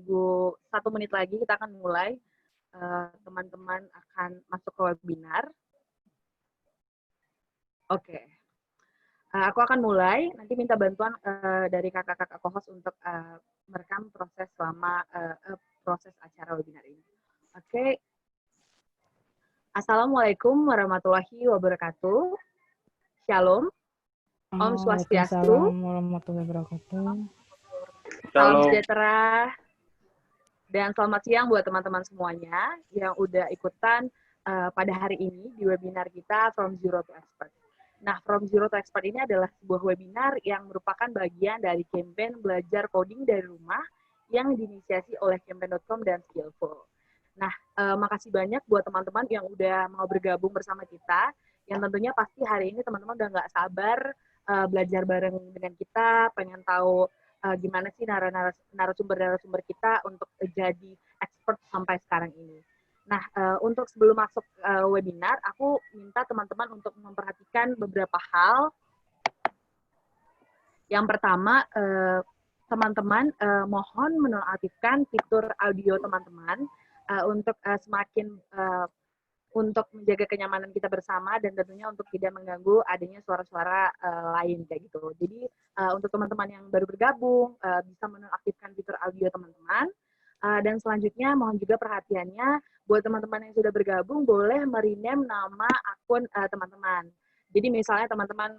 menunggu 1 menit lagi kita akan mulai. Teman-teman akan masuk ke webinar. Oke. Aku akan mulai, nanti minta bantuan dari kakak-kakak co-host untuk merekam proses selama proses acara webinar ini. Oke. Assalamualaikum warahmatullahi wabarakatuh. Shalom. Om Swastiastu. Waalaikumsalam warahmatullahi wabarakatuh. Salam sejahtera. Dan selamat siang buat teman-teman semuanya yang udah ikutan pada hari ini di webinar kita From Zero to Expert. Nah, From Zero to Expert ini adalah sebuah webinar yang merupakan bagian dari campaign belajar coding dari rumah yang diinisiasi oleh campaign.com dan Skillful. Nah, makasih banyak buat teman-teman yang udah mau bergabung bersama kita, yang tentunya pasti hari ini teman-teman udah nggak sabar belajar bareng dengan kita, pengen tahu gimana sih narasumber kita untuk jadi expert sampai sekarang ini. Nah, untuk sebelum masuk webinar, aku minta teman-teman untuk memperhatikan beberapa hal. Yang pertama, teman-teman mohon menonaktifkan fitur audio teman-teman untuk semakin untuk menjaga kenyamanan kita bersama dan tentunya untuk tidak mengganggu adanya suara-suara lain kayak gitu. Jadi untuk teman-teman yang baru bergabung bisa menonaktifkan fitur audio teman-teman. Dan selanjutnya mohon juga perhatiannya buat teman-teman yang sudah bergabung boleh merename nama akun teman-teman. Jadi misalnya teman-teman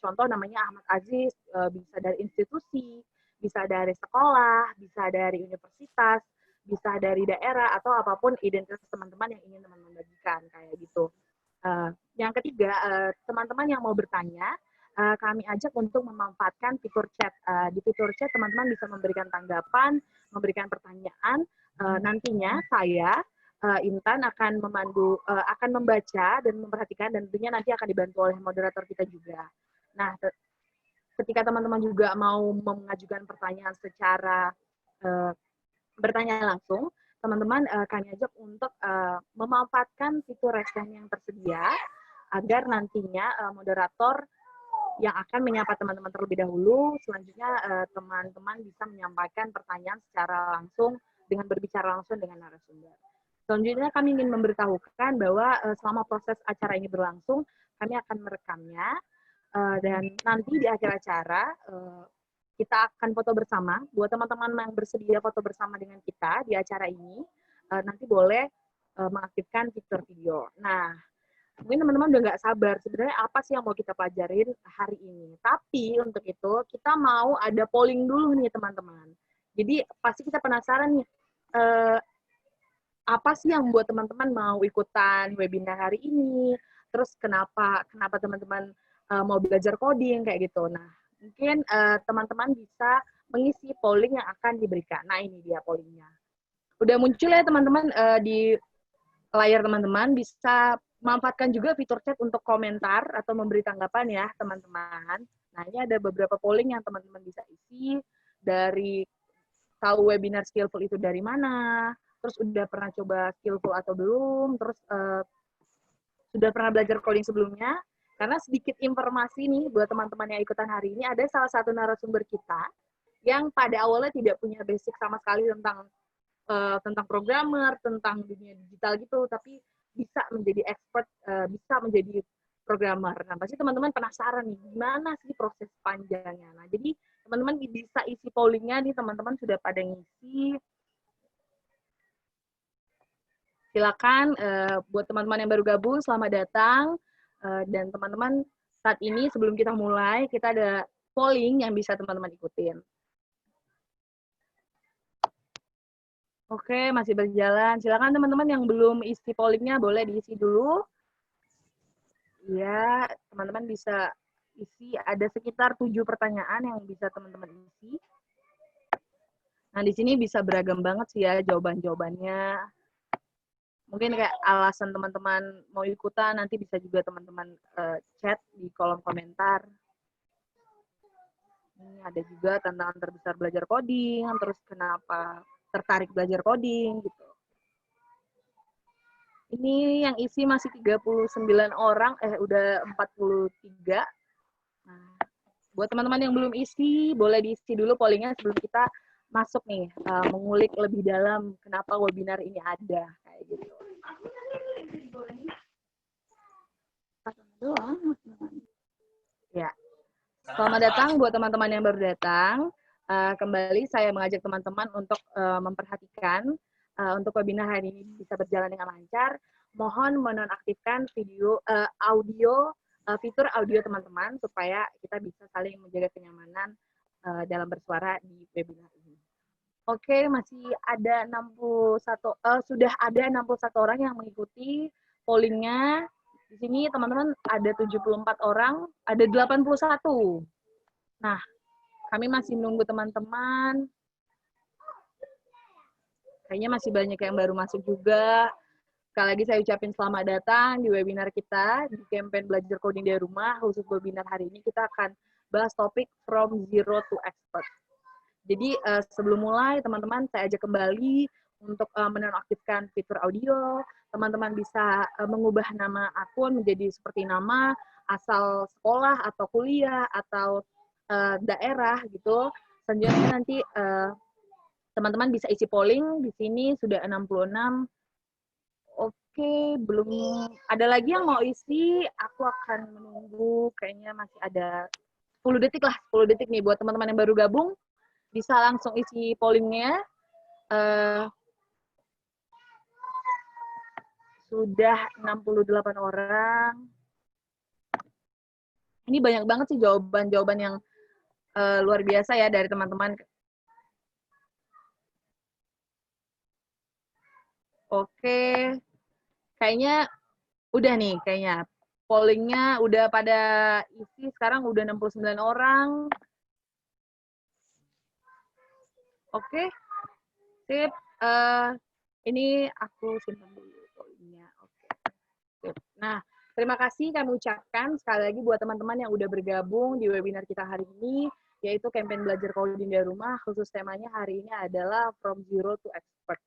contoh namanya Ahmad Aziz, bisa dari institusi, bisa dari sekolah, bisa dari universitas, bisa dari daerah atau apapun identitas teman-teman yang ingin teman-teman bagikan kayak gitu. Yang ketiga, teman-teman yang mau bertanya, kami ajak untuk memanfaatkan fitur chat. Di fitur chat teman-teman bisa memberikan tanggapan, memberikan pertanyaan. Nantinya saya Intan akan memandu, akan membaca dan memperhatikan dan tentunya nanti akan dibantu oleh moderator kita juga. Nah, ketika teman-teman juga mau mengajukan pertanyaan secara bertanya langsung, teman-teman kami ajak untuk memanfaatkan fitur raise hand yang tersedia agar nantinya moderator yang akan menyapa teman-teman terlebih dahulu, selanjutnya teman-teman bisa menyampaikan pertanyaan secara langsung dengan berbicara langsung dengan narasumber. Selanjutnya kami ingin memberitahukan bahwa selama proses acara ini berlangsung, kami akan merekamnya dan nanti di akhir acara kita akan foto bersama. Buat teman-teman yang bersedia foto bersama dengan kita di acara ini, nanti boleh mengaktifkan fitur video. Nah, mungkin teman-teman udah nggak sabar, sebenarnya apa sih yang mau kita pelajarin hari ini. Tapi untuk itu, kita mau ada polling dulu nih teman-teman. Jadi pasti kita penasaran nih, apa sih yang buat teman-teman mau ikutan webinar hari ini, terus kenapa teman-teman mau belajar coding, kayak gitu. Nah, mungkin teman-teman bisa mengisi polling yang akan diberikan. Nah, ini dia pollingnya. Udah muncul ya teman-teman di layar teman-teman, bisa manfaatkan juga fitur chat untuk komentar atau memberi tanggapan ya teman-teman. Nah, ini ada beberapa polling yang teman-teman bisa isi dari tahu webinar Skillful itu dari mana, terus udah pernah coba Skillful atau belum, terus sudah pernah belajar coding sebelumnya. Karena sedikit informasi nih buat teman-teman yang ikutan hari ini, ada salah satu narasumber kita yang pada awalnya tidak punya basic sama sekali tentang programmer, tentang dunia digital gitu, tapi bisa menjadi expert, bisa menjadi programmer. Nah, pasti teman-teman penasaran nih, gimana sih proses panjangnya. Nah, jadi teman-teman bisa isi pollingnya nih, teman-teman sudah pada ngisi. Silakan buat teman-teman yang baru gabung, selamat datang. Dan teman-teman saat ini sebelum kita mulai, kita ada polling yang bisa teman-teman ikutin. Oke, masih berjalan. Silakan teman-teman yang belum isi pollingnya boleh diisi dulu. Ya, teman-teman bisa isi. Ada sekitar 7 pertanyaan yang bisa teman-teman isi. Nah, di sini bisa beragam banget sih ya jawaban-jawabannya. Mungkin kayak alasan teman-teman mau ikutan, nanti bisa juga teman-teman chat di kolom komentar. Ini ada juga tantangan terbesar belajar coding, terus kenapa tertarik belajar coding, gitu. Ini yang isi masih 39 orang, udah 43. Nah, buat teman-teman yang belum isi, boleh diisi dulu pollingnya sebelum kita masuk nih, mengulik lebih dalam kenapa webinar ini ada kayak gitu. Ya, selamat datang buat teman-teman yang baru datang. Kembali saya mengajak teman-teman untuk memperhatikan untuk webinar hari ini bisa berjalan dengan lancar. Mohon menonaktifkan fitur audio teman-teman supaya kita bisa saling menjaga kenyamanan dalam bersuara di webinar ini. Oke, masih ada 61 sudah ada 61 orang yang mengikuti pollingnya. Di sini teman-teman ada 74 orang, ada 81. Nah, kami masih menunggu teman-teman. Kayaknya masih banyak yang baru masuk juga. Sekali lagi saya ucapin selamat datang di webinar kita di campaign belajar coding dari rumah. Khusus webinar hari ini kita akan bahas topik from zero to expert. Jadi sebelum mulai teman-teman saya ajak kembali untuk menonaktifkan fitur audio. Teman-teman bisa mengubah nama akun menjadi seperti nama asal sekolah atau kuliah atau daerah gitu. Selanjutnya nanti teman-teman bisa isi polling. Di sini sudah 66. Oke, belum ada lagi yang mau isi. Aku akan menunggu, kayaknya masih ada 10 detik lah, 10 detik nih buat teman-teman yang baru gabung. Bisa langsung isi pollingnya. Sudah 68 orang. Ini banyak banget sih jawaban-jawaban yang luar biasa ya dari teman-teman. Oke, kayaknya udah nih, kayaknya pollingnya udah pada isi, sekarang udah 69 orang. Oke, sip. Ini aku simpan dulu pollingnya. Oke. Sip. Nah, terima kasih kami ucapkan sekali lagi buat teman-teman yang udah bergabung di webinar kita hari ini, yaitu campaign belajar coding dari rumah. Khusus temanya hari ini adalah From Zero to Expert.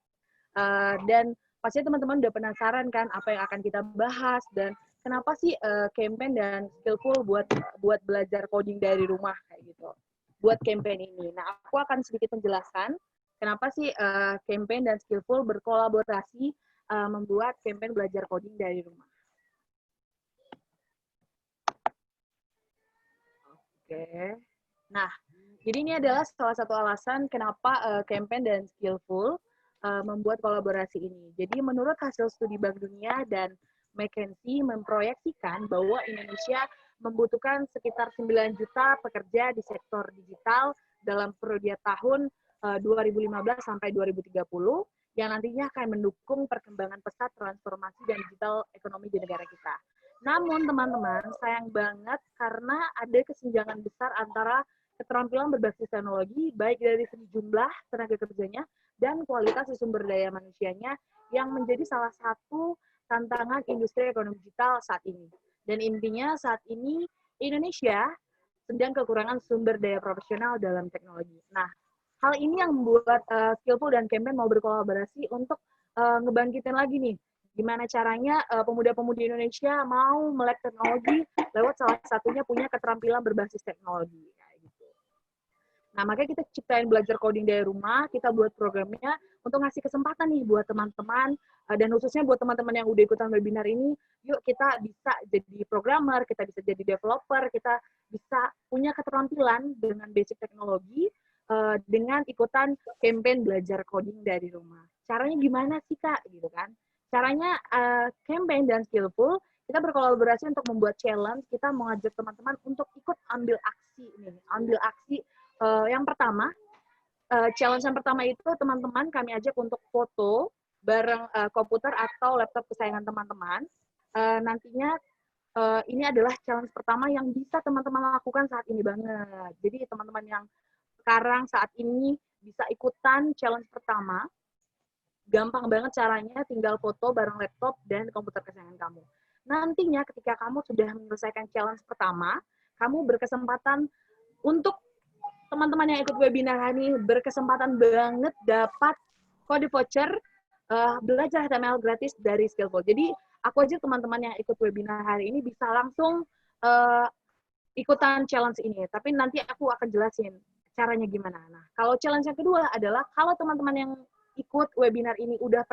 Dan pasti teman-teman udah penasaran kan apa yang akan kita bahas dan kenapa sih campaign dan skillful buat belajar coding dari rumah kayak gitu. Buat campaign ini. Nah, aku akan sedikit menjelaskan kenapa sih campaign dan skillful berkolaborasi membuat campaign belajar coding dari rumah. Oke. Nah, jadi ini adalah salah satu alasan kenapa campaign dan skillful membuat kolaborasi ini. Jadi menurut hasil studi Bank Dunia dan McKinsey memproyeksikan bahwa Indonesia membutuhkan sekitar 9 juta pekerja di sektor digital dalam periode tahun 2015 sampai 2030 yang nantinya akan mendukung perkembangan pesat transformasi dan digital ekonomi di negara kita. Namun teman-teman, sayang banget karena ada kesenjangan besar antara keterampilan berbasis teknologi, baik dari segi jumlah tenaga kerjanya dan kualitas sumber daya manusianya yang menjadi salah satu tantangan industri ekonomi digital saat ini. Dan intinya saat ini Indonesia sedang kekurangan sumber daya profesional dalam teknologi. Nah, hal ini yang membuat Skillful dan Campaign mau berkolaborasi untuk ngebangkitin lagi nih gimana caranya pemuda-pemudi Indonesia mau melek teknologi lewat salah satunya punya keterampilan berbasis teknologi. Nah, makanya kita ciptain belajar coding dari rumah, kita buat programnya untuk ngasih kesempatan nih buat teman-teman, dan khususnya buat teman-teman yang udah ikutan webinar ini, yuk kita bisa jadi programmer, kita bisa jadi developer, kita bisa punya keterampilan dengan basic teknologi, dengan ikutan campaign belajar coding dari rumah. Caranya gimana sih, Kak? Gitu kan. Caranya campaign dan skillful, kita berkolaborasi untuk membuat challenge, kita mengajak teman-teman untuk ikut ambil aksi nih, ambil aksi. Yang pertama, challenge yang pertama itu teman-teman kami ajak untuk foto bareng komputer atau laptop kesayangan teman-teman. Nantinya ini adalah challenge pertama yang bisa teman-teman lakukan saat ini banget. Jadi teman-teman yang sekarang saat ini bisa ikutan challenge pertama, gampang banget caranya, tinggal foto bareng laptop dan komputer kesayangan kamu. Nantinya ketika kamu sudah menyelesaikan challenge pertama, kamu berkesempatan untuk teman-teman yang ikut webinar hari ini berkesempatan banget dapat kode voucher belajar HTML gratis dari Skillful. Jadi aku aja teman-teman yang ikut webinar hari ini bisa langsung ikutan challenge ini. Tapi nanti aku akan jelasin caranya gimana? Nah, kalau challenge yang kedua adalah kalau teman-teman yang ikut webinar ini udah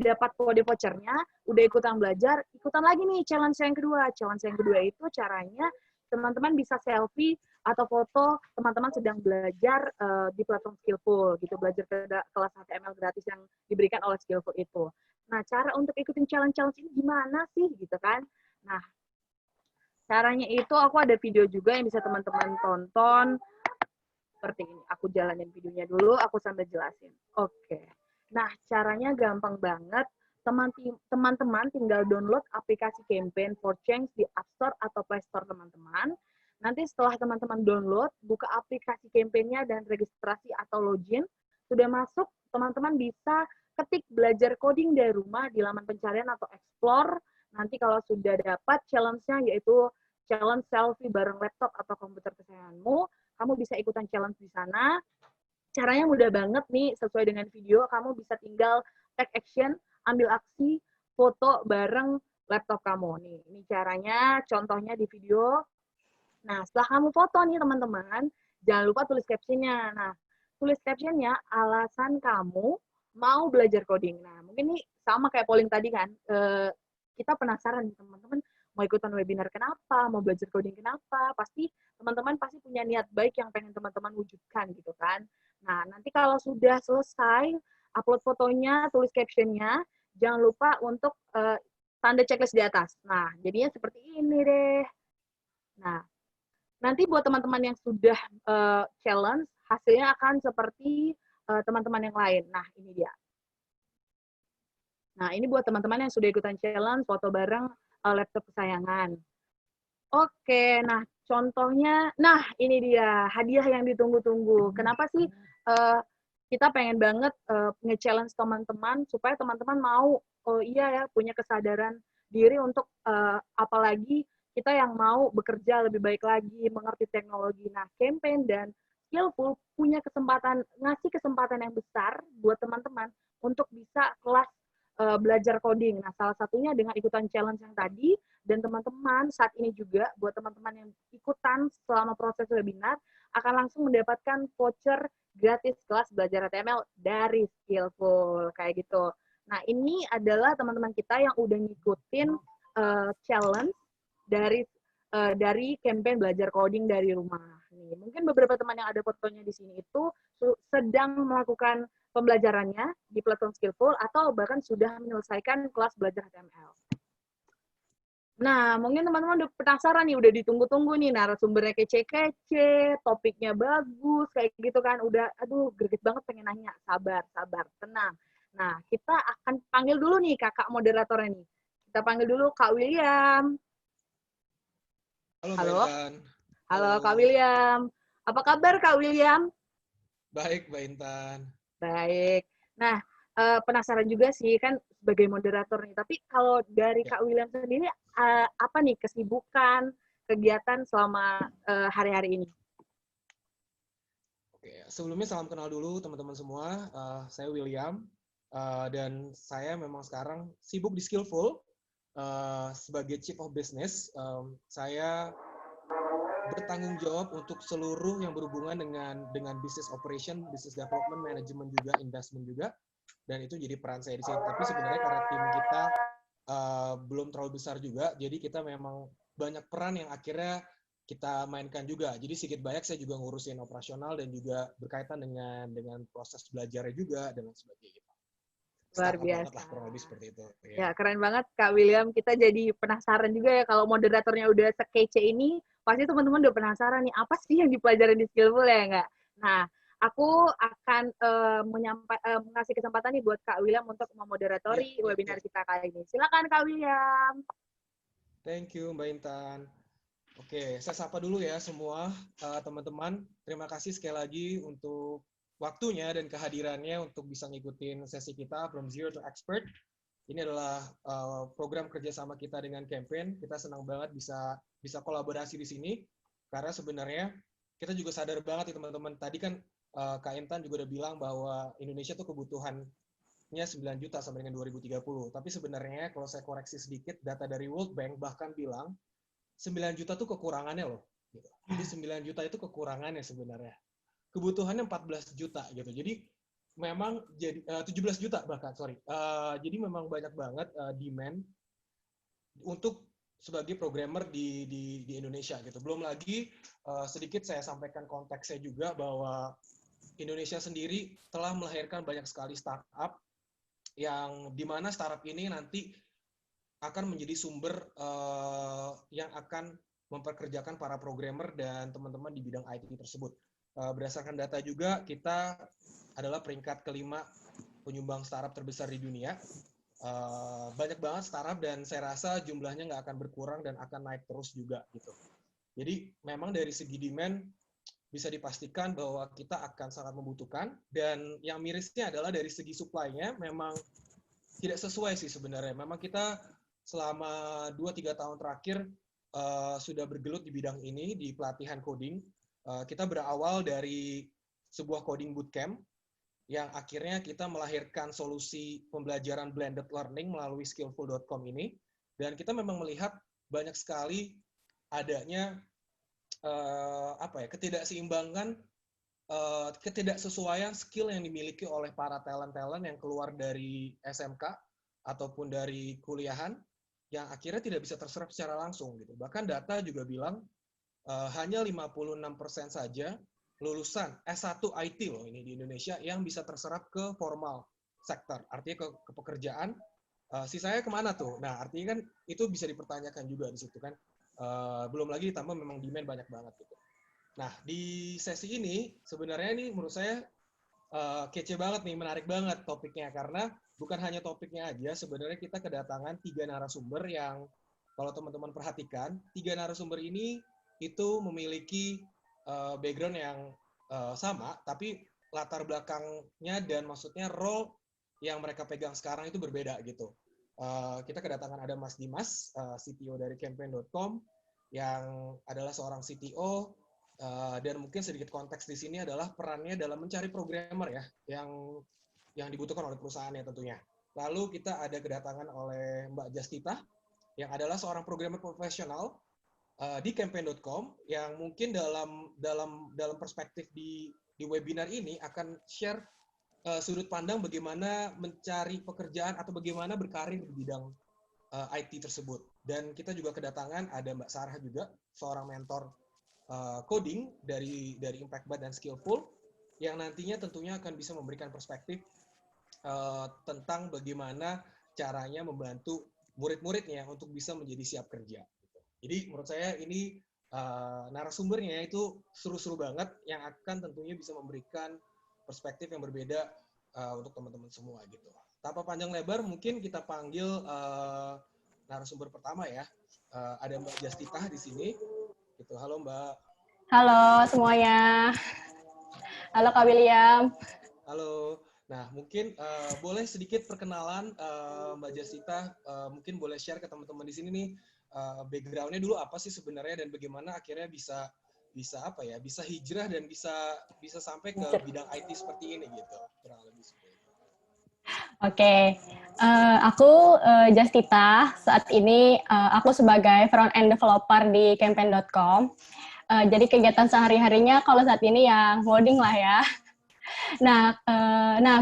dapat kode vouchernya, udah ikutan belajar, ikutan lagi nih challenge yang kedua. Challenge yang kedua itu caranya teman-teman bisa selfie atau foto teman-teman sedang belajar di platform Skillful gitu, belajar kelas HTML gratis yang diberikan oleh Skillful itu. Nah, cara untuk ikutin challenge-challenge ini gimana sih gitu kan? Nah, caranya itu aku ada video juga yang bisa teman-teman tonton seperti ini. Aku jalanin videonya dulu, aku sambil jelasin. Oke. Nah, caranya gampang banget. Teman-teman tinggal download aplikasi Campaign for Change di App Store atau Play Store teman-teman. Nanti setelah teman-teman download, buka aplikasi Campaign-nya dan registrasi atau login. Sudah masuk, teman-teman bisa ketik belajar coding dari rumah di laman pencarian atau explore. Nanti kalau sudah dapat challenge-nya yaitu challenge selfie bareng laptop atau komputer kesayanganmu, kamu bisa ikutan challenge di sana. Caranya mudah banget nih, sesuai dengan video, kamu bisa tinggal take action, ambil aksi, foto bareng laptop kamu. Nih, ini caranya, contohnya di video. Nah, setelah kamu foto nih teman-teman, jangan lupa tulis captionnya. Nah, tulis captionnya alasan kamu mau belajar coding. Nah, mungkin ini sama kayak polling tadi kan, kita penasaran nih teman-teman, mau ikutan webinar kenapa, mau belajar coding kenapa, pasti teman-teman pasti punya niat baik yang pengen teman-teman wujudkan gitu kan. Nah, nanti kalau sudah selesai, upload fotonya, tulis captionnya, jangan lupa untuk tanda checklist di atas. Nah, jadinya seperti ini deh. Nah, nanti buat teman-teman yang sudah challenge, hasilnya akan seperti teman-teman yang lain. Nah, ini dia. Nah, ini buat teman-teman yang sudah ikutan challenge, foto bareng laptop kesayangan. Oke, nah contohnya, nah ini dia hadiah yang ditunggu-tunggu. Kenapa sih kita pengen banget nge-challenge teman-teman supaya teman-teman mau, oh iya ya, punya kesadaran diri untuk apalagi kita yang mau bekerja lebih baik lagi, mengerti teknologi. Nah, Campaign dan Skillful punya kesempatan, ngasih kesempatan yang besar buat teman-teman untuk bisa kelas belajar coding. Nah, salah satunya dengan ikutan challenge yang tadi, dan teman-teman saat ini juga buat teman-teman yang ikutan selama proses webinar akan langsung mendapatkan voucher gratis kelas belajar HTML dari Skillful kayak gitu. Nah, ini adalah teman-teman kita yang udah ngikutin challenge dari campaign belajar coding dari rumah. Nih, mungkin beberapa teman yang ada fotonya di sini itu sedang melakukan pembelajarannya di platform Skillful atau bahkan sudah menyelesaikan kelas belajar HTML. Nah, mungkin teman-teman udah penasaran nih, udah ditunggu-tunggu nih narasumbernya kece-kece, topiknya bagus, kayak gitu kan. Udah, aduh, greget banget pengen nanya. Sabar, sabar, tenang. Nah, kita akan panggil dulu nih kakak moderatornya nih. Kita panggil dulu Kak William. Halo, Halo. Mbak Intan. Halo, Kak William. Apa kabar, Kak William? Baik, Mbak Intan. Baik. Nah, penasaran juga sih, kan sebagai moderator nih. Tapi kalau dari Kak William sendiri, apa nih kesibukan, kegiatan selama hari-hari ini? Oke, sebelumnya salam kenal dulu teman-teman semua. Saya William, dan saya memang sekarang sibuk di Skillful sebagai Chief of Business. Saya bertanggung jawab untuk seluruh yang berhubungan dengan business operation, business development, management juga, investment juga, dan itu jadi peran saya di sini. Tapi sebenarnya karena tim kita belum terlalu besar juga, jadi kita memang banyak peran yang akhirnya kita mainkan juga. Jadi sedikit banyak saya juga ngurusin operasional dan juga berkaitan dengan proses belajarnya juga dan lain sebagainya. Luar Startup biasa. banget lah, kurang lebih seperti itu. Ya, keren banget Kak William. Kita jadi penasaran juga ya kalau moderatornya udah sekece ini, pasti teman-teman udah penasaran nih, apa sih yang dipelajari di Skillful ya nggak? Nah, aku akan mengasih kesempatan nih buat Kak William untuk memoderatori webinar kita kali ini. Silakan Kak William. Thank you Mbak Intan. Oke, saya sapa dulu ya semua teman-teman. Terima kasih sekali lagi untuk waktunya dan kehadirannya untuk bisa ngikutin sesi kita From Zero to Expert. Ini adalah program kerjasama kita dengan Campaign. Kita senang banget bisa kolaborasi di sini karena sebenarnya kita juga sadar banget ya teman-teman. Tadi kan Kak Intan juga udah bilang bahwa Indonesia tuh kebutuhannya 9 juta sampai dengan 2030. Tapi sebenarnya kalau saya koreksi sedikit, data dari World Bank bahkan bilang 9 juta tuh kekurangannya loh. Gitu. Jadi 9 juta itu kekurangannya sebenarnya. kebutuhannya 14 juta gitu. Jadi memang jadi 17 juta bahkan, sorry. Jadi memang banyak banget demand untuk sebagai programmer di Indonesia gitu. Belum lagi sedikit saya sampaikan konteksnya juga bahwa Indonesia sendiri telah melahirkan banyak sekali startup yang dimana startup ini nanti akan menjadi sumber yang akan memperkerjakan para programmer dan teman-teman di bidang IT tersebut. Berdasarkan data juga, kita adalah peringkat kelima penyumbang startup terbesar di dunia. Banyak banget startup dan saya rasa jumlahnya nggak akan berkurang dan akan naik terus juga gitu. Jadi memang dari segi demand bisa dipastikan bahwa kita akan sangat membutuhkan, dan yang mirisnya adalah dari segi supply-nya memang tidak sesuai sih sebenarnya. Memang kita selama 2-3 tahun terakhir sudah bergelut di bidang ini, di pelatihan coding. Kita berawal dari sebuah coding bootcamp yang akhirnya kita melahirkan solusi pembelajaran blended learning melalui skillful.com ini, dan kita memang melihat banyak sekali adanya ketidaksesuaian skill yang dimiliki oleh para talent-talent yang keluar dari SMK ataupun dari kuliahan yang akhirnya tidak bisa terserap secara langsung gitu. Bahkan data juga bilang hanya 56% saja lulusan S1 IT loh ini di Indonesia yang bisa terserap ke formal sektor, artinya ke pekerjaan. Sisanya kemana tuh? Nah, artinya kan itu bisa dipertanyakan juga di situ kan. Belum lagi ditambah memang demand banyak banget gitu. Nah, di sesi ini sebenarnya ini menurut saya kece banget nih, menarik banget topiknya, karena bukan hanya topiknya aja, sebenarnya kita kedatangan 3 narasumber yang kalau teman-teman perhatikan, 3 narasumber ini itu memiliki background yang sama, tapi latar belakangnya dan maksudnya role yang mereka pegang sekarang itu berbeda gitu. Kita kedatangan ada Mas Dimas, CTO dari campaign.com, yang adalah seorang CTO, dan mungkin sedikit konteks di sini adalah perannya dalam mencari programmer ya, yang dibutuhkan oleh perusahaannya tentunya. Lalu kita ada kedatangan oleh Mbak Justita, yang adalah seorang programmer profesional di campaign.com, yang mungkin dalam perspektif di webinar ini akan share sudut pandang bagaimana mencari pekerjaan atau bagaimana berkarir di bidang IT tersebut. Dan kita juga kedatangan ada Mbak Sarah juga, seorang mentor coding dari Impact Bud dan Skillful, yang nantinya tentunya akan bisa memberikan perspektif tentang bagaimana caranya membantu murid-muridnya untuk bisa menjadi siap kerja. Jadi menurut saya ini narasumbernya itu seru-seru banget, yang akan tentunya bisa memberikan perspektif yang berbeda untuk teman-teman semua gitu. Tanpa panjang lebar, mungkin kita panggil narasumber pertama ya. Ada Mbak Justita di sini. Gitu. Halo Mbak. Halo semuanya. Halo Kak William. Halo. Nah, mungkin boleh sedikit perkenalan Mbak Justita, mungkin boleh share ke teman-teman di sini nih, background-nya dulu apa sih sebenarnya, dan bagaimana akhirnya bisa hijrah dan bisa sampai ke bidang IT seperti ini gitu. Kurang lebih seperti itu. Oke. Aku Justita. Saat ini aku sebagai front-end developer di campaign.com. Jadi kegiatan sehari-harinya kalau saat ini ya ngoding lah ya. Nah,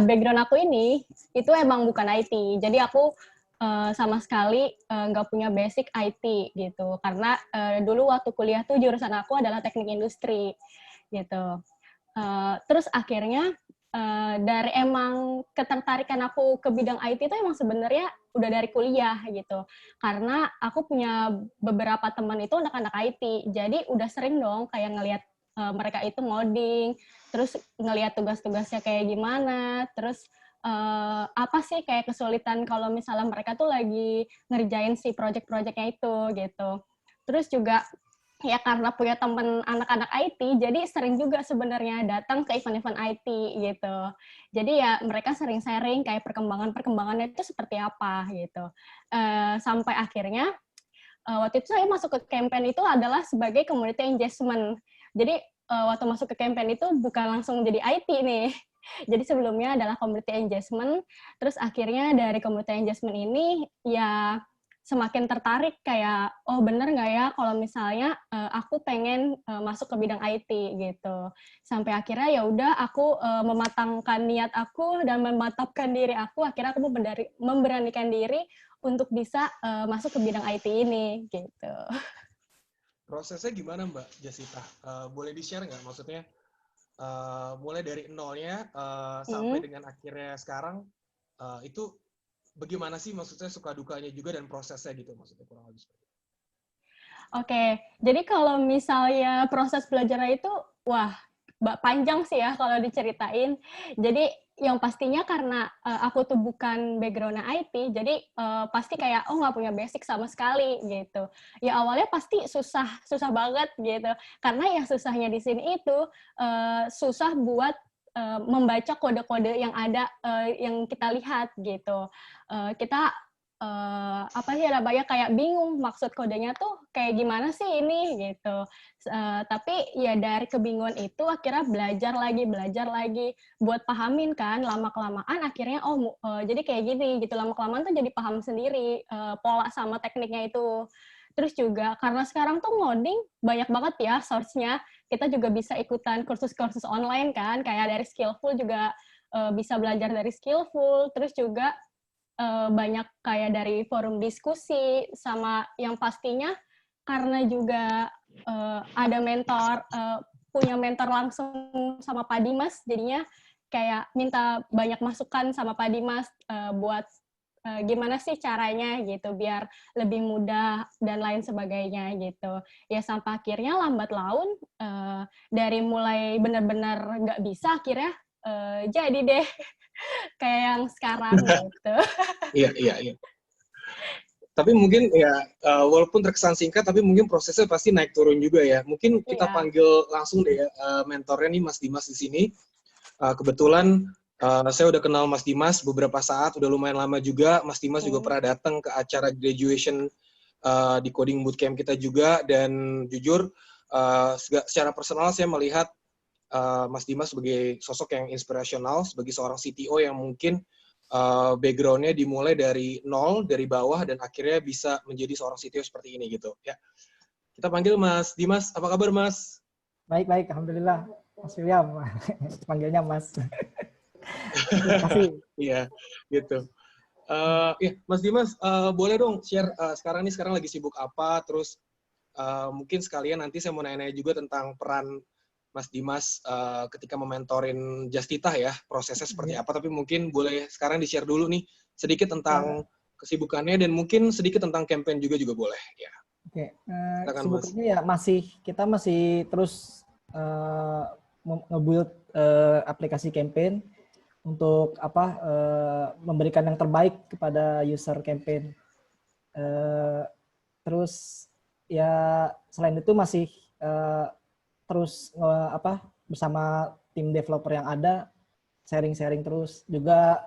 background aku ini itu emang bukan IT. Jadi aku sama sekali nggak punya basic IT gitu. Karena dulu waktu kuliah tuh jurusan aku adalah teknik industri gitu. Terus akhirnya dari emang ketertarikan aku ke bidang IT itu emang sebenarnya udah dari kuliah gitu. Karena aku punya beberapa teman itu anak-anak IT. Jadi udah sering dong kayak ngelihat mereka itu ngoding, terus ngelihat tugas-tugasnya kayak gimana, terus apa sih kayak kesulitan kalau misalnya mereka tuh lagi ngerjain si project-projectnya itu gitu. Terus juga ya karena punya temen anak-anak IT, jadi sering juga sebenarnya datang ke event-event IT gitu. Jadi ya mereka sering sharing kayak perkembangannya itu seperti apa gitu. Sampai akhirnya waktu itu saya masuk ke campaign itu adalah sebagai community engagement. Jadi waktu masuk ke campaign itu bukan langsung jadi IT nih. Jadi sebelumnya adalah community engagement, terus akhirnya dari community engagement ini ya semakin tertarik kayak, oh bener nggak ya kalau misalnya aku pengen masuk ke bidang IT gitu. Sampai akhirnya ya udah aku mematangkan niat aku dan memantapkan diri aku, akhirnya aku memberanikan diri untuk bisa masuk ke bidang IT ini gitu. Prosesnya gimana Mbak Jasita? Boleh di-share nggak? Maksudnya mulai dari nolnya sampai dengan akhirnya sekarang itu bagaimana sih maksudnya suka dukanya juga dan prosesnya gitu maksudnya kurang lebih seperti itu. Oke, jadi kalau misalnya proses belajarnya itu, wah, panjang sih ya kalau diceritain. Jadi yang pastinya karena aku tuh bukan background-nya IT, jadi pasti kayak, oh nggak punya basic sama sekali gitu. Ya awalnya pasti susah banget gitu. Karena yang susahnya di sini itu susah buat membaca kode-kode yang ada, yang kita lihat gitu. Kita apa sih namanya kayak bingung maksud kodenya tuh kayak gimana sih ini gitu. Tapi ya dari kebingungan itu akhirnya belajar lagi buat pahamin kan lama kelamaan akhirnya jadi kayak gini gitu, lama kelamaan tuh jadi paham sendiri pola sama tekniknya itu. Terus juga karena sekarang tuh ngoding banyak banget ya source-nya, kita juga bisa ikutan kursus-kursus online kan, kayak dari Skillful juga bisa belajar dari Skillful, terus juga banyak kayak dari forum diskusi, sama yang pastinya karena juga ada mentor, punya mentor langsung sama Pak Dimas, jadinya kayak minta banyak masukan sama Pak Dimas buat gimana sih caranya gitu, biar lebih mudah dan lain sebagainya gitu. Ya sampai akhirnya lambat laun, dari mulai benar-benar nggak bisa, akhirnya jadi deh kayak yang sekarang gitu. Iya. Tapi mungkin ya walaupun terkesan singkat, tapi mungkin prosesnya pasti naik turun juga ya. Mungkin kita panggil langsung deh ya mentornya nih Mas Dimas di sini. Kebetulan saya udah kenal Mas Dimas beberapa saat, udah lumayan lama juga. Mas Dimas juga pernah datang ke acara graduation di coding bootcamp kita juga. Dan jujur secara personal saya melihat Mas Dimas sebagai sosok yang inspirasional, sebagai seorang CTO yang mungkin background-nya dimulai dari nol, dari bawah, dan akhirnya bisa menjadi seorang CTO seperti ini gitu. Ya, kita panggil Mas Dimas. Apa kabar Mas? Baik, alhamdulillah. Mas William, panggilnya Mas. Terima kasih. Iya, gitu. Ya, Mas Dimas, boleh dong share sekarang lagi sibuk apa? Terus mungkin sekalian nanti saya mau nanya-nanya juga tentang peran Mas Dimas ketika mementorin Justita ya, prosesnya seperti apa, tapi mungkin boleh sekarang di-share dulu nih sedikit tentang kesibukannya dan mungkin sedikit tentang campaign juga boleh ya. Oke, kesibukannya ya kita masih terus nge-build aplikasi campaign untuk memberikan yang terbaik kepada user campaign. Terus ya selain itu masih terus bersama tim developer yang ada sharing terus. Juga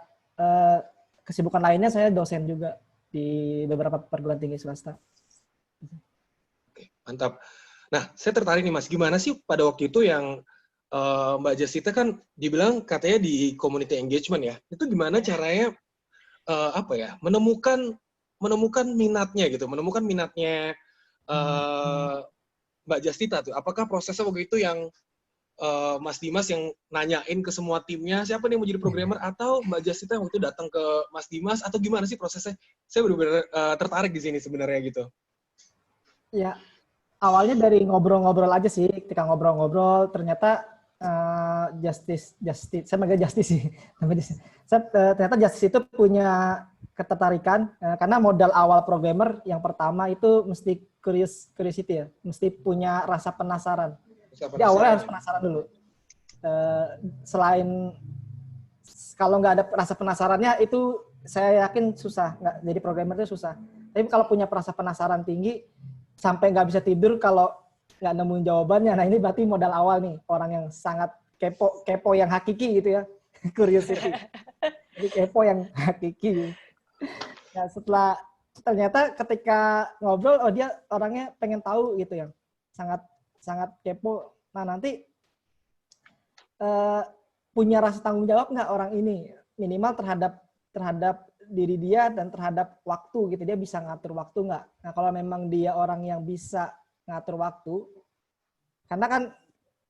kesibukan lainnya saya dosen juga di beberapa perguruan tinggi swasta. Oke, mantap. Nah, saya tertarik nih Mas, gimana sih pada waktu itu yang Mbak Justita kan dibilang katanya di community engagement ya, itu gimana caranya menemukan minatnya Mbak Justita tuh? Apakah prosesnya waktu itu yang Mas Dimas yang nanyain ke semua timnya siapa nih yang mau jadi programmer, atau Mbak Justita yang waktu itu datang ke Mas Dimas, atau gimana sih prosesnya? Saya benar-benar tertarik di sini sebenarnya gitu. Ya, awalnya dari ngobrol-ngobrol aja sih. Ketika ngobrol-ngobrol, ternyata Justice, saya manggil Justice sih. Ternyata Justice itu punya ketertarikan, karena modal awal programmer yang pertama itu mesti curiosity ya, mesti punya rasa penasaran. Jadi awalnya harus penasaran dulu. Selain kalau nggak ada rasa penasarannya, itu saya yakin susah, nggak jadi programmer itu susah. Tapi kalau punya rasa penasaran tinggi, sampai nggak bisa tidur kalau nggak nemuin jawabannya. Nah ini berarti modal awal nih, orang yang sangat kepo yang hakiki gitu ya, curiosity. Jadi kepo yang hakiki. Nah setelah ternyata ketika ngobrol, oh dia orangnya pengen tahu gitu ya, sangat kepo. Nah nanti punya rasa tanggung jawab nggak orang ini, minimal terhadap diri dia dan terhadap waktu gitu. Dia bisa ngatur waktu nggak? Nah kalau memang dia orang yang bisa ngatur waktu, karena kan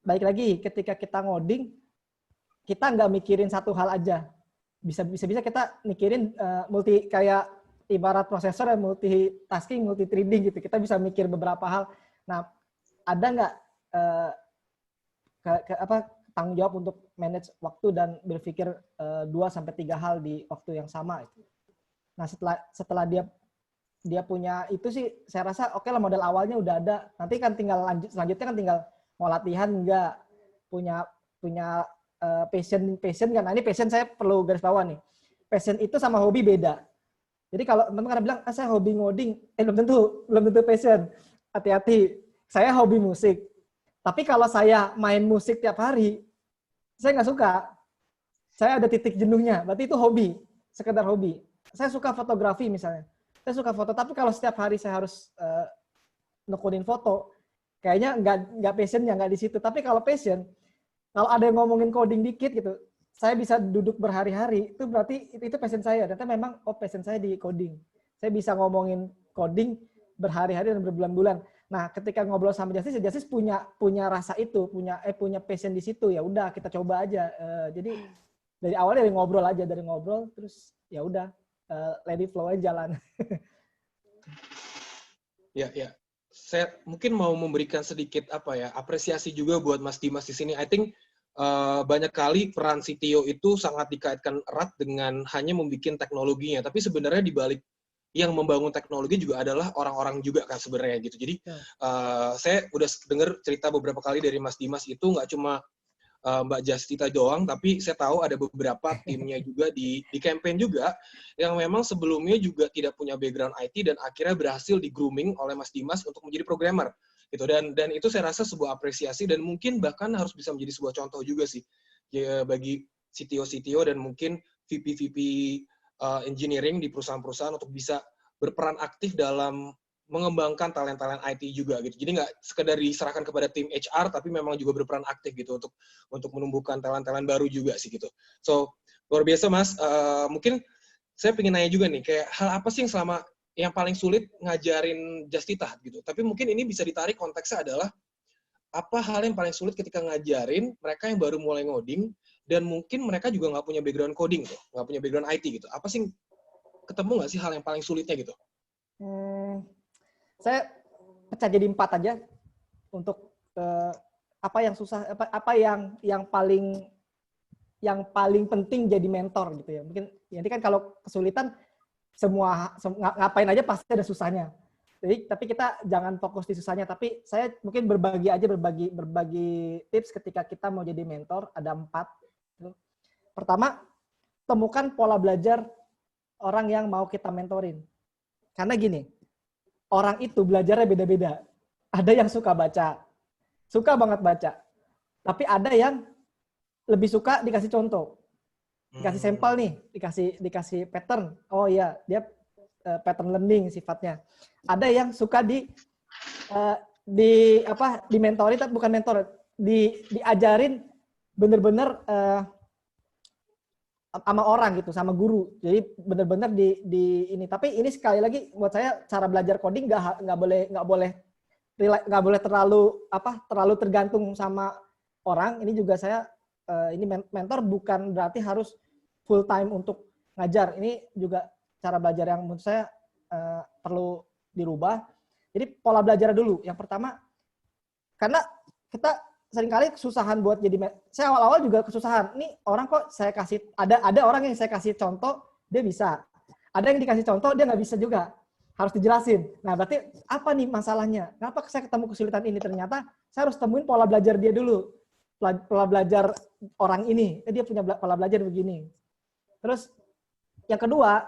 baik lagi ketika kita ngoding, kita nggak mikirin satu hal aja. Bisa kita mikirin multi, kayak ibarat prosesor yang multitasking, multi threading gitu. Kita bisa mikir beberapa hal. Nah, ada nggak tanggung jawab untuk manage waktu dan berpikir 2-3 hal di waktu yang sama itu. Nah, setelah dia punya itu sih, saya rasa oke lah, modal awalnya udah ada. Nanti kan tinggal selanjutnya kan tinggal mau latihan nggak, punya passion kan. Nah, ini passion saya perlu garis bawah nih. Passion itu sama hobi beda. Jadi kalau teman-teman bilang, saya hobi ngoding, belum tentu passion. Hati-hati. Saya hobi musik. Tapi kalau saya main musik tiap hari, saya nggak suka. Saya ada titik jenuhnya. Berarti itu hobi, sekedar hobi. Saya suka fotografi misalnya. Saya suka foto, tapi kalau setiap hari saya harus nekunin foto, kayaknya nggak passionnya, nggak di situ. Tapi kalau passion, kalau ada yang ngomongin coding dikit gitu, saya bisa duduk berhari-hari, itu berarti itu passion saya. Ternyata memang, passion saya di coding. Saya bisa ngomongin coding berhari-hari dan berbulan-bulan. Nah, ketika ngobrol sama Justice punya rasa itu, punya passion di situ. Ya udah, kita coba aja. Jadi dari awalnya dari ngobrol, terus ya udah, let it flow aja jalan. Ya. Saya mungkin mau memberikan sedikit apresiasi juga buat Mas Dimas di sini. I think banyak kali peran CTO itu sangat dikaitkan erat dengan hanya membuat teknologinya, tapi sebenarnya di balik yang membangun teknologi juga adalah orang-orang juga kan sebenarnya gitu. Jadi saya udah dengar cerita beberapa kali dari Mas Dimas itu nggak cuma Mbak Justita doang, tapi saya tahu ada beberapa timnya juga di campaign juga yang memang sebelumnya juga tidak punya background IT dan akhirnya berhasil di grooming oleh Mas Dimas untuk menjadi programmer gitu. Dan itu saya rasa sebuah apresiasi dan mungkin bahkan harus bisa menjadi sebuah contoh juga sih ya, bagi CTO dan mungkin VP engineering di perusahaan-perusahaan untuk bisa berperan aktif dalam mengembangkan talent-talent IT juga gitu. Jadi nggak sekedar diserahkan kepada tim HR, tapi memang juga berperan aktif gitu untuk menumbuhkan talent-talent baru juga sih gitu. So, luar biasa Mas. Mungkin saya pengen nanya juga nih, kayak hal apa sih yang paling sulit ngajarin Justita gitu. Tapi mungkin ini bisa ditarik konteksnya adalah apa hal yang paling sulit ketika ngajarin mereka yang baru mulai ngoding dan mungkin mereka juga nggak punya background coding tuh, nggak punya background IT gitu. Apa sih, ketemu nggak sih hal yang paling sulitnya gitu? Saya pecah jadi 4 aja untuk apa yang susah, apa yang paling penting jadi mentor gitu ya. Mungkin nanti kan kalau kesulitan semua ngapain aja pasti ada susahnya. Jadi tapi kita jangan fokus di susahnya, tapi saya mungkin berbagi tips ketika kita mau jadi mentor, ada 4. Pertama, temukan pola belajar orang yang mau kita mentorin. Karena gini, orang itu belajarnya beda-beda. Ada yang suka banget baca. Tapi ada yang lebih suka dikasih contoh. Dikasih sampel nih, dikasih pattern. Oh iya, dia pattern learning sifatnya. Ada yang suka dimentori, tapi bukan mentor, diajarin bener-bener sama orang gitu, sama guru. Jadi benar-benar di ini. Tapi ini sekali lagi buat saya cara belajar coding nggak boleh terlalu tergantung sama orang. Ini juga saya ini mentor bukan berarti harus full time untuk ngajar. Ini juga cara belajar yang menurut saya perlu dirubah. Jadi pola belajar dulu. Yang pertama, karena kita seringkali kesusahan buat saya awal-awal juga kesusahan. Ini orang kok saya kasih, ada orang yang saya kasih contoh, dia bisa. Ada yang dikasih contoh, dia nggak bisa juga. Harus dijelasin. Nah, berarti apa nih masalahnya? Kenapa saya ketemu kesulitan ini? Ternyata saya harus temuin pola belajar dia dulu. Pola belajar orang ini. Dia punya pola belajar begini. Terus, yang kedua,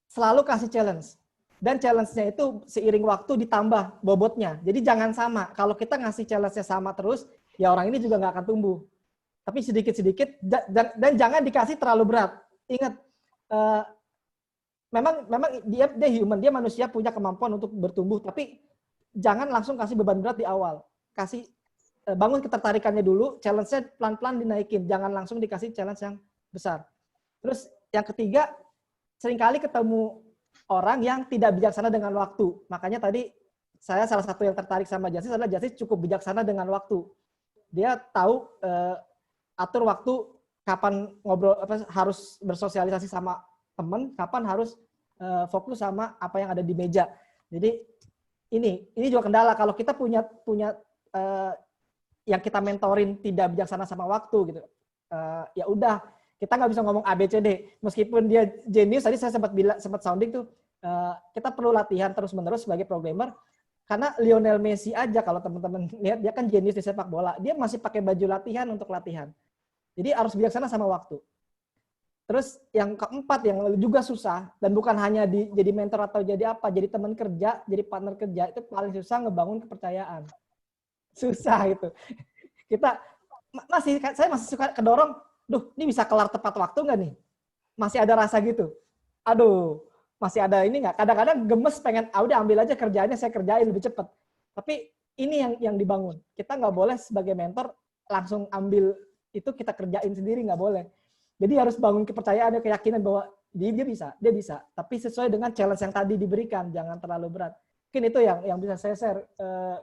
selalu kasih challenge. Dan challenge-nya itu seiring waktu ditambah bobotnya. Jadi jangan sama. Kalau kita ngasih challenge-nya sama terus, ya orang ini juga nggak akan tumbuh. Tapi sedikit-sedikit, dan jangan dikasih terlalu berat. Ingat, memang dia human, dia manusia punya kemampuan untuk bertumbuh. Tapi jangan langsung kasih beban berat di awal. Bangun ketertarikannya dulu, challenge-nya pelan-pelan dinaikin. Jangan langsung dikasih challenge yang besar. Terus yang ketiga, seringkali ketemu orang yang tidak bijaksana dengan waktu. Makanya tadi saya salah satu yang tertarik sama Justice adalah Justice cukup bijaksana dengan waktu. Dia tahu atur waktu kapan ngobrol harus bersosialisasi sama teman, kapan harus fokus sama apa yang ada di meja. Jadi ini juga kendala kalau kita punya yang kita mentorin tidak bijaksana sama waktu gitu. Ya udah, kita nggak bisa ngomong ABCD. Meskipun dia jenius, tadi saya sempat sounding tuh, kita perlu latihan terus-menerus sebagai programmer. Karena Lionel Messi aja, kalau teman-teman lihat, dia kan jenius di sepak bola. Dia masih pakai baju latihan untuk latihan. Jadi harus bijaksana sama waktu. Terus yang keempat, yang juga susah, dan bukan hanya jadi mentor atau jadi apa, jadi teman kerja, jadi partner kerja, itu paling susah ngebangun kepercayaan. Susah gitu. Saya masih suka kedorong, ini bisa kelar tepat waktu nggak nih? Masih ada rasa gitu. Aduh, masih ada ini nggak? Kadang-kadang gemes pengen, udah ambil aja kerjaannya, saya kerjain lebih cepat. Tapi ini yang dibangun. Kita nggak boleh sebagai mentor langsung ambil itu kita kerjain sendiri, nggak boleh. Jadi harus bangun kepercayaan dan keyakinan bahwa dia bisa. Tapi sesuai dengan challenge yang tadi diberikan, jangan terlalu berat. Mungkin itu yang bisa saya share,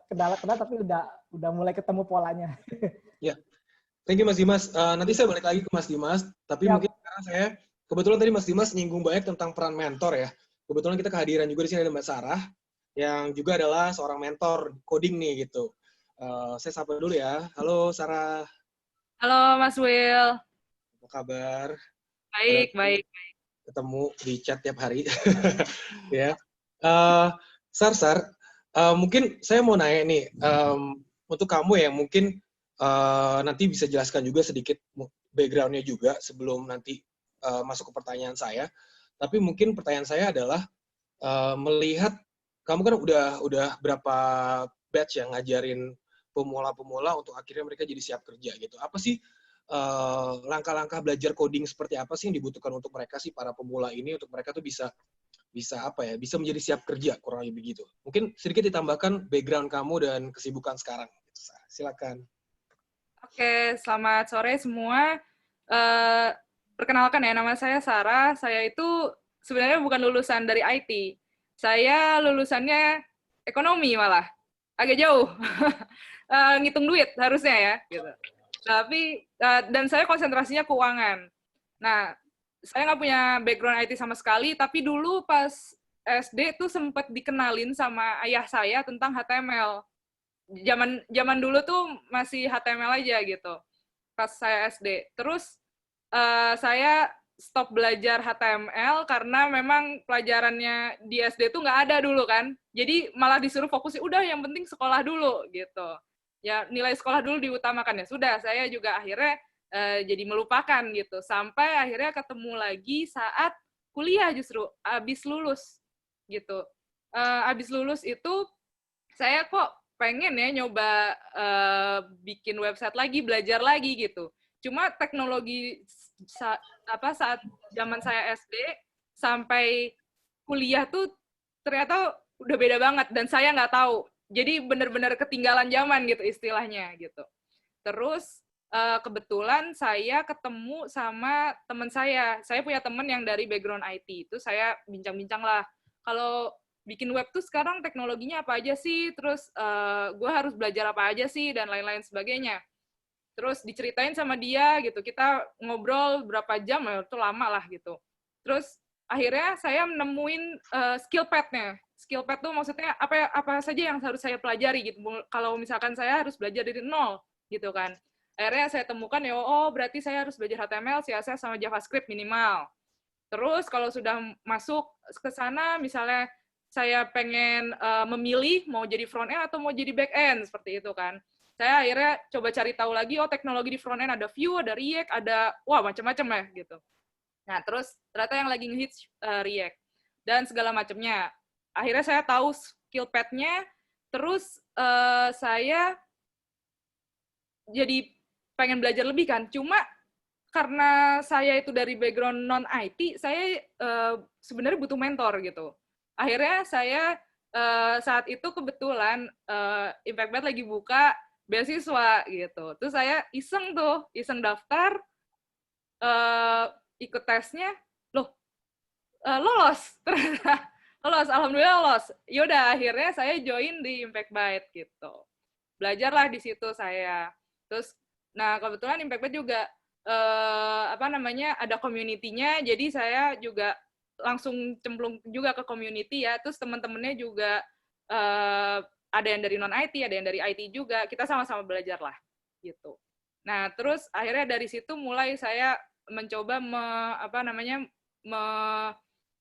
kendala-kendala, tapi udah mulai ketemu polanya. Ya, thank you Mas Dimas. Nanti saya balik lagi ke Mas Dimas, tapi mungkin sekarang saya, kebetulan tadi Mas Dimas nyinggung banyak tentang peran mentor ya. Kebetulan kita kehadiran juga di sini ada Mbak Sarah, yang juga adalah seorang mentor coding nih gitu. Saya sapa dulu ya. Halo Sarah. Halo Mas Will. Apa kabar? Baik. Ketemu di chat tiap hari. Ya. Sar, mungkin saya mau nanya nih, untuk kamu ya, mungkin nanti bisa jelaskan juga sedikit background-nya juga sebelum nanti masuk ke pertanyaan saya. Tapi mungkin pertanyaan saya adalah melihat kamu kan udah berapa batch yang ngajarin pemula-pemula untuk akhirnya mereka jadi siap kerja gitu. Apa sih langkah-langkah belajar coding seperti apa sih yang dibutuhkan untuk mereka sih para pemula ini, untuk mereka tuh bisa bisa menjadi siap kerja, kurang lebih begitu. Mungkin sedikit ditambahkan background kamu dan kesibukan sekarang. Silakan. Oke, selamat sore semua. Perkenalkan ya, nama saya Sarah. Saya itu sebenarnya bukan lulusan dari IT. Saya lulusannya ekonomi malah. Agak jauh. Ngitung duit harusnya ya. Gitu. Tapi, dan saya konsentrasinya keuangan. Nah, saya nggak punya background IT sama sekali, tapi dulu pas SD tuh sempat dikenalin sama ayah saya tentang HTML. Zaman dulu tuh masih HTML aja gitu, pas saya SD. Terus saya stop belajar HTML karena memang pelajarannya di SD tuh nggak ada dulu kan. Jadi malah disuruh fokus, udah yang penting sekolah dulu gitu. Ya nilai sekolah dulu diutamakan ya. Sudah, saya juga akhirnya jadi melupakan gitu. Sampai akhirnya ketemu lagi saat kuliah justru, abis lulus gitu. Abis lulus itu saya kok pengen ya nyoba bikin website lagi, belajar lagi gitu. Cuma teknologi saat zaman saya SD sampai kuliah tuh ternyata udah beda banget dan saya nggak tahu. Jadi benar-benar ketinggalan zaman gitu istilahnya gitu. Terus kebetulan saya ketemu sama teman saya. Saya punya teman yang dari background IT. Itu saya bincang-bincang lah. Kalau bikin web tuh sekarang teknologinya apa aja sih? Terus gue harus belajar apa aja sih? Dan lain-lain sebagainya. Terus diceritain sama dia gitu. Kita ngobrol berapa jam, itu lama lah gitu. Terus akhirnya saya menemuin skill pad-nya. Skill pad tuh maksudnya apa saja yang harus saya pelajari gitu. Kalau misalkan saya harus belajar dari nol gitu kan. Akhirnya saya temukan ya, berarti saya harus belajar HTML, CSS sama JavaScript minimal. Terus kalau sudah masuk ke sana, misalnya saya pengen memilih mau jadi front end atau mau jadi back end seperti itu kan. Saya akhirnya coba cari tahu lagi, teknologi di front end ada Vue, ada React, ada macam-macam ya gitu. Nah, terus ternyata yang lagi ngehits React dan segala macamnya. Akhirnya saya tahu skill pad-nya, terus saya jadi pengen belajar lebih kan. Cuma karena saya itu dari background non-IT, saya sebenarnya butuh mentor gitu. Akhirnya saya saat itu kebetulan Impact Bed lagi buka beasiswa gitu. Terus saya iseng daftar, ikut tesnya, lolos ternyata. Lolos, alhamdulillah lolos. Yaudah, akhirnya saya join di Impact Byte gitu. Belajarlah di situ saya. Terus, nah kebetulan Impact Byte juga ada community-nya, jadi saya juga langsung cemplung juga ke community ya. Terus teman-temannya juga ada yang dari non-IT, ada yang dari IT juga. Kita sama-sama belajar lah gitu. Nah, terus akhirnya dari situ mulai saya mencoba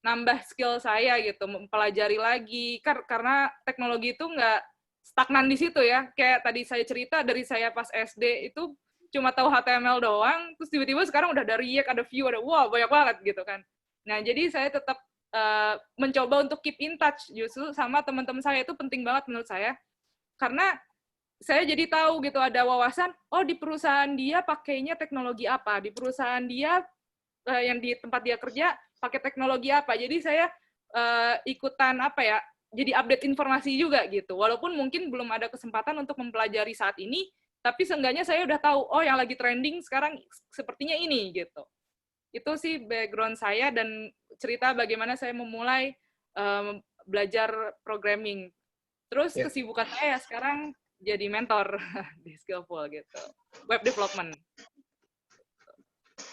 nambah skill saya gitu, mempelajari lagi. Karena teknologi itu nggak stagnan di situ ya. Kayak tadi saya cerita, dari saya pas SD itu cuma tahu HTML doang, terus tiba-tiba sekarang udah ada React, ada Vue, ada banyak banget gitu kan. Nah, jadi saya tetap mencoba untuk keep in touch justru sama teman-teman saya, itu penting banget menurut saya. Karena saya jadi tahu gitu, ada wawasan, oh di perusahaan dia pakainya teknologi apa, di perusahaan dia yang di tempat dia kerja pakai teknologi apa. Jadi saya ikutan jadi update informasi juga gitu. Walaupun mungkin belum ada kesempatan untuk mempelajari saat ini, tapi seenggaknya saya udah tahu, oh yang lagi trending sekarang sepertinya ini gitu. Itu sih background saya dan cerita bagaimana saya memulai belajar programming. Terus kesibukan saya sekarang jadi mentor di Skillful gitu, web development.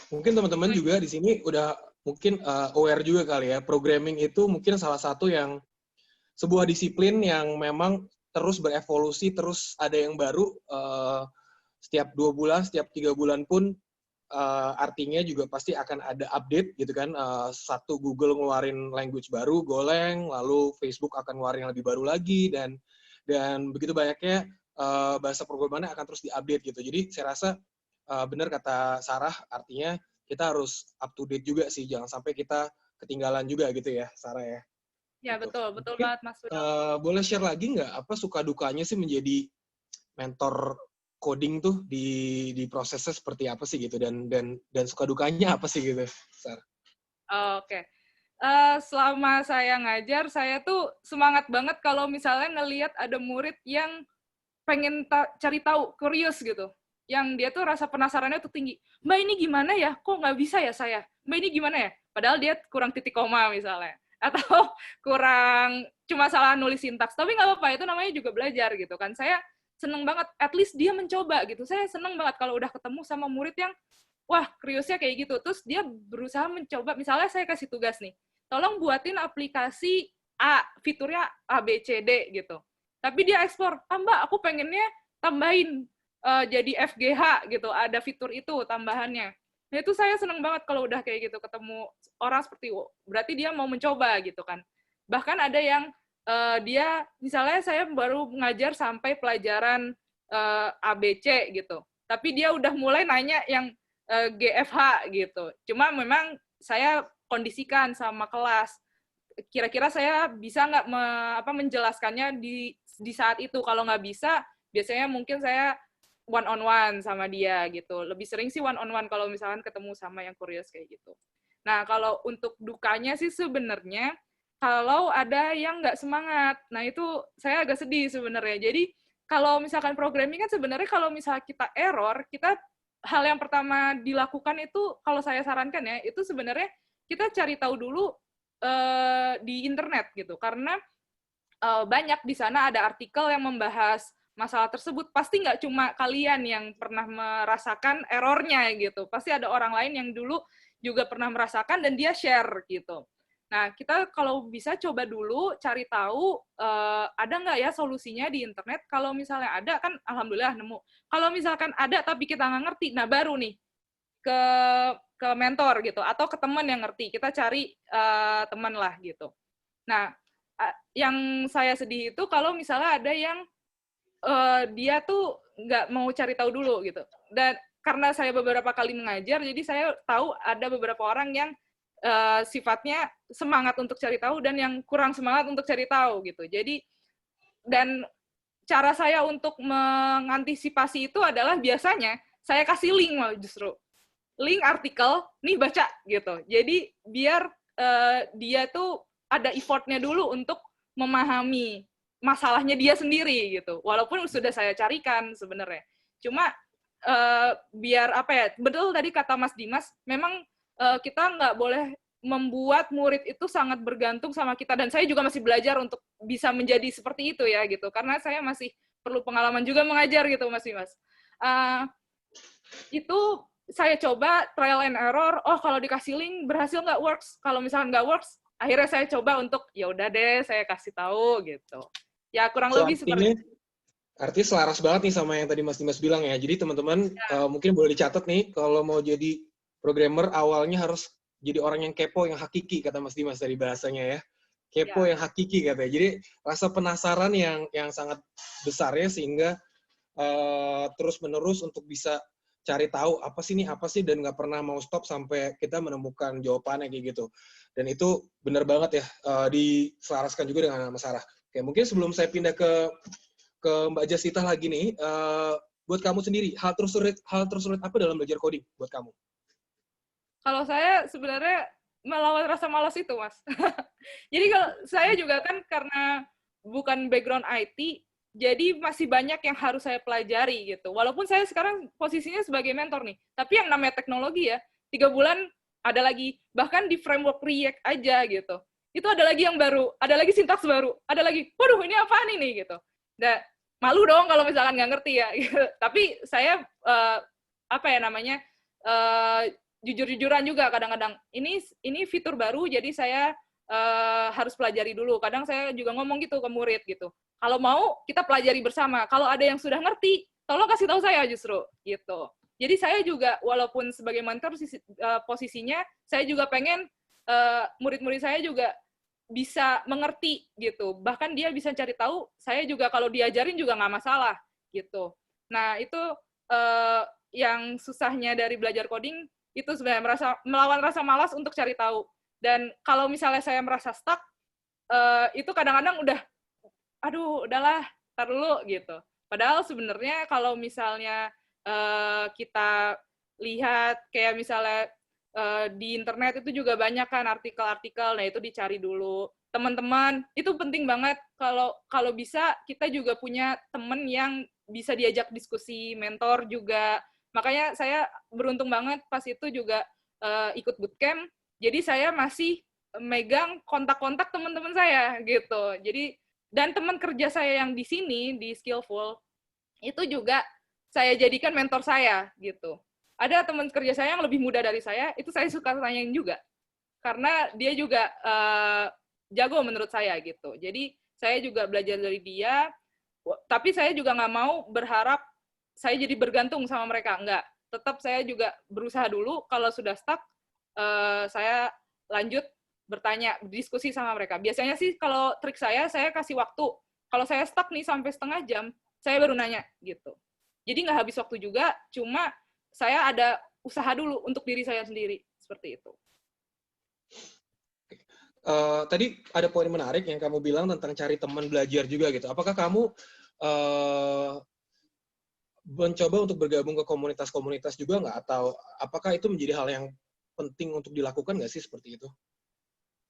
Mungkin teman-teman juga di sini udah mungkin aware juga kali ya, programming itu mungkin salah satu yang sebuah disiplin yang memang terus berevolusi, terus ada yang baru setiap 2 bulan, setiap 3 bulan pun artinya juga pasti akan ada update gitu kan. Satu Google ngeluarin language baru, Golang, lalu Facebook akan ngeluarin yang lebih baru lagi, dan begitu banyaknya bahasa programannya akan terus diupdate gitu. Jadi saya rasa benar kata Sarah, artinya kita harus up to date juga sih, jangan sampai kita ketinggalan juga gitu ya, Sarah ya. Ya gitu. betul Mungkin, banget Mas. Boleh share lagi nggak apa suka dukanya sih menjadi mentor coding tuh di prosesnya seperti apa sih gitu, dan suka dukanya apa sih gitu, Sarah? Oke. Selama saya ngajar, saya tuh semangat banget kalau misalnya ngelihat ada murid yang pengen cari tahu, curious gitu. Yang dia tuh rasa penasarannya tuh tinggi. Mbak ini gimana ya? Kok nggak bisa ya saya? Mbak ini gimana ya? Padahal dia kurang titik koma misalnya. Atau kurang cuma salah nulis sintaks. Tapi nggak apa-apa, itu namanya juga belajar gitu kan. Saya seneng banget, at least dia mencoba gitu. Saya seneng banget kalau udah ketemu sama murid yang, wah, curious-nya kayak gitu. Terus dia berusaha mencoba, misalnya saya kasih tugas nih, tolong buatin aplikasi A, fiturnya A, B, C, D gitu. Tapi dia eksplor, Mbak, aku pengennya tambahin jadi FGH gitu, ada fitur itu tambahannya. Nah itu saya seneng banget kalau udah kayak gitu, ketemu orang seperti, berarti dia mau mencoba gitu kan. Bahkan ada yang dia, misalnya saya baru ngajar sampai pelajaran ABC gitu, tapi dia udah mulai nanya yang GFH gitu. Cuma memang saya kondisikan sama kelas, kira-kira saya bisa nggak menjelaskannya di saat itu. Kalau nggak bisa, biasanya mungkin saya one on one sama dia gitu. Lebih sering sih one on one kalau misalkan ketemu sama yang curious kayak gitu. Nah, kalau untuk dukanya sih sebenarnya kalau ada yang nggak semangat. Nah, itu saya agak sedih sebenarnya. Jadi, kalau misalkan programming kan sebenarnya kalau misalnya kita error, hal yang pertama dilakukan itu, kalau saya sarankan ya, itu sebenarnya kita cari tahu dulu di internet gitu. Karena banyak di sana ada artikel yang membahas masalah tersebut. Pasti nggak cuma kalian yang pernah merasakan errornya gitu. Pasti ada orang lain yang dulu juga pernah merasakan dan dia share gitu. Nah, kita kalau bisa coba dulu cari tahu ada nggak ya solusinya di internet. Kalau misalnya ada, kan alhamdulillah nemu. Kalau misalkan ada tapi kita nggak ngerti, nah baru nih ke mentor gitu, atau ke teman yang ngerti. Kita cari teman lah gitu. Nah, yang saya sedih itu kalau misalnya ada yang dia tuh nggak mau cari tahu dulu gitu. Dan karena saya beberapa kali mengajar, jadi saya tahu ada beberapa orang yang sifatnya semangat untuk cari tahu dan yang kurang semangat untuk cari tahu gitu. Jadi, dan cara saya untuk mengantisipasi itu adalah biasanya saya kasih link malah justru. Link artikel, nih baca gitu. Jadi biar dia tuh ada effort-nya dulu untuk memahami masalahnya dia sendiri gitu. Walaupun sudah saya carikan sebenarnya. Cuma biar betul tadi kata Mas Dimas, memang kita nggak boleh membuat murid itu sangat bergantung sama kita, dan saya juga masih belajar untuk bisa menjadi seperti itu ya gitu, karena saya masih perlu pengalaman juga mengajar gitu Mas Dimas. Itu saya coba trial and error, oh kalau dikasih link berhasil nggak works, kalau misalkan nggak works, akhirnya saya coba untuk ya udah deh saya kasih tahu gitu. Ya kurang lebih seperti itu. Artinya selaras banget nih sama yang tadi Mas Dimas bilang ya. Jadi teman-teman mungkin boleh dicatat nih, kalau mau jadi programmer awalnya harus jadi orang yang kepo, yang hakiki, kata Mas Dimas dari bahasanya ya. Kepo yang hakiki katanya. Jadi rasa penasaran yang sangat besar ya, sehingga terus-menerus untuk bisa cari tahu apa sih dan nggak pernah mau stop sampai kita menemukan jawabannya kayak gitu. Dan itu benar banget ya, diselaraskan juga dengan Mas Sarah. Oke, mungkin sebelum saya pindah ke Mbak Jasita lagi nih, buat kamu sendiri, hal tersulit apa dalam belajar coding buat kamu? Kalau saya sebenarnya melawan rasa malas itu, Mas. Jadi kalau saya juga kan karena bukan background IT, jadi masih banyak yang harus saya pelajari gitu. Walaupun saya sekarang posisinya sebagai mentor nih, tapi yang namanya teknologi ya, 3 bulan ada lagi, bahkan di framework React aja gitu. Itu ada lagi yang baru, ada lagi sintaks baru, ada lagi, waduh ini apaan ini gitu. Nah, malu dong kalau misalkan nggak ngerti ya. Gitu. Tapi saya, jujur-jujuran juga kadang-kadang ini fitur baru, jadi saya harus pelajari dulu. Kadang saya juga ngomong gitu ke murid gitu. Kalau mau kita pelajari bersama. Kalau ada yang sudah ngerti, tolong kasih tahu saya justru gitu. Jadi saya juga walaupun sebagai mentor posisinya, saya juga pengen murid-murid saya juga bisa mengerti gitu. Bahkan dia bisa cari tahu, saya juga kalau diajarin juga nggak masalah gitu. Nah itu yang susahnya dari belajar coding itu sebenarnya melawan rasa malas untuk cari tahu. Dan kalau misalnya saya merasa stuck, itu kadang-kadang udah, aduh, udahlah, tar dulu, gitu. Padahal sebenarnya kalau misalnya kita lihat, kayak misalnya di internet itu juga banyak kan artikel-artikel, nah itu dicari dulu. Teman-teman, itu penting banget, kalau bisa kita juga punya teman yang bisa diajak diskusi, mentor juga. Makanya saya beruntung banget pas itu juga ikut bootcamp, jadi saya masih megang kontak-kontak teman-teman saya gitu. Jadi dan teman kerja saya yang di sini di Skillful itu juga saya jadikan mentor saya gitu. Ada teman kerja saya yang lebih muda dari saya, itu saya suka tanyain juga karena dia juga jago menurut saya gitu. Jadi saya juga belajar dari dia, tapi saya juga nggak mau berharap saya jadi bergantung sama mereka, enggak. Tetap saya juga berusaha dulu, kalau sudah stuck, saya lanjut bertanya, diskusi sama mereka. Biasanya sih kalau trik saya kasih waktu. Kalau saya stuck nih sampai setengah jam, saya baru nanya, gitu. Jadi nggak habis waktu juga, cuma saya ada usaha dulu untuk diri saya sendiri, seperti itu. Tadi ada poin menarik yang kamu bilang tentang cari teman belajar juga gitu. Apakah kamu mencoba untuk bergabung ke komunitas-komunitas juga nggak? Atau apakah itu menjadi hal yang penting untuk dilakukan nggak sih seperti itu?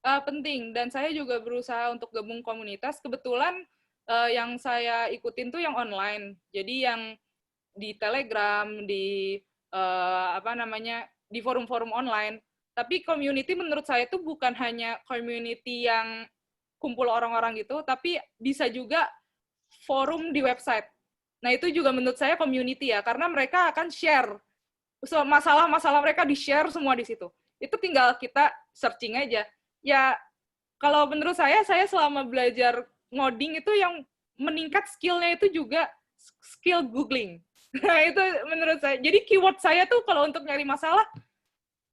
Penting, dan saya juga berusaha untuk gabung komunitas. Kebetulan yang saya ikutin tuh yang online. Jadi yang di Telegram, di di forum-forum online. Tapi community menurut saya itu bukan hanya community yang kumpul orang-orang gitu, tapi bisa juga forum di website. Nah, itu juga menurut saya community ya, karena mereka akan share. Masalah-masalah mereka di-share semua di situ. Itu tinggal kita searching aja. Ya, kalau menurut saya selama belajar ngoding itu yang meningkat skill-nya itu juga skill googling. Nah, itu menurut saya. Jadi keyword saya tuh kalau untuk nyari masalah,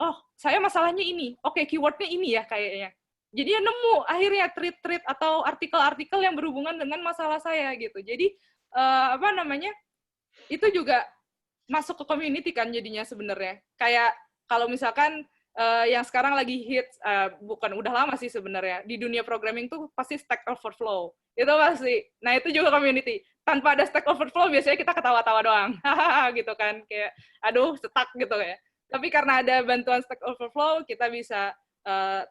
oh, saya masalahnya ini. Oke, keyword-nya ini ya kayaknya. Jadi ya nemu akhirnya tweet-tweet atau artikel-artikel yang berhubungan dengan masalah saya gitu. Jadi itu juga masuk ke community kan jadinya sebenarnya. Kayak kalau misalkan yang sekarang lagi hits, bukan udah lama sih sebenarnya, di dunia programming tuh pasti Stack Overflow. Itu pasti. Nah, itu juga community. Tanpa ada Stack Overflow, biasanya kita ketawa-tawa doang. Gitu kan. Kayak, aduh, stuck gitu ya. Tapi karena ada bantuan Stack Overflow, kita bisa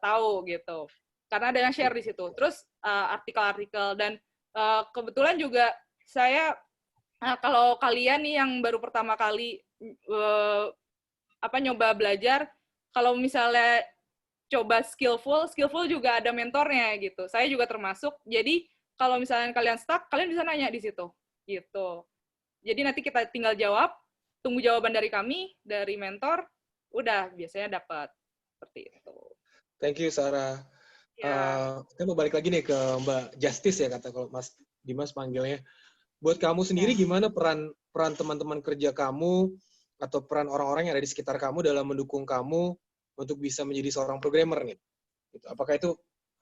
tahu gitu. Karena ada yang share di situ. Terus artikel-artikel. Dan kebetulan juga saya, kalau kalian nih yang baru pertama kali nyoba belajar, kalau misalnya coba skillful juga ada mentornya gitu. Saya juga termasuk. Jadi kalau misalnya kalian stuck, kalian bisa nanya di situ gitu. Jadi nanti kita tinggal jawab, tunggu jawaban dari kami, dari mentor, udah biasanya dapat seperti itu. Thank you Sarah. Saya mau balik lagi nih ke Mbak Justice ya, kata kalau Mas Dimas panggilnya. Buat kamu sendiri gimana peran teman-teman kerja kamu atau peran orang-orang yang ada di sekitar kamu dalam mendukung kamu untuk bisa menjadi seorang programmer nih? Gitu. Apakah itu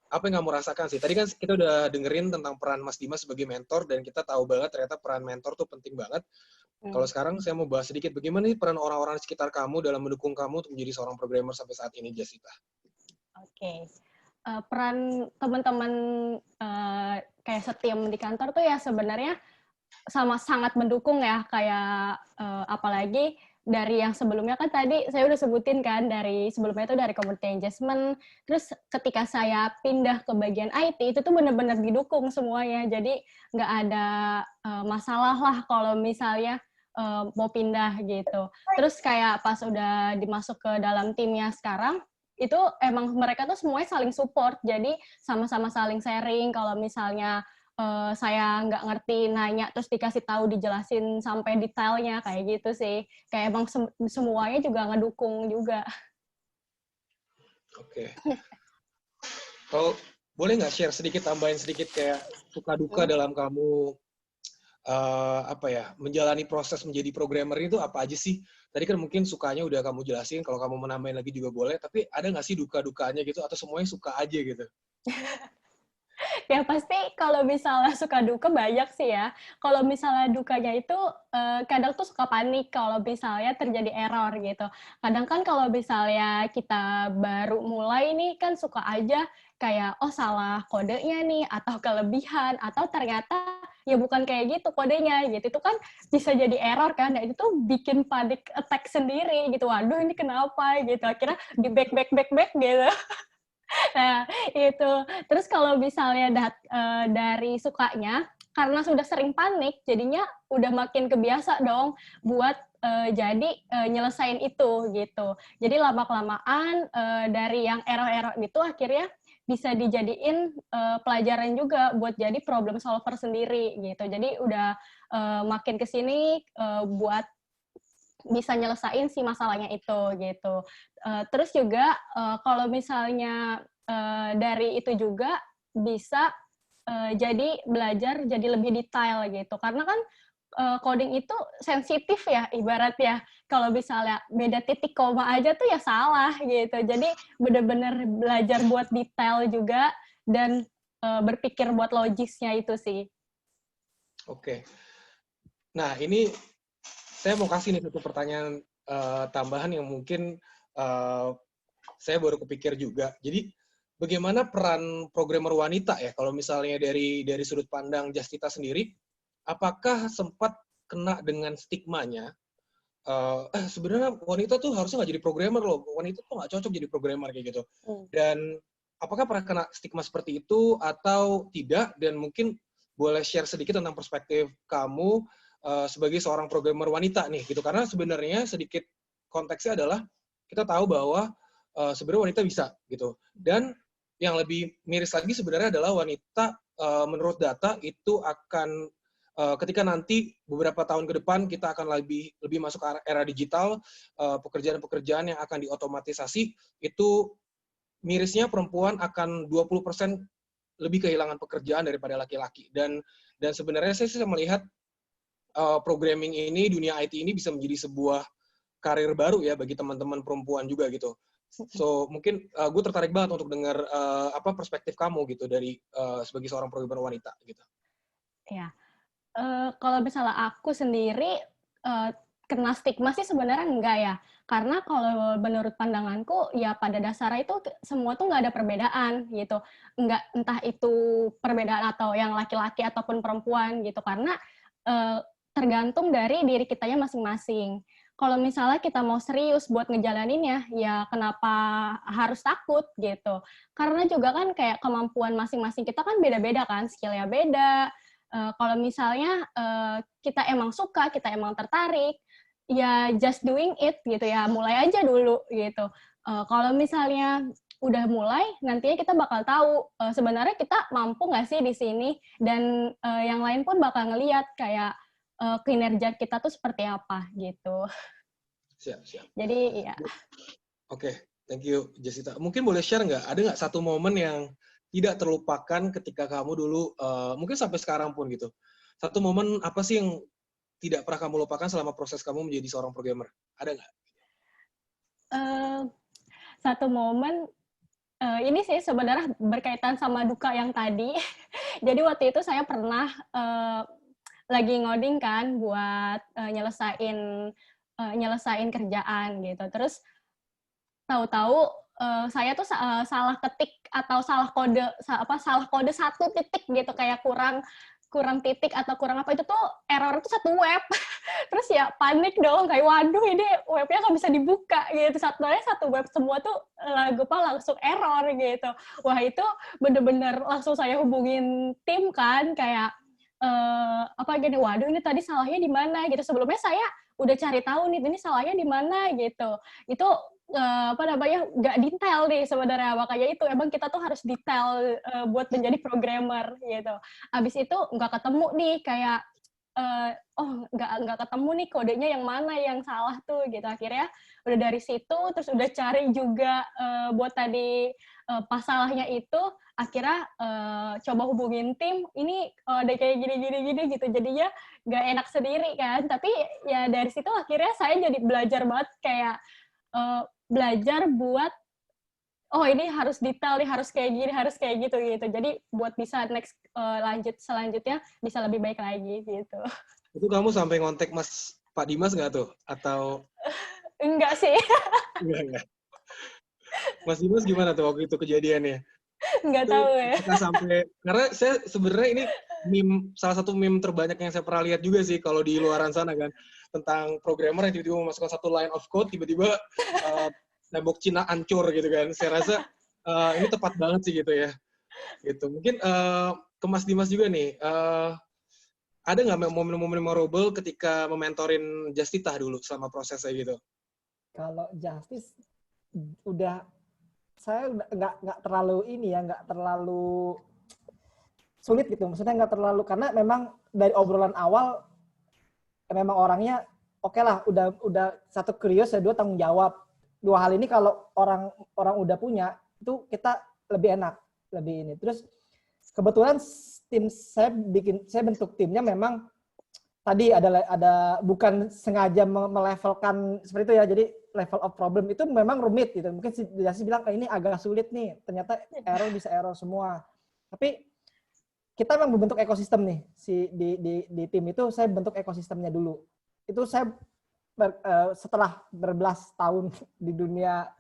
apa yang kamu rasakan sih? Tadi kan kita udah dengerin tentang peran Mas Dimas sebagai mentor dan kita tahu banget ternyata peran mentor tuh penting banget. Kalau sekarang saya mau bahas sedikit bagaimana nih peran orang-orang di sekitar kamu dalam mendukung kamu untuk menjadi seorang programmer sampai saat ini, Jasita. Oke. Peran teman-teman kayak setim di kantor tuh ya sebenarnya sama sangat mendukung ya, kayak apalagi dari yang sebelumnya kan tadi saya udah sebutin kan, dari sebelumnya itu dari community engagement, terus ketika saya pindah ke bagian IT itu tuh benar-benar didukung semuanya, jadi nggak ada masalah lah kalau misalnya mau pindah gitu. Terus kayak pas udah dimasuk ke dalam timnya sekarang, itu emang mereka tuh semuanya saling support, jadi sama-sama saling sharing kalau misalnya saya nggak ngerti, nanya, terus dikasih tahu, dijelasin sampai detailnya, kayak gitu sih. Kayak emang semuanya juga ngedukung juga. Oke. Kalau boleh nggak share sedikit, tambahin sedikit kayak suka duka dalam kamu menjalani proses menjadi programmer itu apa aja sih? Tadi kan mungkin sukanya udah kamu jelasin, kalau kamu menambahin lagi juga boleh, tapi ada nggak sih duka-dukanya gitu, atau semuanya suka aja gitu? Ya pasti kalau misalnya suka duka banyak sih ya. Kalau misalnya dukanya itu kadang tuh suka panik kalau misalnya terjadi error gitu. Kadang kan kalau misalnya kita baru mulai nih kan suka aja kayak oh salah kodenya nih atau kelebihan atau ternyata ya bukan kayak gitu kodenya gitu. Itu kan bisa jadi error kan. Nah itu tuh bikin panic attack sendiri gitu. Waduh ini kenapa gitu. Akhirnya di back gitu. Nah, itu. Terus kalau misalnya dari sukanya, karena sudah sering panik, jadinya udah makin kebiasa dong buat nyelesain itu, gitu. Jadi lama-kelamaan dari yang error-error itu akhirnya bisa dijadiin pelajaran juga buat jadi problem solver sendiri, gitu. Jadi udah makin kesini buat bisa nyelesain si masalahnya itu, gitu. Terus juga kalau misalnya dari itu juga bisa jadi belajar jadi lebih detail gitu, karena kan coding itu sensitif ya ibaratnya, kalau misalnya beda titik koma aja tuh ya salah gitu, jadi benar-benar belajar buat detail juga dan berpikir buat logisnya itu sih. Oke. Nah ini saya mau kasih nih satu pertanyaan tambahan yang mungkin saya baru kepikir juga. Jadi bagaimana peran programmer wanita ya? Kalau misalnya dari sudut pandang Justita sendiri, apakah sempat kena dengan stigmanya? Sebenarnya wanita tuh harusnya nggak jadi programmer loh. Wanita tuh nggak cocok jadi programmer kayak gitu. Dan apakah pernah kena stigma seperti itu atau tidak? Dan mungkin boleh share sedikit tentang perspektif kamu sebagai seorang programmer wanita nih gitu. Karena sebenarnya sedikit konteksnya adalah kita tahu bahwa sebenarnya wanita bisa gitu. Dan yang lebih miris lagi sebenarnya adalah wanita menurut data itu akan ketika nanti beberapa tahun ke depan kita akan lebih masuk ke era digital, pekerjaan-pekerjaan yang akan diotomatisasi itu mirisnya perempuan akan 20% lebih kehilangan pekerjaan daripada laki-laki. Dan sebenarnya saya melihat programming ini, dunia IT ini bisa menjadi sebuah karir baru ya bagi teman-teman perempuan juga gitu. So mungkin gue tertarik banget untuk dengar perspektif kamu gitu dari sebagai seorang programmer wanita gitu. Ya, kalau misalnya aku sendiri kena stigma sih sebenarnya enggak ya, karena kalau menurut pandanganku ya pada dasarnya itu semua tuh nggak ada perbedaan gitu, nggak entah itu perbedaan atau yang laki-laki ataupun perempuan gitu, karena tergantung dari diri kitanya masing-masing. Kalau misalnya kita mau serius buat ngejalaninnya, ya kenapa harus takut gitu? Karena juga kan kayak kemampuan masing-masing kita kan beda-beda kan, skill-nya beda. Kalau misalnya kita emang suka, kita emang tertarik, ya just doing it gitu ya, mulai aja dulu gitu. Kalau misalnya udah mulai, nantinya kita bakal tahu sebenarnya kita mampu nggak sih di sini, dan yang lain pun bakal ngelihat kayak kinerja kita tuh seperti apa gitu. Siap. Jadi ya. Oke, thank you Jessica. Mungkin boleh share nggak, ada nggak satu momen yang tidak terlupakan ketika kamu dulu, mungkin sampai sekarang pun gitu. Satu momen apa sih yang tidak pernah kamu lupakan selama proses kamu menjadi seorang programmer? Ada nggak? Satu momen, ini sih sebenarnya berkaitan sama duka yang tadi. Jadi waktu itu saya pernah lagi ngoding kan buat nyelesain kerjaan gitu. Terus tahu-tahu saya tuh salah ketik atau salah kode satu titik gitu, kayak kurang titik atau kurang apa, itu tuh error tuh satu web. Terus ya panik dong, kayak waduh ini webnya nggak bisa dibuka gitu. Satu web semua tuh langsung error gitu. Wah itu bener-bener langsung saya hubungin tim kan, kayak gini, waduh ini tadi salahnya di mana gitu. Sebelumnya saya udah cari tahu nih ini salahnya di mana gitu. Itu nggak detail nih sebenarnya, makanya itu emang kita tuh harus detail buat menjadi programmer gitu. Abis itu nggak ketemu nih, kayak nggak ketemu nih kodenya yang mana yang salah tuh gitu. Akhirnya udah dari situ terus udah cari juga buat tadi pas salahnya itu, akhirnya coba hubungin tim, ini ada kayak gini gitu, jadinya nggak enak sendiri kan. Tapi ya dari situ akhirnya saya jadi belajar banget, kayak belajar buat ini harus detail nih, harus kayak gini, harus kayak gitu. Jadi buat bisa selanjutnya bisa lebih baik lagi gitu. Itu kamu sampai ngontek Pak Dimas nggak tuh? Atau enggak sih? Enggak. Mas Dimas gimana tuh waktu itu kejadiannya? Nggak tahu ya. Kita sampai, karena saya sebenarnya ini salah satu meme terbanyak yang saya pernah lihat juga sih kalau di luaran sana kan, tentang programmer yang tiba-tiba memasukkan satu line of code, tiba-tiba tembok Cina hancur gitu kan. Saya rasa ini tepat banget sih gitu ya. Gitu. Mungkin ke Mas Dimas juga nih, ada nggak momen-momen memorable ketika mementorin Justita dulu selama prosesnya gitu? Kalau Justice saya nggak terlalu nggak terlalu sulit gitu. Maksudnya nggak terlalu, karena memang dari obrolan awal memang orangnya oke lah, udah satu curious ya, dua tanggung jawab. Dua hal ini kalau orang udah punya, itu kita lebih enak, lebih ini. Terus kebetulan tim saya bentuk timnya memang tadi ada bukan sengaja melevelkan seperti itu ya. Jadi level of problem itu memang rumit gitu. Mungkin si Jasi bilang ini agak sulit nih. Ternyata bisa error semua. Tapi kita memang membentuk ekosistem nih. Di tim itu saya bentuk ekosistemnya dulu. Itu saya setelah berbelas tahun di dunia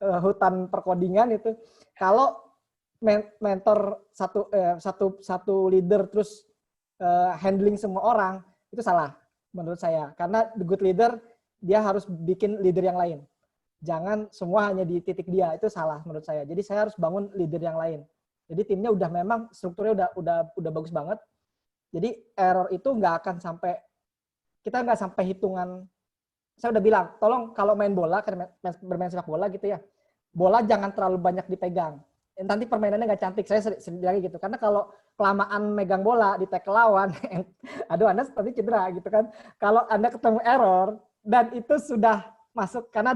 hutan perkodingan itu, kalau mentor satu leader terus handling semua orang, itu salah menurut saya. Karena the good leader dia harus bikin leader yang lain. Jangan semua hanya di titik dia, itu salah menurut saya. Jadi saya harus bangun leader yang lain. Jadi timnya udah memang strukturnya udah bagus banget. Jadi error itu kita nggak sampai hitungan. Saya udah bilang, tolong kalau main bola, bermain sepak bola gitu ya, bola jangan terlalu banyak dipegang. Nanti permainannya nggak cantik. Saya sering lagi gitu. Karena kalau kelamaan megang bola di tackle lawan, aduh Anda seperti cedera gitu kan. Kalau Anda ketemu error dan itu sudah masuk, karena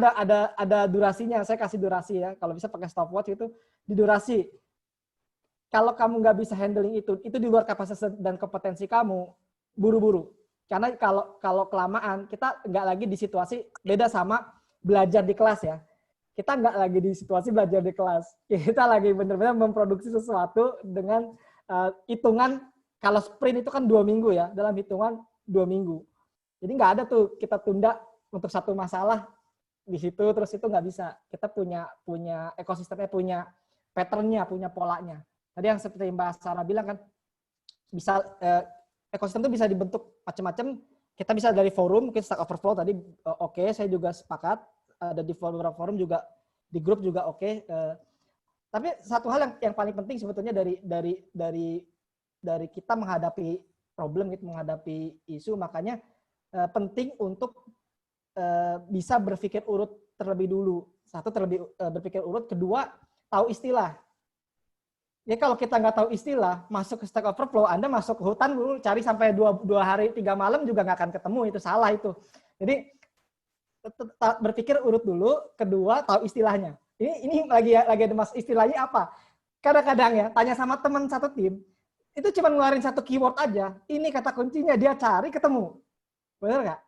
ada durasinya. Saya kasih durasi ya. Kalau bisa pakai stopwatch itu di durasi. Kalau kamu nggak bisa handling itu di luar kapasitas dan kompetensi kamu, buru-buru. Karena kalau kelamaan, kita nggak lagi di situasi, beda sama belajar di kelas ya. Kita nggak lagi di situasi belajar di kelas. Kita lagi benar-benar memproduksi sesuatu dengan hitungan, kalau sprint itu kan 2 minggu ya, dalam hitungan 2 minggu. Jadi nggak ada tuh kita tunda untuk satu masalah di situ, terus itu nggak bisa. Kita punya ekosistemnya, punya pattern-nya, punya polanya. Tadi yang seperti Mbak Sarah bilang kan, bisa ekosistem itu bisa dibentuk macam-macam. Kita bisa dari forum, mungkin Stack Overflow tadi oke, saya juga sepakat. Ada di beberapa forum juga, di grup juga oke. Tapi satu hal yang paling penting sebetulnya dari kita menghadapi problem, gitu, menghadapi isu, makanya penting untuk bisa berpikir urut terlebih dulu. Satu, berpikir urut. Kedua, tahu istilah. Ya kalau kita nggak tahu istilah, masuk ke Stack Overflow, Anda masuk ke hutan dulu, cari sampai 2 hari 3 malam juga nggak akan ketemu, itu salah itu. Jadi berpikir urut dulu, kedua tahu istilahnya. Ini lagi ada mas istilahnya apa? Kadang-kadang ya tanya sama teman satu tim, itu cuma ngeluarin satu keyword aja. Ini kata kuncinya, dia cari ketemu. Benar nggak?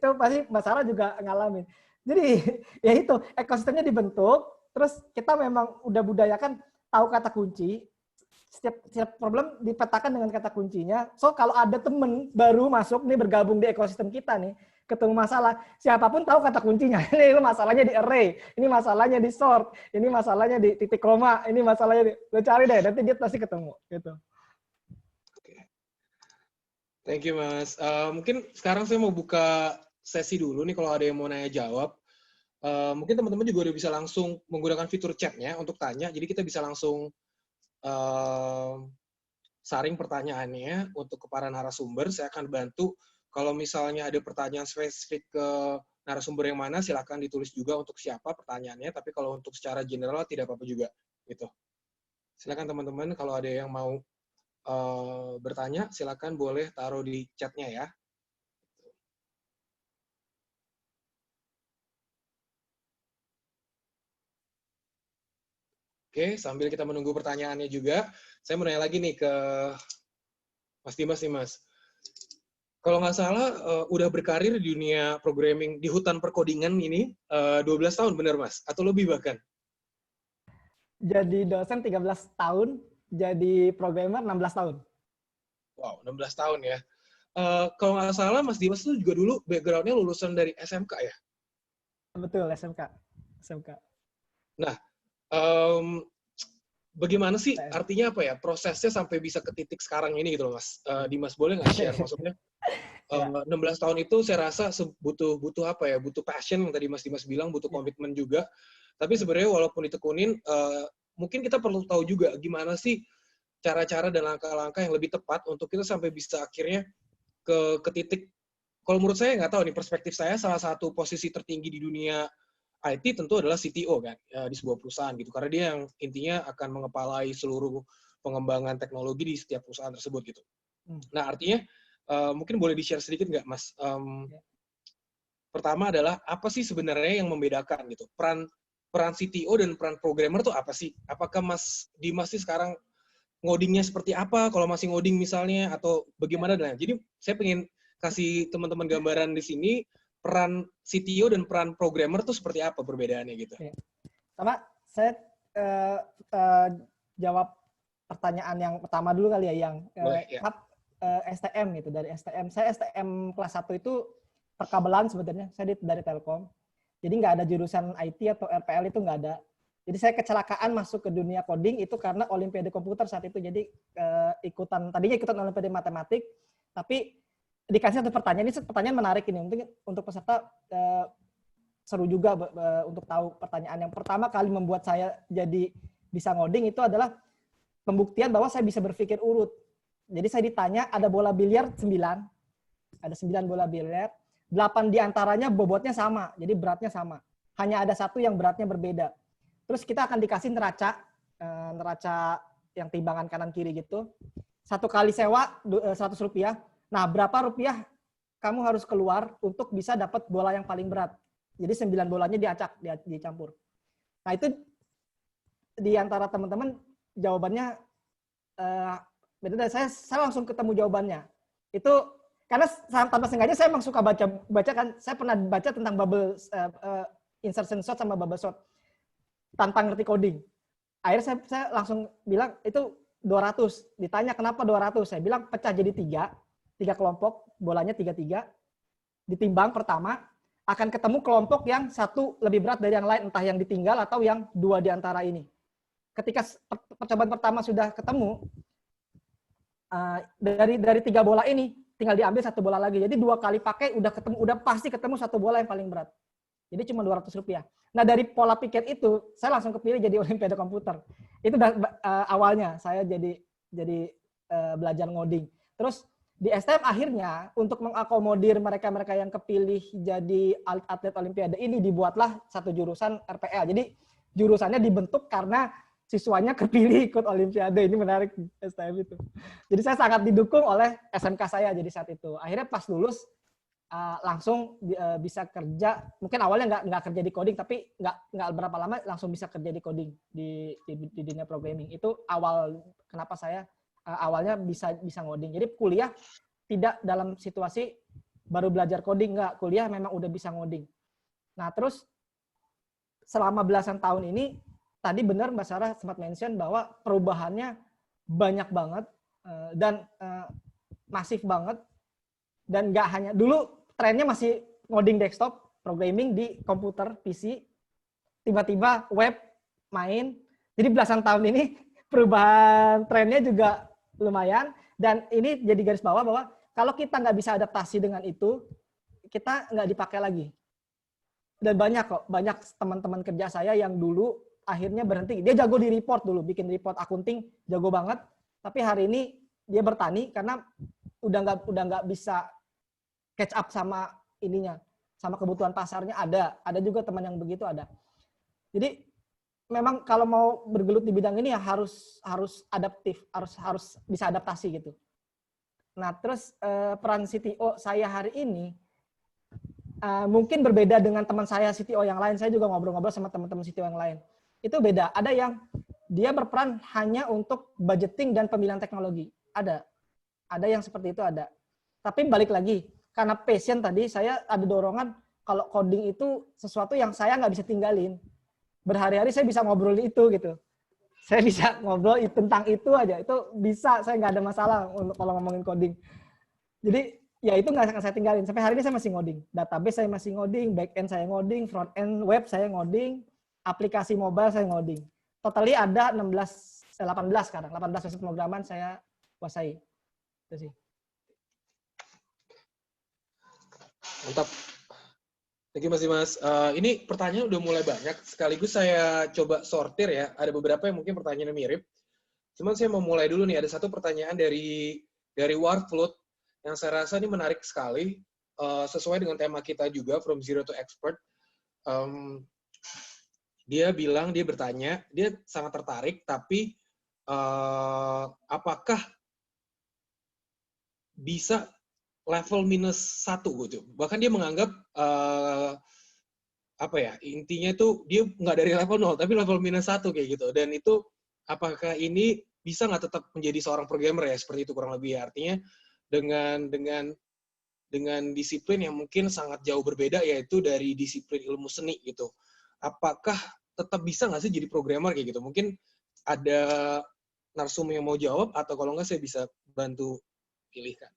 Itu pasti masalah juga ngalamin. Jadi ya itu ekosistemnya dibentuk, terus kita memang udah budayakan tahu kata kunci, setiap problem dipetakan dengan kata kuncinya. So kalau ada temen baru masuk nih bergabung di ekosistem kita nih, ketemu masalah, siapapun tahu kata kuncinya. Ini masalahnya di array, ini masalahnya di sort, ini masalahnya di titik koma, ini masalahnya di, lo cari deh, nanti dia pasti ketemu. Gitu. Thank you, Mas. Mungkin sekarang saya mau buka sesi dulu nih kalau ada yang mau nanya jawab. Mungkin teman-teman juga udah bisa langsung menggunakan fitur chatnya untuk tanya, jadi kita bisa langsung saring pertanyaannya untuk ke para narasumber. Saya akan bantu kalau misalnya ada pertanyaan spesifik ke narasumber yang mana, silakan ditulis juga untuk siapa pertanyaannya, tapi kalau untuk secara general tidak apa-apa juga. Gitu. Silakan teman-teman kalau ada yang mau bertanya, silakan boleh taruh di chatnya ya. Oke, sambil kita menunggu pertanyaannya juga, saya mau nanya lagi nih ke Mas Dimas nih, Mas. Kalau nggak salah, udah berkarir di dunia programming, di hutan perkodingan ini 12 tahun, benar Mas? Atau lebih bahkan? Jadi dosen 13 tahun, jadi programmer 16 tahun. Wow, 16 tahun ya. Kalau nggak salah, Mas Dimas itu juga dulu background-nya lulusan dari SMK ya? Betul, SMK. Nah, bagaimana sih artinya apa ya prosesnya sampai bisa ke titik sekarang ini gitu loh Mas Dimas, boleh nggak share maksudnya 16 tahun itu saya rasa butuh apa ya, butuh passion yang tadi Mas Dimas bilang, butuh komitmen juga, tapi sebenarnya walaupun ditekunin mungkin kita perlu tahu juga gimana sih cara-cara dan langkah-langkah yang lebih tepat untuk kita sampai bisa akhirnya ke titik, kalau menurut saya nggak tahu nih, perspektif saya salah satu posisi tertinggi di dunia IT tentu adalah CTO kan di sebuah perusahaan gitu, karena dia yang intinya akan mengepalai seluruh pengembangan teknologi di setiap perusahaan tersebut gitu. Nah artinya mungkin boleh di-share sedikit nggak Mas? Pertama adalah apa sih sebenarnya yang membedakan gitu, peran CTO dan peran programmer tuh apa sih? Apakah Mas Dimas sih sekarang ngodingnya seperti apa? Kalau masih ngoding misalnya atau bagaimana? Jadi saya pengen kasih teman-teman gambaran di sini peran CTO dan peran programmer tuh seperti apa perbedaannya gitu? Sama saya jawab pertanyaan yang pertama dulu kali ya, yang STM gitu, dari STM. Saya STM kelas 1 itu perkabelan sebenarnya, saya dari Telkom. Jadi nggak ada jurusan IT atau RPL, itu nggak ada. Jadi saya kecelakaan masuk ke dunia coding itu karena Olimpiade komputer saat itu. Jadi tadinya ikutan Olimpiade matematik, tapi dikasih satu pertanyaan, ini pertanyaan menarik ini, mungkin untuk peserta seru juga untuk tahu pertanyaan. Yang pertama kali membuat saya jadi bisa ngoding itu adalah pembuktian bahwa saya bisa berpikir urut. Jadi saya ditanya, ada bola biliar 9, ada 9 bola biliar, 8 diantaranya bobotnya sama, jadi beratnya sama. Hanya ada 1 yang beratnya berbeda. Terus kita akan dikasih neraca yang timbangan kanan kiri gitu. 1 kali sewa 100 rupiah. Nah, berapa rupiah kamu harus keluar untuk bisa dapat bola yang paling berat. Jadi 9 bolanya diacak, dicampur. Nah, itu di antara teman-teman jawabannya beda. Saya langsung ketemu jawabannya. Itu karena tanpa sengaja saya memang suka baca kan. Saya pernah baca tentang bubble insertion sort sama bubble sort tanpa ngerti coding. Akhirnya saya langsung bilang itu 200. Ditanya kenapa 200? Saya bilang pecah jadi 3 kelompok, bolanya 3-3, ditimbang pertama, akan ketemu kelompok yang 1 lebih berat dari yang lain, entah yang ditinggal atau yang 2 di antara ini. Ketika percobaan pertama sudah ketemu, dari 3 bola ini, tinggal diambil 1 bola lagi. Jadi 2 kali pakai, udah pasti ketemu 1 bola yang paling berat. Jadi cuma 200 rupiah. Nah dari pola pikir itu, saya langsung kepilih jadi Olimpiade komputer. Itu awalnya, saya jadi belajar ngoding. Terus, di STM akhirnya untuk mengakomodir mereka-mereka yang kepilih jadi atlet Olimpiade ini dibuatlah satu jurusan RPL. Jadi jurusannya dibentuk karena siswanya kepilih ikut Olimpiade. Ini menarik STM itu. Jadi saya sangat didukung oleh SMK saya jadi saat itu. Akhirnya pas lulus langsung bisa kerja. Mungkin awalnya nggak kerja di coding, tapi nggak berapa lama langsung bisa kerja di coding di dunia programming. Itu awal kenapa saya awalnya bisa ngoding. Jadi kuliah tidak dalam situasi baru belajar coding, nggak. Kuliah memang udah bisa ngoding. Nah terus selama belasan tahun ini, tadi benar Mbak Sarah sempat mention bahwa perubahannya banyak banget dan masif banget. Dan nggak hanya, dulu trennya masih ngoding desktop, programming di komputer, PC, tiba-tiba web, main. Jadi belasan tahun ini perubahan trennya juga lumayan. Dan ini jadi garis bawah bahwa kalau kita nggak bisa adaptasi dengan itu, kita nggak dipakai lagi. Dan banyak kok, banyak teman-teman kerja saya yang dulu akhirnya berhenti. Dia jago di report dulu, bikin report akunting, jago banget. Tapi hari ini dia bertani karena udah nggak bisa catch up sama ininya, sama kebutuhan pasarnya. Ada juga teman yang begitu ada. Jadi memang kalau mau bergelut di bidang ini ya harus adaptif, harus bisa adaptasi gitu. Nah terus peran CTO saya hari ini mungkin berbeda dengan teman saya CTO yang lain. Saya juga ngobrol-ngobrol sama teman-teman CTO yang lain. Itu beda. Ada yang dia berperan hanya untuk budgeting dan pemilihan teknologi. Ada yang seperti itu ada. Tapi balik lagi, karena passion tadi, saya ada dorongan kalau coding itu sesuatu yang saya nggak bisa tinggalin. Berhari-hari saya bisa ngobrol itu gitu. Saya bisa ngobrol tentang itu aja. Itu bisa, saya nggak ada masalah untuk kalau ngomongin coding. Jadi ya itu nggak akan saya tinggalin. Sampai hari ini saya masih ngoding. Database saya masih ngoding, back-end saya ngoding, front-end web saya ngoding, aplikasi mobile saya ngoding. Totally ada 18 sekarang. 18 versi pemrograman saya kuasai. Itu sih. Mantap. Thank you Mas Dimas. Ini pertanyaan udah mulai banyak. Sekaligus saya coba sortir ya. Ada beberapa yang mungkin pertanyaannya mirip. Cuman saya mau mulai dulu nih. Ada satu pertanyaan dari Warflood yang saya rasa ini menarik sekali. Sesuai dengan tema kita juga, From Zero to Expert. Dia bertanya, dia sangat tertarik, tapi apakah bisa level -1 gitu. Bahkan dia menganggap intinya itu dia nggak dari level 0 tapi level -1 kayak gitu. Dan itu apakah ini bisa nggak tetap menjadi seorang programmer ya, seperti itu kurang lebih ya. Artinya dengan disiplin yang mungkin sangat jauh berbeda, yaitu dari disiplin ilmu seni gitu. Apakah tetap bisa nggak sih jadi programmer kayak gitu? Mungkin ada narsum yang mau jawab, atau kalau nggak saya bisa bantu pilihkan.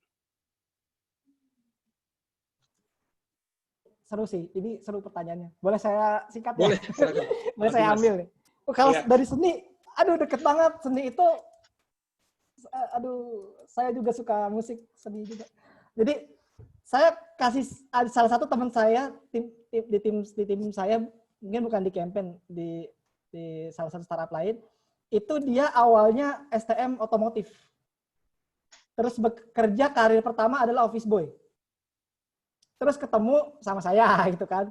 Seru sih, ini seru pertanyaannya. Boleh saya singkat ya? Boleh, silakan. Boleh saya ambil nih. Kalau ya. Dari seni, deket banget. Seni itu, saya juga suka musik seni juga. Jadi saya kasih salah satu teman saya di tim saya, mungkin bukan di campaign, di salah satu startup lain, itu dia awalnya STM otomotif. Terus bekerja, karir pertama adalah office boy. Terus ketemu sama saya gitu kan.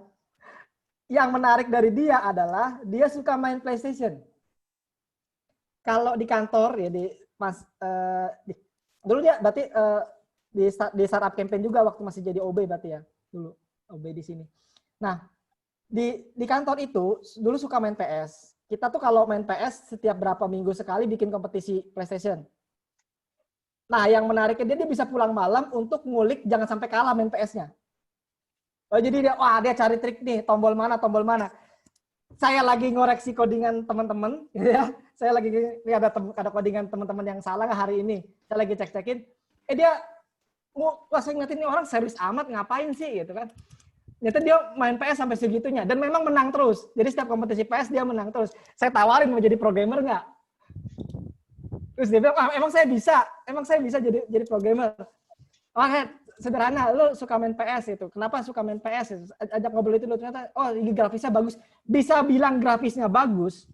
Yang menarik dari dia adalah dia suka main PlayStation. Kalau di kantor ya dulu dia berarti di startup campaign juga waktu masih jadi OB berarti ya. Dulu OB di sini. Nah, di kantor itu dulu suka main PS. Kita tuh kalau main PS setiap berapa minggu sekali bikin kompetisi PlayStation. Nah, yang menariknya dia bisa pulang malam untuk ngulik jangan sampai kalah main PS-nya. Oh, jadi dia cari trik nih, tombol mana. Saya lagi ngoreksi codingan teman-teman, ya. Saya lagi ada codingan teman-teman yang salah hari ini. Saya lagi cek-cekin. Dia saya ngeliatin ini orang serius amat ngapain sih gitu kan. Ternyata dia main PS sampai segitunya dan memang menang terus. Jadi setiap kompetisi PS dia menang terus. Saya tawarin mau jadi programmer nggak? Terus dia bilang, emang saya bisa jadi programmer. Sederhana, lo suka main PS itu. Kenapa suka main PS itu? Ajak ngobrol itu lo ternyata, ini grafisnya bagus. Bisa bilang grafisnya bagus,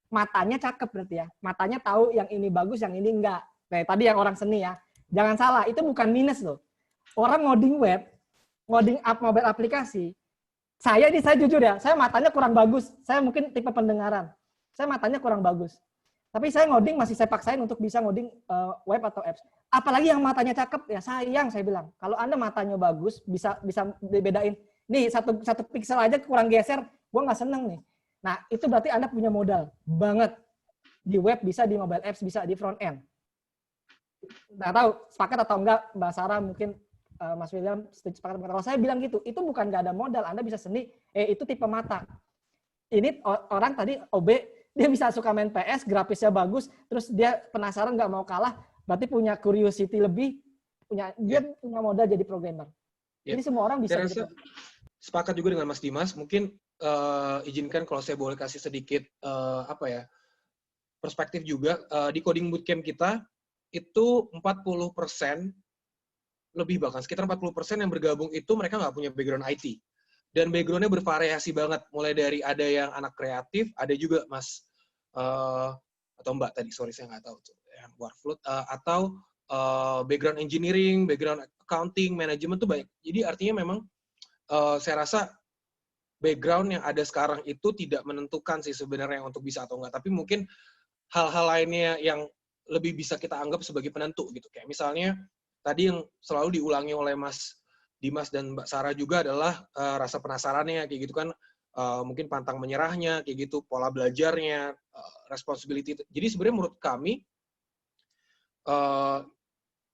matanya cakep berarti ya. Matanya tahu yang ini bagus, yang ini enggak. Kayak tadi yang orang seni ya. Jangan salah, itu bukan minus loh. Orang ngoding web, ngoding app mobile aplikasi. Saya jujur ya, saya matanya kurang bagus. Saya mungkin tipe pendengaran. saya matanya kurang bagus. Tapi saya ngoding masih saya paksain untuk bisa ngoding web atau apps. Apalagi yang matanya cakep, ya sayang saya bilang. Kalau Anda matanya bagus, bisa dibedain. Nih satu pixel aja kurang geser, gue nggak seneng nih. Nah itu berarti Anda punya modal banget. Di web bisa, di mobile apps bisa, di front end. Nggak tahu sepakat atau enggak Mbak Sarah, mungkin Mas William sepakat. Kalau saya bilang gitu, itu bukan nggak ada modal. Anda bisa seni, itu tipe mata. Ini orang tadi OB, dia bisa suka main PS, grafisnya bagus, terus dia penasaran nggak mau kalah, berarti punya curiosity lebih, dia punya modal jadi programmer. Jadi semua orang bisa. Saya rasa sepakat juga dengan Mas Dimas. Mungkin izinkan kalau saya boleh kasih sedikit perspektif juga. Di coding bootcamp kita itu 40%, lebih bahkan sekitar 40% yang bergabung itu mereka nggak punya background IT. Dan background-nya bervariasi banget. Mulai dari ada yang anak kreatif, ada juga Mas atau Mbak tadi, sorry saya nggak tahu tuh, yang workflow, atau background engineering, background accounting, manajemen tuh banyak. Jadi artinya memang saya rasa background yang ada sekarang itu tidak menentukan sih sebenarnya untuk bisa atau enggak. Tapi mungkin hal-hal lainnya yang lebih bisa kita anggap sebagai penentu gitu. Kayak misalnya tadi yang selalu diulangi oleh Mas Dimas dan Mbak Sarah juga adalah rasa penasarannya kayak gitu kan. Mungkin pantang menyerahnya, kayak gitu, pola belajarnya, responsibility. Jadi sebenarnya menurut kami,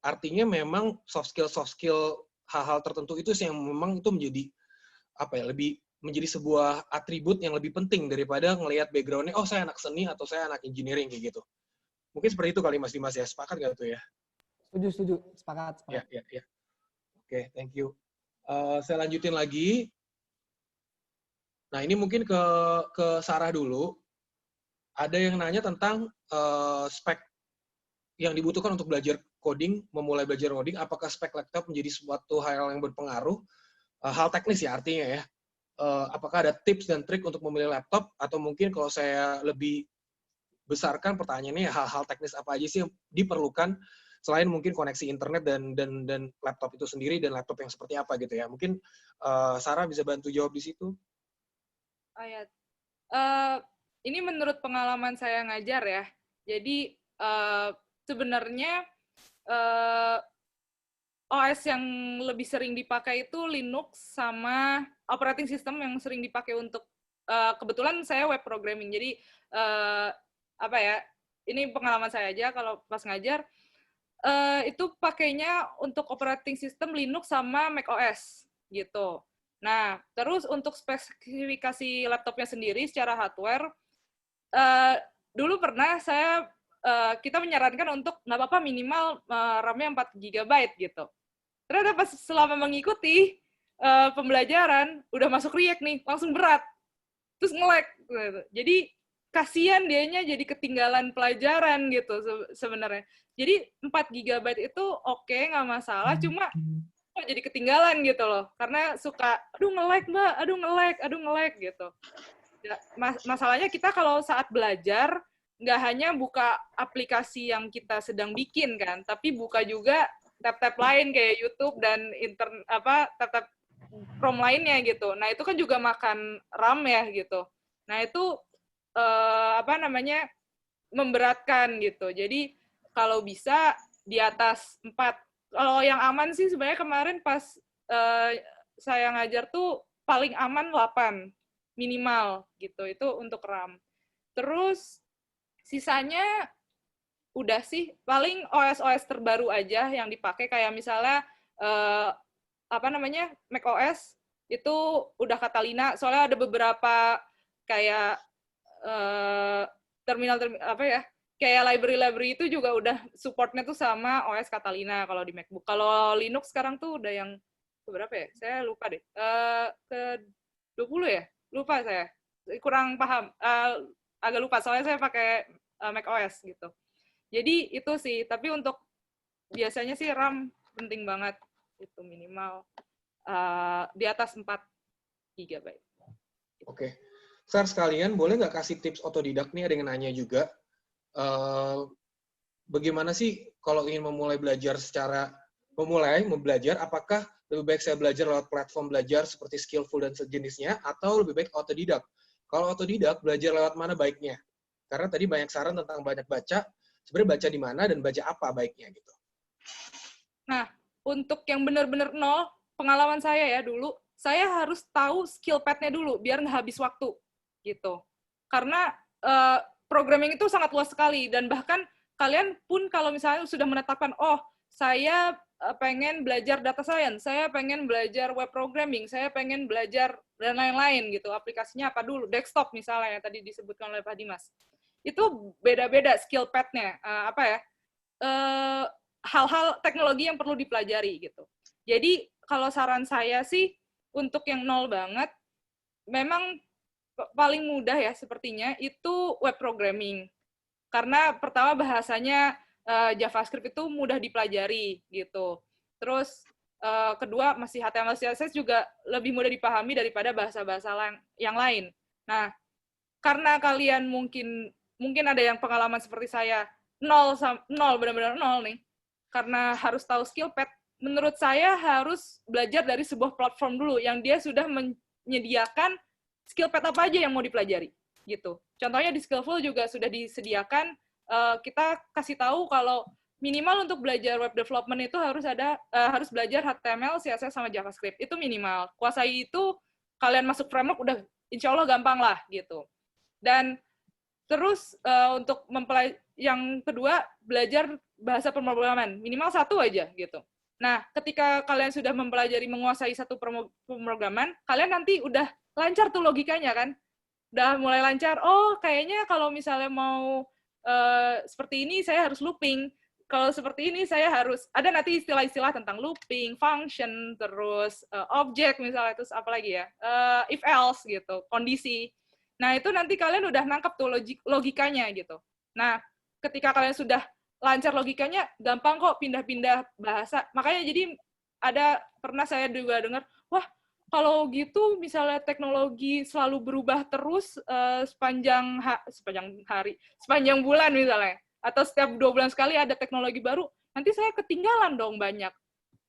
artinya memang soft skill hal-hal tertentu itu yang memang itu menjadi lebih menjadi sebuah atribut yang lebih penting daripada ngelihat background-nya, oh saya anak seni atau saya anak engineering kayak gitu. Mungkin seperti itu kali Mas Dimas ya, sepakat nggak tuh ya? Setuju, sepakat. Ya. Oke, thank you. Saya lanjutin lagi. Nah, ini mungkin ke Sarah dulu. Ada yang nanya tentang spek yang dibutuhkan untuk belajar coding, memulai belajar coding, apakah spek laptop menjadi suatu hal yang berpengaruh? Hal teknis ya artinya ya. Apakah ada tips dan trik untuk memilih laptop? Atau mungkin kalau saya lebih besarkan pertanyaannya, hal-hal teknis apa aja sih yang diperlukan selain mungkin koneksi internet dan laptop itu sendiri dan laptop yang seperti apa gitu ya. Mungkin Sarah bisa bantu jawab di situ. Ini menurut pengalaman saya ngajar ya. Jadi sebenarnya OS yang lebih sering dipakai itu Linux sama operating system yang sering dipakai untuk kebetulan saya web programming. Jadi ini pengalaman saya aja kalau pas ngajar itu pakainya untuk operating system Linux sama macOS gitu. Nah, terus untuk spesifikasi laptopnya sendiri secara hardware, dulu pernah kita menyarankan untuk nggak apa-apa minimal RAM-nya 4 GB gitu. Ternyata pas selama mengikuti pembelajaran, udah masuk React nih, langsung berat. Terus nge-lag. Gitu. Jadi, kasihan dianya jadi ketinggalan pelajaran gitu sebenarnya. Jadi, 4 GB itu oke, nggak masalah, cuma jadi ketinggalan gitu loh. Karena suka, aduh nge-lag mbak, aduh nge-lag gitu. Ya, masalahnya kita kalau saat belajar, nggak hanya buka aplikasi yang kita sedang bikin kan, tapi buka juga tab-tab lain kayak YouTube dan tab-tab Chrome lainnya gitu. Nah, itu kan juga makan RAM ya gitu. Nah, itu memberatkan gitu. Jadi kalau bisa di atas 4. Kalau yang aman sih sebenarnya kemarin pas saya ngajar tuh paling aman 8 minimal gitu. Itu untuk RAM. Terus sisanya udah sih paling OS terbaru aja yang dipakai kayak misalnya macOS itu udah Catalina, soalnya ada beberapa kayak terminal kayak library itu juga udah supportnya tuh sama OS Catalina kalau di MacBook. Kalau Linux sekarang tuh udah yang berapa ya? Saya lupa deh. Ke 20 ya? Lupa saya. Kurang paham. Agak lupa soalnya saya pakai macOS gitu. Jadi itu sih, tapi untuk biasanya sih RAM penting banget, itu minimal di atas 4 GB. Oke. Sar, sekalian boleh nggak kasih tips otodidak nih, ada yang nanya juga. Bagaimana sih kalau ingin memulai belajar apakah lebih baik saya belajar lewat platform belajar seperti Skillful dan sejenisnya, atau lebih baik otodidak? Kalau otodidak, belajar lewat mana baiknya? Karena tadi banyak saran tentang banyak baca, sebenarnya baca di mana dan baca apa baiknya gitu. Nah, untuk yang benar-benar nol, pengalaman saya ya dulu, saya harus tahu skill pad-nya dulu, biar nggak habis waktu, gitu. Karena programming itu sangat luas sekali, dan bahkan kalian pun kalau misalnya sudah menetapkan, oh, saya pengen belajar data science, saya pengen belajar web programming, saya pengen belajar dan lain-lain gitu. Aplikasinya apa dulu? Desktop misalnya yang tadi disebutkan oleh Pak Dimas. Itu beda-beda skill pad-nya. Hal-hal teknologi yang perlu dipelajari gitu. Jadi kalau saran saya sih untuk yang nol banget, memang paling mudah ya sepertinya itu web programming. Karena pertama bahasanya JavaScript itu mudah dipelajari gitu. Terus kedua masih HTML CSS juga lebih mudah dipahami daripada bahasa-bahasa yang lain. Nah, karena kalian mungkin ada yang pengalaman seperti saya nol benar-benar nol nih. Karena harus tahu skill pad, menurut saya harus belajar dari sebuah platform dulu yang dia sudah menyediakan skill pad apa aja yang mau dipelajari gitu. Contohnya di Skillful juga sudah disediakan, kita kasih tahu kalau minimal untuk belajar web development itu harus belajar HTML, CSS sama JavaScript. Itu minimal. Kuasai itu, kalian masuk framework udah insya Allah gampang lah gitu. Dan terus untuk yang kedua, belajar bahasa pemrograman, minimal satu aja gitu. Nah, ketika kalian sudah mempelajari menguasai satu pemrograman, kalian nanti udah lancar tuh logikanya kan. Udah mulai lancar, oh kayaknya kalau misalnya mau seperti ini saya harus looping. Kalau seperti ini saya harus, ada nanti istilah-istilah tentang looping, function, terus object misalnya, terus apa lagi ya, if else gitu, kondisi. Nah, itu nanti kalian udah nangkep tuh logikanya gitu. Nah, ketika kalian sudah lancar logikanya, gampang kok pindah-pindah bahasa. Makanya jadi pernah saya juga dengar, wah, kalau gitu misalnya teknologi selalu berubah terus sepanjang bulan misalnya, atau setiap 2 bulan sekali ada teknologi baru, nanti saya ketinggalan dong banyak.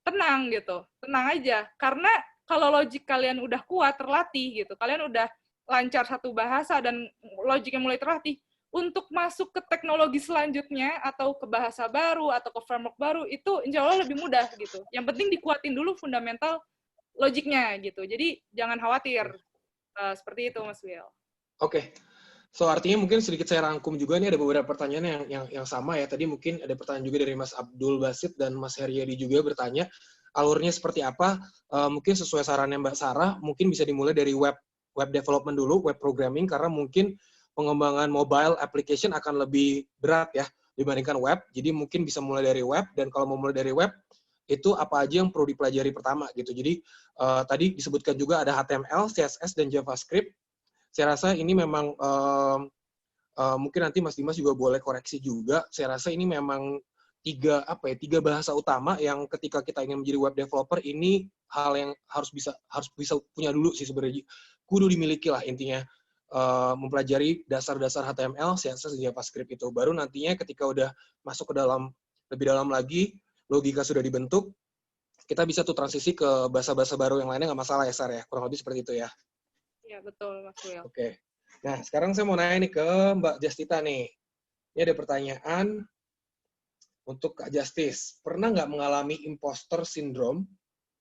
Tenang gitu, tenang aja. Karena kalau logik kalian udah kuat, terlatih gitu, kalian udah lancar satu bahasa dan logiknya mulai terlatih, untuk masuk ke teknologi selanjutnya atau ke bahasa baru atau ke framework baru itu insya Allah lebih mudah gitu. Yang penting dikuatin dulu fundamental logiknya gitu. Jadi jangan khawatir. Seperti itu Mas Will. Oke. So artinya mungkin sedikit saya rangkum juga nih, ada beberapa pertanyaan yang sama ya. Tadi mungkin ada pertanyaan juga dari Mas Abdul Basit dan Mas Heriadi juga bertanya alurnya seperti apa. Mungkin sesuai sarannya Mbak Sarah, mungkin bisa dimulai dari web development dulu, web programming, karena mungkin pengembangan mobile application akan lebih berat ya dibandingkan web. Jadi mungkin bisa mulai dari web, dan kalau mau mulai dari web, itu apa aja yang perlu dipelajari pertama gitu. Jadi tadi disebutkan juga ada HTML, CSS, dan JavaScript. Saya rasa ini memang mungkin nanti Mas Dimas juga boleh koreksi juga. Saya rasa ini memang tiga bahasa utama yang ketika kita ingin menjadi web developer, ini hal yang harus bisa punya dulu sih sebenarnya. Kudu dimiliki lah intinya, mempelajari dasar-dasar HTML, CSS, dan JavaScript itu. Baru nantinya ketika udah masuk ke lebih dalam lagi, logika sudah dibentuk, kita bisa tuh transisi ke bahasa-bahasa baru yang lainnya, nggak masalah ya, Sar ya? Kurang lebih seperti itu ya? Iya, betul, Mas Will. Oke. Nah, sekarang saya mau nanya nih ke Mbak Justita nih. Ini ada pertanyaan untuk Kak Justice. Pernah nggak mengalami imposter syndrome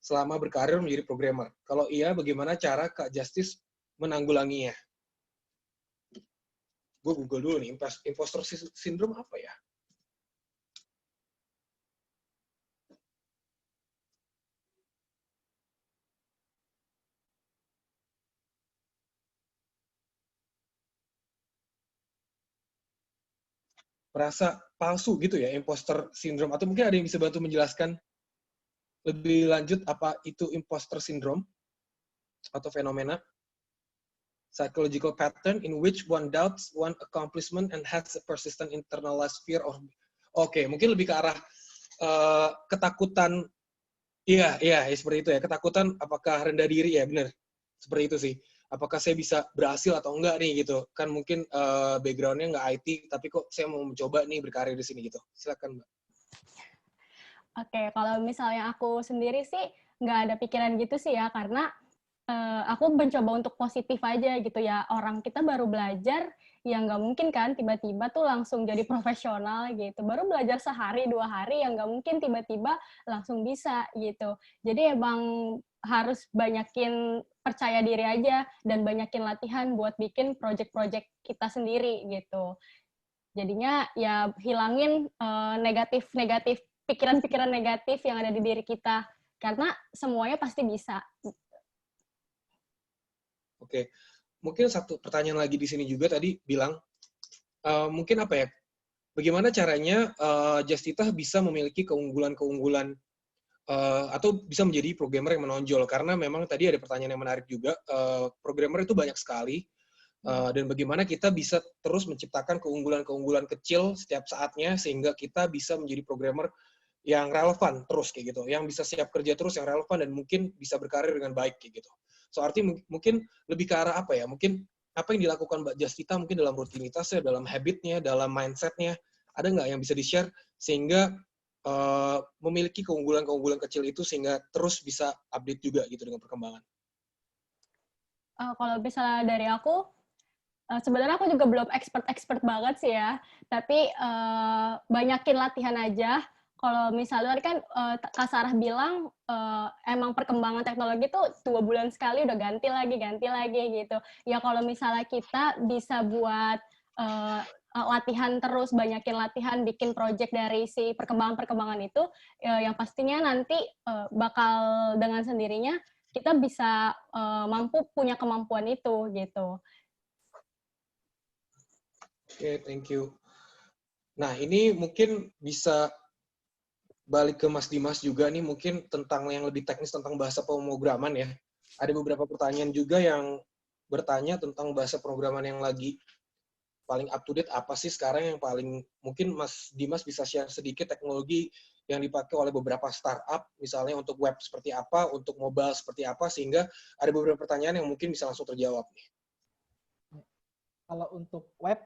selama berkarir menjadi programmer? Kalau iya, bagaimana cara Kak Justice menanggulanginya? Gue Google dulu nih, imposter syndrome apa ya? Merasa palsu gitu ya, imposter syndrome. Atau mungkin ada yang bisa bantu menjelaskan lebih lanjut apa itu imposter syndrome atau fenomena? Psychological pattern in which one doubts one accomplishment and has a persistent internalized fear of... Oke, mungkin lebih ke arah ketakutan. Iya, seperti itu ya. Ketakutan apakah rendah diri ya, benar. Seperti itu sih. Apakah saya bisa berhasil atau enggak nih gitu. Kan mungkin background-nya nggak IT, tapi kok saya mau mencoba nih berkarir di sini gitu. Silakan, Mbak. Oke, kalau misalnya aku sendiri sih nggak ada pikiran gitu sih ya, karena aku mencoba untuk positif aja gitu ya. Orang kita baru belajar, ya nggak mungkin kan tiba-tiba tuh langsung jadi profesional gitu. Baru belajar sehari 2 hari, yang nggak mungkin tiba-tiba langsung bisa gitu. Jadi emang harus banyakin percaya diri aja dan banyakin latihan buat bikin project-project kita sendiri gitu. Jadinya ya hilangin negatif-negatif, pikiran-pikiran negatif yang ada di diri kita. Karena semuanya pasti bisa. Oke, mungkin satu pertanyaan lagi di sini juga tadi bilang, mungkin apa ya, bagaimana caranya Justita bisa memiliki keunggulan-keunggulan atau bisa menjadi programmer yang menonjol? Karena memang tadi ada pertanyaan yang menarik juga, programmer itu banyak sekali, dan bagaimana kita bisa terus menciptakan keunggulan-keunggulan kecil setiap saatnya sehingga kita bisa menjadi programmer yang relevan terus kayak gitu, yang bisa siap kerja terus, yang relevan dan mungkin bisa berkarir dengan baik kayak gitu. So artinya mungkin lebih ke arah apa ya? Mungkin apa yang dilakukan Mbak Justita mungkin dalam rutinitasnya, dalam habitnya, dalam mindsetnya, ada nggak yang bisa di-share sehingga memiliki keunggulan-keunggulan kecil itu sehingga terus bisa update juga gitu dengan perkembangan? Kalau misalnya dari aku, sebenarnya aku juga belum expert banget sih ya, tapi banyakin latihan aja. Kalau misalnya kan Kak Sarah bilang emang perkembangan teknologi tuh 2 bulan sekali udah ganti lagi gitu. Ya kalau misalnya kita bisa buat latihan terus, banyakin latihan, bikin project dari si perkembangan-perkembangan itu, yang pastinya nanti bakal dengan sendirinya kita bisa mampu punya kemampuan itu gitu. Oke, thank you. Nah, ini mungkin bisa balik ke Mas Dimas juga nih, mungkin tentang yang lebih teknis tentang bahasa pemrograman ya. Ada beberapa pertanyaan juga yang bertanya tentang bahasa pemrograman yang lagi paling up to date apa sih sekarang, yang paling mungkin Mas Dimas bisa share sedikit teknologi yang dipakai oleh beberapa startup, misalnya untuk web seperti apa, untuk mobile seperti apa, sehingga ada beberapa pertanyaan yang mungkin bisa langsung terjawab nih. Kalau untuk web,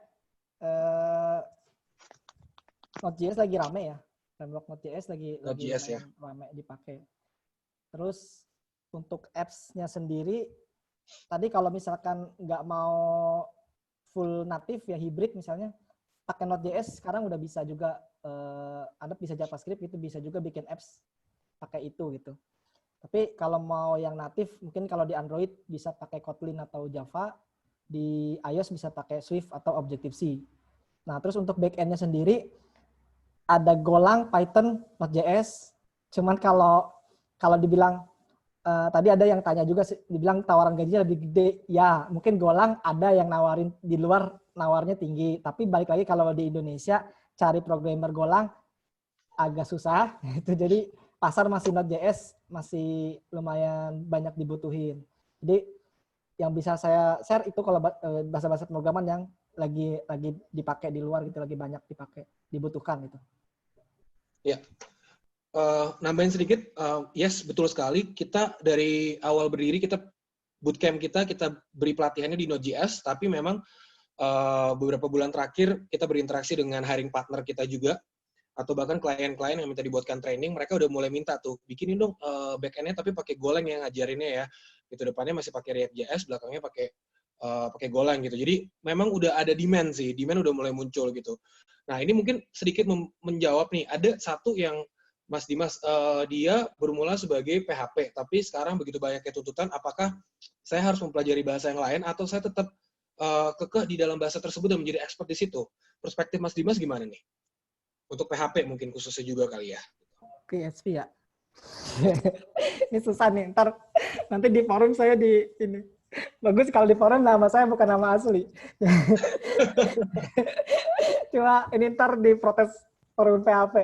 Node.js lagi rame ya. Framework Node.js lagi rame dipakai. Terus untuk apps-nya sendiri, tadi kalau misalkan nggak mau full native ya hybrid misalnya, pakai Node.js sekarang udah bisa juga, ada bisa JavaScript itu bisa juga bikin apps pakai itu gitu. Tapi kalau mau yang native, mungkin kalau di Android bisa pakai Kotlin atau Java, di iOS bisa pakai Swift atau Objective-C. Nah, terus untuk back-end-nya sendiri, ada Golang, Python, Node.js. Cuman kalau dibilang, tadi ada yang tanya juga, dibilang tawaran gajinya lebih gede. Ya, mungkin Golang ada yang nawarin, di luar nawarnya tinggi. Tapi balik lagi kalau di Indonesia, cari programmer Golang agak susah. Jadi pasar masih Node.js, masih lumayan banyak dibutuhin. Jadi yang bisa saya share itu kalau bahasa-bahasa pemrograman yang lagi dipakai di luar gitu, lagi banyak dibutuhkan gitu. Ya, nambahin sedikit, yes betul sekali. Kita dari awal berdiri, kita bootcamp kita beri pelatihannya di Node.js, tapi memang beberapa bulan terakhir kita berinteraksi dengan hiring partner kita juga, atau bahkan klien-klien yang minta dibuatkan training, mereka udah mulai minta tuh, bikinin dong back-end-nya tapi pakai Golang yang ngajarinnya ya. Gitu, depannya masih pakai React.js, belakangnya pakai Golang gitu. Jadi memang udah ada demand udah mulai muncul gitu. Nah, ini mungkin sedikit menjawab nih. Ada satu yang Mas Dimas, dia bermula sebagai PHP, tapi sekarang begitu banyaknya tuntutan, apakah saya harus mempelajari bahasa yang lain atau saya tetap kekeh di dalam bahasa tersebut dan menjadi expert di situ? Perspektif Mas Dimas gimana nih? Untuk PHP mungkin khususnya juga kali ya. PHP ya. Ini susah nih, nanti di forum saya ini. Bagus kalau di forum nama saya bukan nama asli. Cuma ini ntar diprotes forum PHP.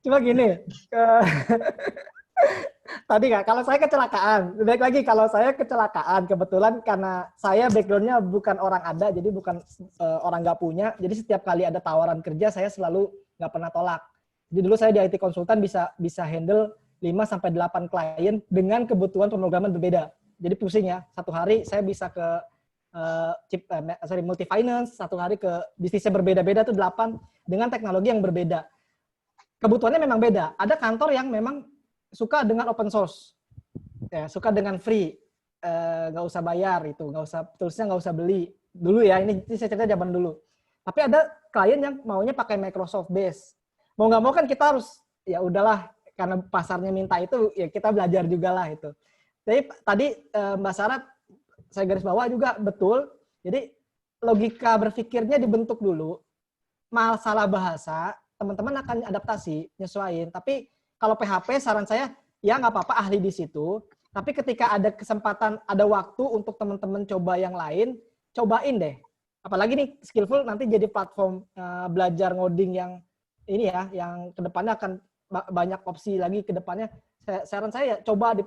Cuma gini, tadi nggak, kalau saya kecelakaan, balik lagi kalau saya kecelakaan, kebetulan karena saya background-nya bukan orang ada, jadi bukan orang nggak punya, jadi setiap kali ada tawaran kerja saya selalu nggak pernah tolak. Jadi dulu saya di IT konsultan bisa handle 5-8 klien dengan kebutuhan pemrograman berbeda. Jadi pusing ya, satu hari saya bisa ke multi finance, satu hari ke bisnisnya berbeda-beda tuh 8 dengan teknologi yang berbeda. Kebutuhannya memang beda. Ada kantor yang memang suka dengan open source, ya, suka dengan free, nggak usah bayar itu, nggak usah beli dulu ya. Ini saya cerita zaman dulu. Tapi ada klien yang maunya pakai Microsoft Base. Mau nggak mau kan kita harus, ya udahlah, karena pasarnya minta itu, ya kita belajar juga lah itu. Jadi tadi Mbak Sarah, saya garis bawah juga betul. Jadi logika berpikirnya dibentuk dulu. Masalah bahasa, teman-teman akan adaptasi, nyesuaiin. Tapi kalau PHP, saran saya, ya nggak apa-apa ahli di situ. Tapi ketika ada kesempatan, ada waktu untuk teman-teman coba yang lain, cobain deh. Apalagi nih Skillful nanti jadi platform belajar ngoding yang ini ya, yang kedepannya akan banyak opsi lagi kedepannya. Saran saya coba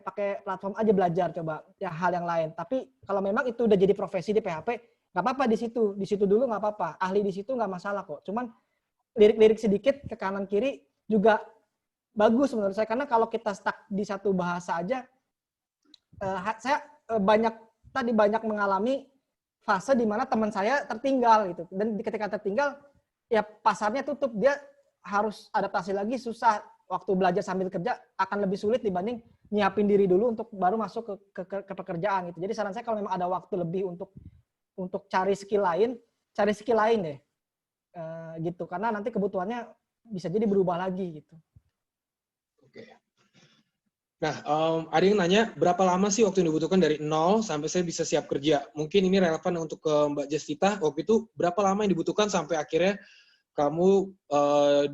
pakai platform aja belajar, coba ya hal yang lain. Tapi kalau memang itu udah jadi profesi di PHP, nggak apa-apa di situ dulu nggak apa-apa. Ahli di situ nggak masalah kok. Cuman lirik-lirik sedikit ke kanan kiri juga bagus menurut saya, karena kalau kita stuck di satu bahasa aja, saya banyak mengalami fase di mana teman saya tertinggal gitu, dan ketika tertinggal ya pasarnya tutup, dia harus adaptasi lagi, susah. Waktu belajar sambil kerja akan lebih sulit dibanding nyiapin diri dulu untuk baru masuk ke pekerjaan gitu. Jadi saran saya kalau memang ada waktu lebih untuk cari skill lain deh gitu, karena nanti kebutuhannya bisa jadi berubah lagi gitu. Oke. Nah, ada yang nanya, berapa lama sih waktu yang dibutuhkan dari 0 sampai saya bisa siap kerja? Mungkin ini relevan untuk ke Mbak Justita. Waktu itu berapa lama yang dibutuhkan sampai akhirnya kamu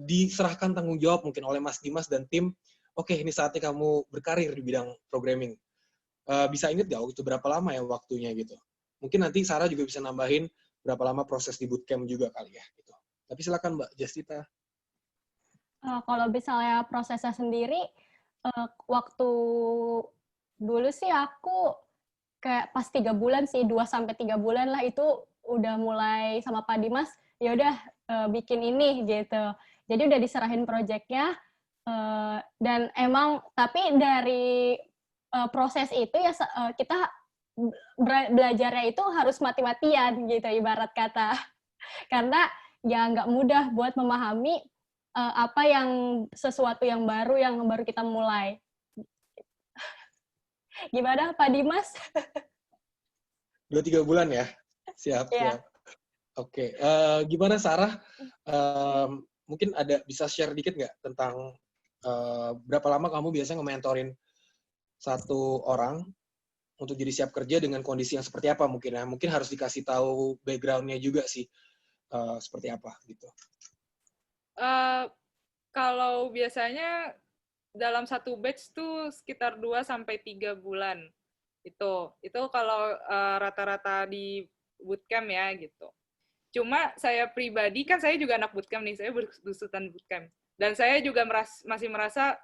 diserahkan tanggung jawab mungkin oleh Mas Dimas dan tim, oke, ini saatnya kamu berkarir di bidang programming. Bisa ingat nggak itu berapa lama ya waktunya gitu? Mungkin nanti Sarah juga bisa nambahin berapa lama proses di bootcamp juga kali ya. Gitu. Tapi silakan Mbak Justita. Kalau misalnya prosesnya sendiri, waktu dulu sih aku kayak pas 3 bulan sih, 2-3 bulan lah itu udah mulai sama Pak Dimas, ya udah bikin ini gitu. Jadi udah diserahin proyeknya, dan emang tapi dari proses itu ya kita belajarnya itu harus mati-matian gitu ibarat kata. Karena ya nggak mudah buat memahami apa yang sesuatu yang baru kita mulai. Gimana Pak Dimas? 2-3 bulan ya? Siap, Yeah. siap. Oke, gimana Sarah? Mungkin bisa share dikit nggak tentang berapa lama kamu biasanya nge-mentorin satu orang untuk jadi siap kerja dengan kondisi yang seperti apa mungkin ya? Mungkin harus dikasih tahu background-nya juga sih, seperti apa gitu. Kalau biasanya dalam satu batch tuh sekitar 2-3 bulan. Itu kalau rata-rata di bootcamp ya gitu. Cuma saya pribadi, kan saya juga anak bootcamp nih, saya berusutan bootcamp. Dan saya juga masih merasa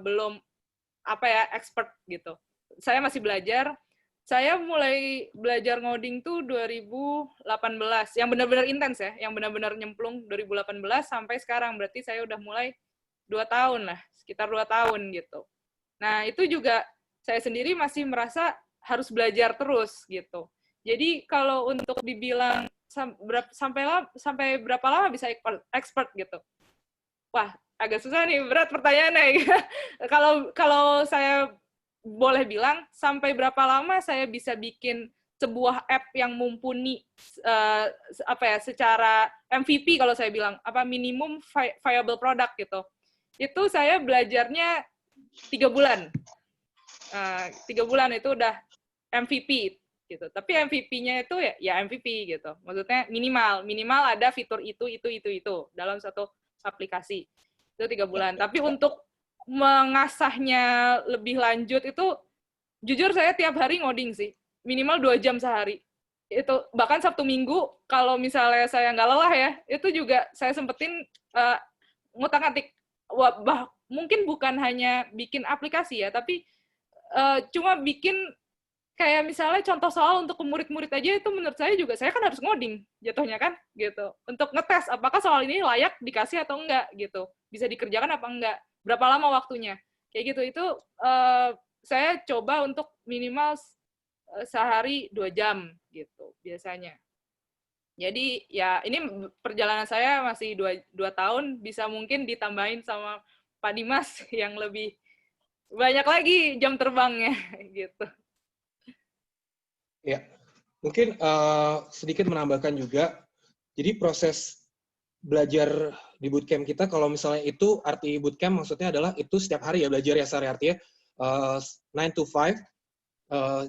belum expert gitu. Saya masih belajar. Saya mulai belajar ngoding tuh 2018, yang benar-benar intens ya, yang benar-benar nyemplung 2018 sampai sekarang. Berarti saya udah mulai 2 tahun lah, sekitar 2 tahun gitu. Nah, itu juga saya sendiri masih merasa harus belajar terus gitu. Jadi kalau untuk dibilang sampai berapa lama bisa expert gitu. Wah, agak susah nih, berat pertanyaannya. Kalau saya boleh bilang, sampai berapa lama saya bisa bikin sebuah app yang mumpuni secara MVP kalau saya bilang, minimum viable product gitu. Itu saya belajarnya 3 bulan. 3 bulan itu udah MVP gitu. Tapi MVP-nya itu ya MVP gitu. Maksudnya minimal ada fitur itu dalam satu aplikasi. Itu 3 bulan. Tapi untuk mengasahnya lebih lanjut itu, jujur saya tiap hari ngoding sih. Minimal 2 jam sehari. Itu bahkan Sabtu Minggu, kalau misalnya saya nggak lelah ya, itu juga saya sempetin ngutak-ngatik. Mungkin bukan hanya bikin aplikasi ya, tapi cuma bikin kayak misalnya contoh soal untuk ke murid-murid aja, itu menurut saya juga, saya kan harus ngoding jatuhnya kan, gitu. Untuk ngetes apakah soal ini layak dikasih atau enggak, gitu. Bisa dikerjakan apa enggak, berapa lama waktunya. Kayak gitu, itu saya coba untuk minimal sehari 2 jam, gitu, biasanya. Jadi, ya ini perjalanan saya masih 2 tahun, bisa mungkin ditambahin sama Pak Dimas yang lebih banyak lagi jam terbangnya, gitu. Ya, mungkin sedikit menambahkan juga, Jadi proses belajar di bootcamp kita, kalau misalnya itu arti bootcamp maksudnya adalah itu setiap hari ya belajar ya Sari, artinya 9 to 5,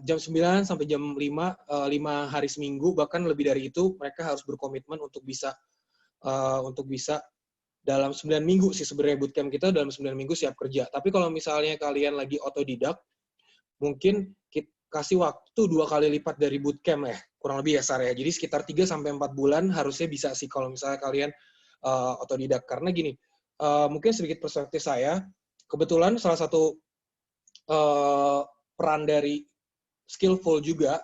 jam 9 sampai jam 5, 5 hari seminggu, bahkan lebih dari itu mereka harus berkomitmen untuk bisa dalam 9 minggu sih sebenarnya bootcamp kita, dalam 9 minggu siap kerja. Tapi kalau misalnya kalian lagi otodidak, mungkin kita kasih waktu 2 kali lipat dari bootcamp ya, kurang lebih ya Sar ya. Jadi sekitar 3-4 bulan harusnya bisa sih kalau misalnya kalian otodidak. Karena gini, mungkin sedikit perspektif saya, kebetulan salah satu peran dari Skillful juga,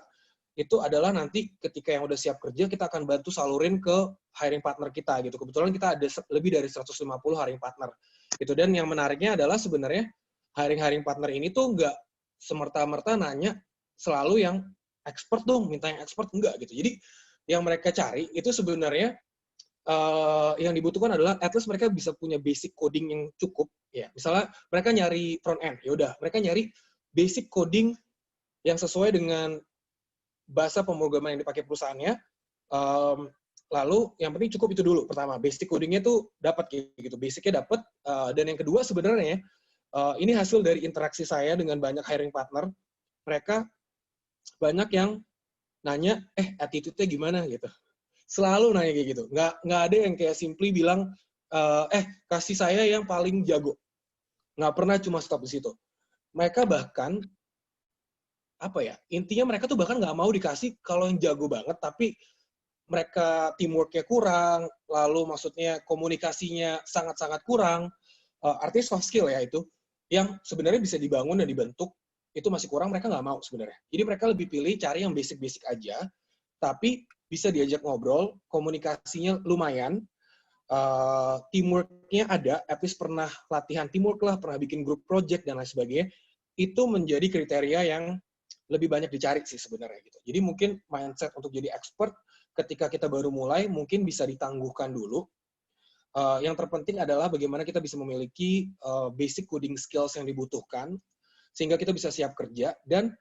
itu adalah nanti ketika yang udah siap kerja, kita akan bantu salurin ke hiring partner kita gitu. Kebetulan kita ada lebih dari 150 hiring partner. Gitu. Dan yang menariknya adalah sebenarnya hiring partner ini tuh nggak semerta-merta nanya selalu yang expert dong, minta yang expert, enggak gitu. Jadi yang mereka cari itu sebenarnya yang dibutuhkan adalah at least mereka bisa punya basic coding yang cukup. Ya, misalnya mereka nyari front end, ya udah mereka nyari basic coding yang sesuai dengan bahasa pemrograman yang dipakai perusahaannya. Lalu yang penting cukup itu dulu. Pertama, basic codingnya tuh dapat gitu, basicnya dapat. Dan yang kedua sebenarnya ini hasil dari interaksi saya dengan banyak hiring partner. Mereka banyak yang nanya, attitude-nya gimana gitu. Selalu nanya kayak gitu. Nggak ada yang kayak simply bilang, kasih saya yang paling jago. Nggak pernah cuma stop di situ. Mereka bahkan intinya mereka tuh bahkan nggak mau dikasih kalau yang jago banget, tapi mereka teamwork-nya kurang, lalu maksudnya komunikasinya sangat-sangat kurang, artinya soft skill ya itu, yang sebenarnya bisa dibangun dan dibentuk, itu masih kurang, mereka nggak mau sebenarnya. Jadi mereka lebih pilih cari yang basic-basic aja, tapi bisa diajak ngobrol, komunikasinya lumayan, teamwork-nya ada, at least pernah latihan teamwork lah, pernah bikin group project, dan lain sebagainya, itu menjadi kriteria yang lebih banyak dicari sih sebenarnya gitu. Jadi mungkin mindset untuk jadi expert ketika kita baru mulai mungkin bisa ditangguhkan dulu. Yang terpenting adalah bagaimana kita bisa memiliki basic coding skills yang dibutuhkan sehingga kita bisa siap kerja, dan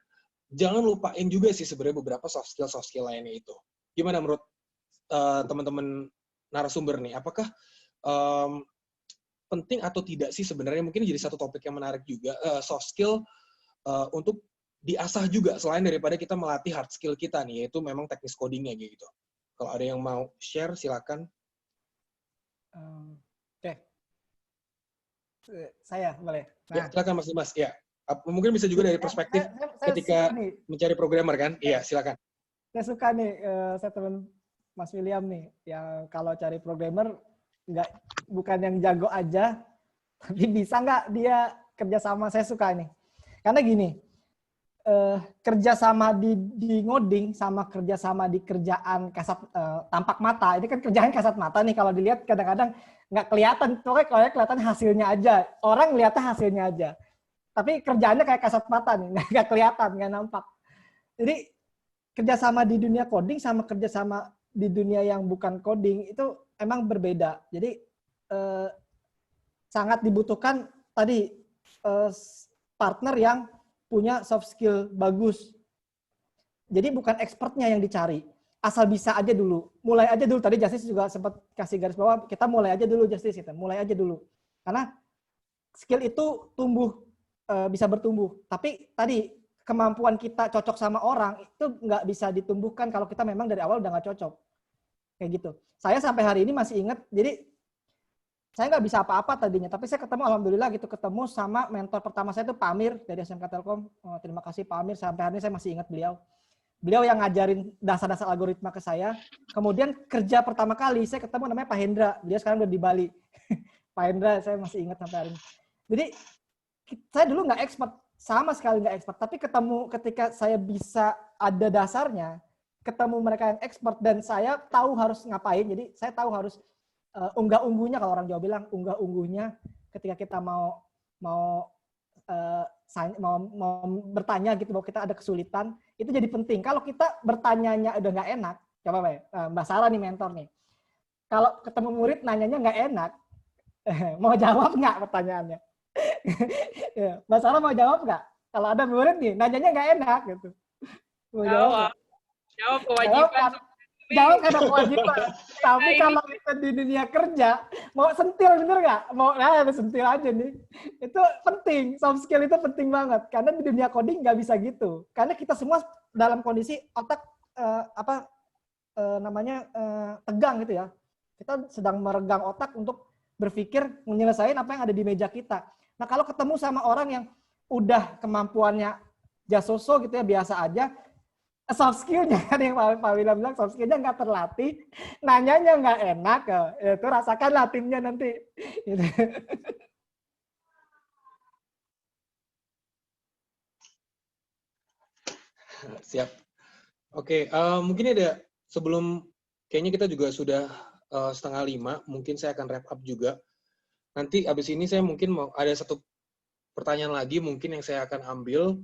jangan lupain juga sih sebenarnya beberapa soft skill lainnya itu. Gimana menurut teman-teman narasumber nih? Apakah penting atau tidak sih sebenarnya, mungkin jadi satu topik yang menarik juga, soft skill untuk diasah juga selain daripada kita melatih hard skill kita nih, yaitu memang teknis codingnya gitu. Kalau ada yang mau share, silakan. Oke. Saya boleh. Ya, silakan Mas Dimas. Ya, mungkin bisa juga dari perspektif ketika mencari programmer kan? Iya, silakan. Saya suka nih, saya teman Mas William nih, yang kalau cari programmer bukan yang jago aja, tapi bisa nggak dia kerjasama. Saya suka nih, karena gini. Kerjasama di ngoding sama kerjasama di kerjaan kasat tampak mata, ini kan kerjaan kasat mata nih, kalau dilihat kadang-kadang nggak kelihatan, pokoknya kalau kelihatan hasilnya aja, orang lihatnya hasilnya aja, tapi kerjaannya kayak kasat mata nih, nggak kelihatan, nggak nampak. Jadi kerjasama di dunia coding sama kerjasama di dunia yang bukan coding itu emang berbeda. Jadi sangat dibutuhkan tadi partner yang punya soft skill bagus. Jadi bukan expertnya yang dicari. Asal bisa aja dulu. Mulai aja dulu. Tadi Justice juga sempat kasih garis bawah, kita mulai aja dulu Justice. Mulai aja dulu. Karena skill itu bisa bertumbuh. Tapi tadi kemampuan kita cocok sama orang itu nggak bisa ditumbuhkan kalau kita memang dari awal udah nggak cocok. Kayak gitu. Saya sampai hari ini masih ingat, jadi saya nggak bisa apa-apa tadinya, tapi saya alhamdulillah ketemu sama mentor pertama saya itu Pak Amir dari SMK Telkom. Terima kasih Pak Amir, sampai hari ini saya masih ingat beliau. Beliau yang ngajarin dasar-dasar algoritma ke saya. Kemudian kerja pertama kali saya ketemu namanya Pak Hendra, beliau sekarang udah di Bali. Pak Hendra saya masih ingat sampai hari ini. Jadi saya dulu nggak expert, sama sekali nggak expert, tapi ketemu ketika saya bisa ada dasarnya, ketemu mereka yang expert dan saya tahu harus ngapain, jadi saya tahu harus unggah-ungguhnya, kalau orang Jawa bilang unggah-ungguhnya ketika kita mau bertanya gitu, bahwa kita ada kesulitan, itu jadi penting. Kalau kita bertanyanya udah nggak enak, coba Mbak Sarah nih mentor nih, kalau ketemu murid nanyanya nggak enak, mau jawab nggak pertanyaannya? Mbak Sarah mau jawab nggak? Kalau ada murid nih nanyanya nggak enak gitu, mau jawab? Jawab kewajiban. Jauh karena kewajiban. Tapi kalau itu di dunia kerja, mau sentil bener nggak? Mau sentil aja nih. Itu penting, soft skill itu penting banget. Karena di dunia coding nggak bisa gitu. Karena kita semua dalam kondisi otak tegang gitu ya. Kita sedang meregang otak untuk berpikir menyelesaikan apa yang ada di meja kita. Nah kalau ketemu sama orang yang udah kemampuannya jasoso gitu ya, biasa aja, soft skill-nya kan yang Pak William bilang, soft skill-nya nggak terlatih, nanyanya nggak enak, itu rasakanlah timnya nanti. Siap. Oke, mungkin ada sebelum, kayaknya kita juga sudah 4:30, mungkin saya akan wrap up juga. Nanti abis ini saya mungkin mau ada satu pertanyaan lagi mungkin yang saya akan ambil.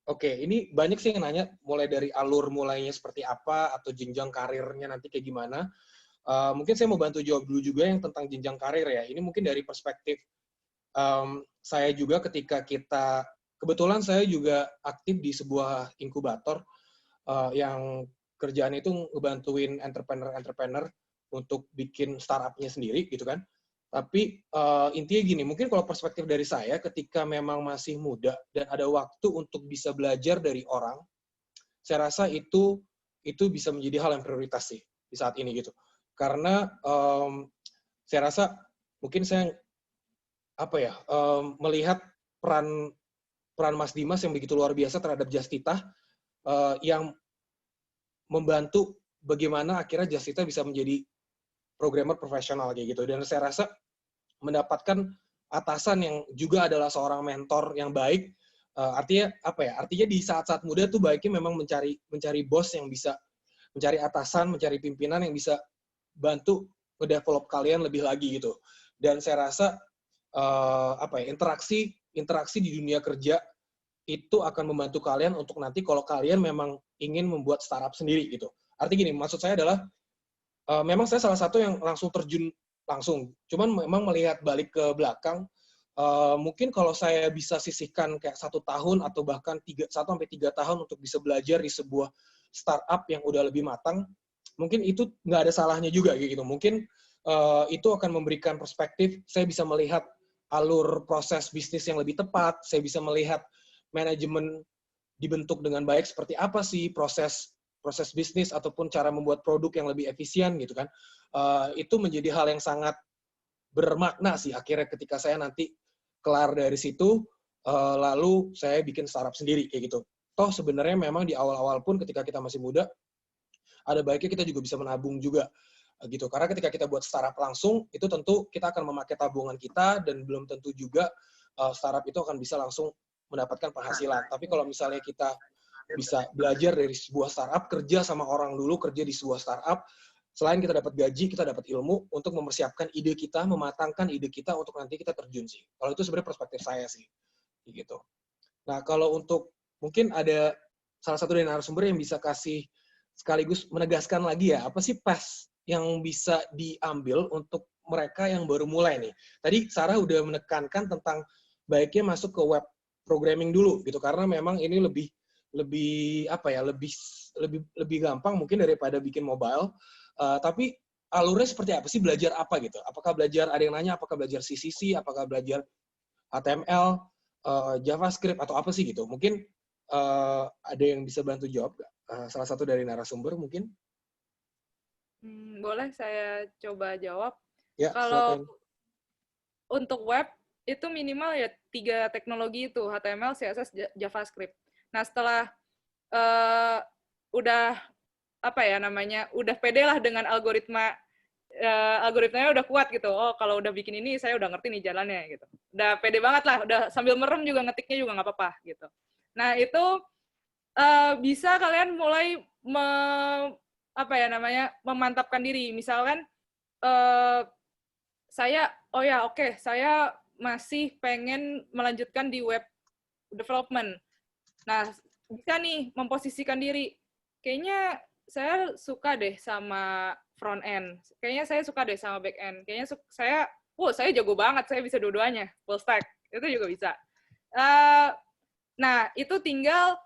Oke, ini banyak sih yang nanya mulai dari alur mulainya seperti apa atau jenjang karirnya nanti kayak gimana. Mungkin saya mau bantu jawab dulu juga yang tentang jenjang karir ya. Ini mungkin dari perspektif saya juga ketika kebetulan saya juga aktif di sebuah inkubator yang kerjaan itu ngebantuin entrepreneur untuk bikin startup-nya sendiri gitu kan. Tapi intinya gini, mungkin kalau perspektif dari saya ketika memang masih muda dan ada waktu untuk bisa belajar dari orang, saya rasa itu bisa menjadi hal yang prioritas sih di saat ini gitu. Karena saya rasa mungkin saya melihat peran Mas Dimas yang begitu luar biasa terhadap Justita yang membantu bagaimana akhirnya Justita bisa menjadi programmer profesional kayak gitu. Dan saya rasa mendapatkan atasan yang juga adalah seorang mentor yang baik, artinya apa ya? Artinya di saat-saat muda tuh baiknya memang mencari bos yang bisa, mencari atasan, mencari pimpinan yang bisa bantu nge-develop kalian lebih lagi gitu. Dan saya rasa interaksi di dunia kerja itu akan membantu kalian untuk nanti kalau kalian memang ingin membuat startup sendiri gitu. Artinya gini, maksud saya adalah memang saya salah satu yang langsung terjun langsung. Cuman memang melihat balik ke belakang, mungkin kalau saya bisa sisihkan kayak 1 tahun atau bahkan 1 sampai 3 tahun untuk bisa belajar di sebuah startup yang udah lebih matang, mungkin itu nggak ada salahnya juga gitu. Mungkin itu akan memberikan perspektif, saya bisa melihat alur proses bisnis yang lebih tepat, saya bisa melihat manajemen dibentuk dengan baik seperti apa sih proses bisnis ataupun cara membuat produk yang lebih efisien gitu kan. Itu menjadi hal yang sangat bermakna sih akhirnya ketika saya nanti kelar dari situ, lalu saya bikin startup sendiri kayak gitu. Toh sebenarnya memang di awal-awal pun ketika kita masih muda, ada baiknya kita juga bisa menabung juga gitu. Karena ketika kita buat startup langsung, itu tentu kita akan memakai tabungan kita dan belum tentu juga startup itu akan bisa langsung mendapatkan penghasilan. Tapi kalau misalnya kita bisa belajar dari sebuah startup, kerja sama orang dulu, kerja di sebuah startup, selain kita dapat gaji, kita dapat ilmu untuk mempersiapkan ide kita, mematangkan ide kita untuk nanti kita terjun sih. Kalau itu sebenarnya perspektif saya sih. Gitu. Nah, kalau untuk mungkin ada salah satu dari narasumber yang bisa kasih sekaligus menegaskan lagi ya, apa sih PES yang bisa diambil untuk mereka yang baru mulai nih. Tadi Sarah udah menekankan tentang baiknya masuk ke web programming dulu gitu, karena memang ini lebih gampang mungkin daripada bikin mobile. Tapi alurnya seperti apa sih, belajar apa gitu? Apakah belajar, ada yang nanya apakah belajar CCC, apakah belajar HTML, JavaScript atau apa sih gitu? Mungkin ada yang bisa bantu jawab gak? Salah satu dari narasumber mungkin? Boleh saya coba jawab. Ya, kalau silakan. Untuk web itu minimal ya 3 teknologi itu, HTML, CSS, JavaScript. Nah, setelah udah udah pede lah dengan algoritmanya udah kuat gitu. Oh, kalau udah bikin ini saya udah ngerti nih jalannya gitu. Udah pede banget lah, udah sambil merem juga ngetiknya juga nggak apa-apa gitu. Nah, itu bisa kalian mulai memantapkan diri. Misalkan saya saya masih pengen melanjutkan di web development. Nah, bisa nih memposisikan diri. Kayaknya saya suka deh sama front end. Kayaknya saya suka deh sama back end. Kayaknya saya jago banget, saya bisa dua-duanya, full stack. Itu juga bisa. Nah, itu tinggal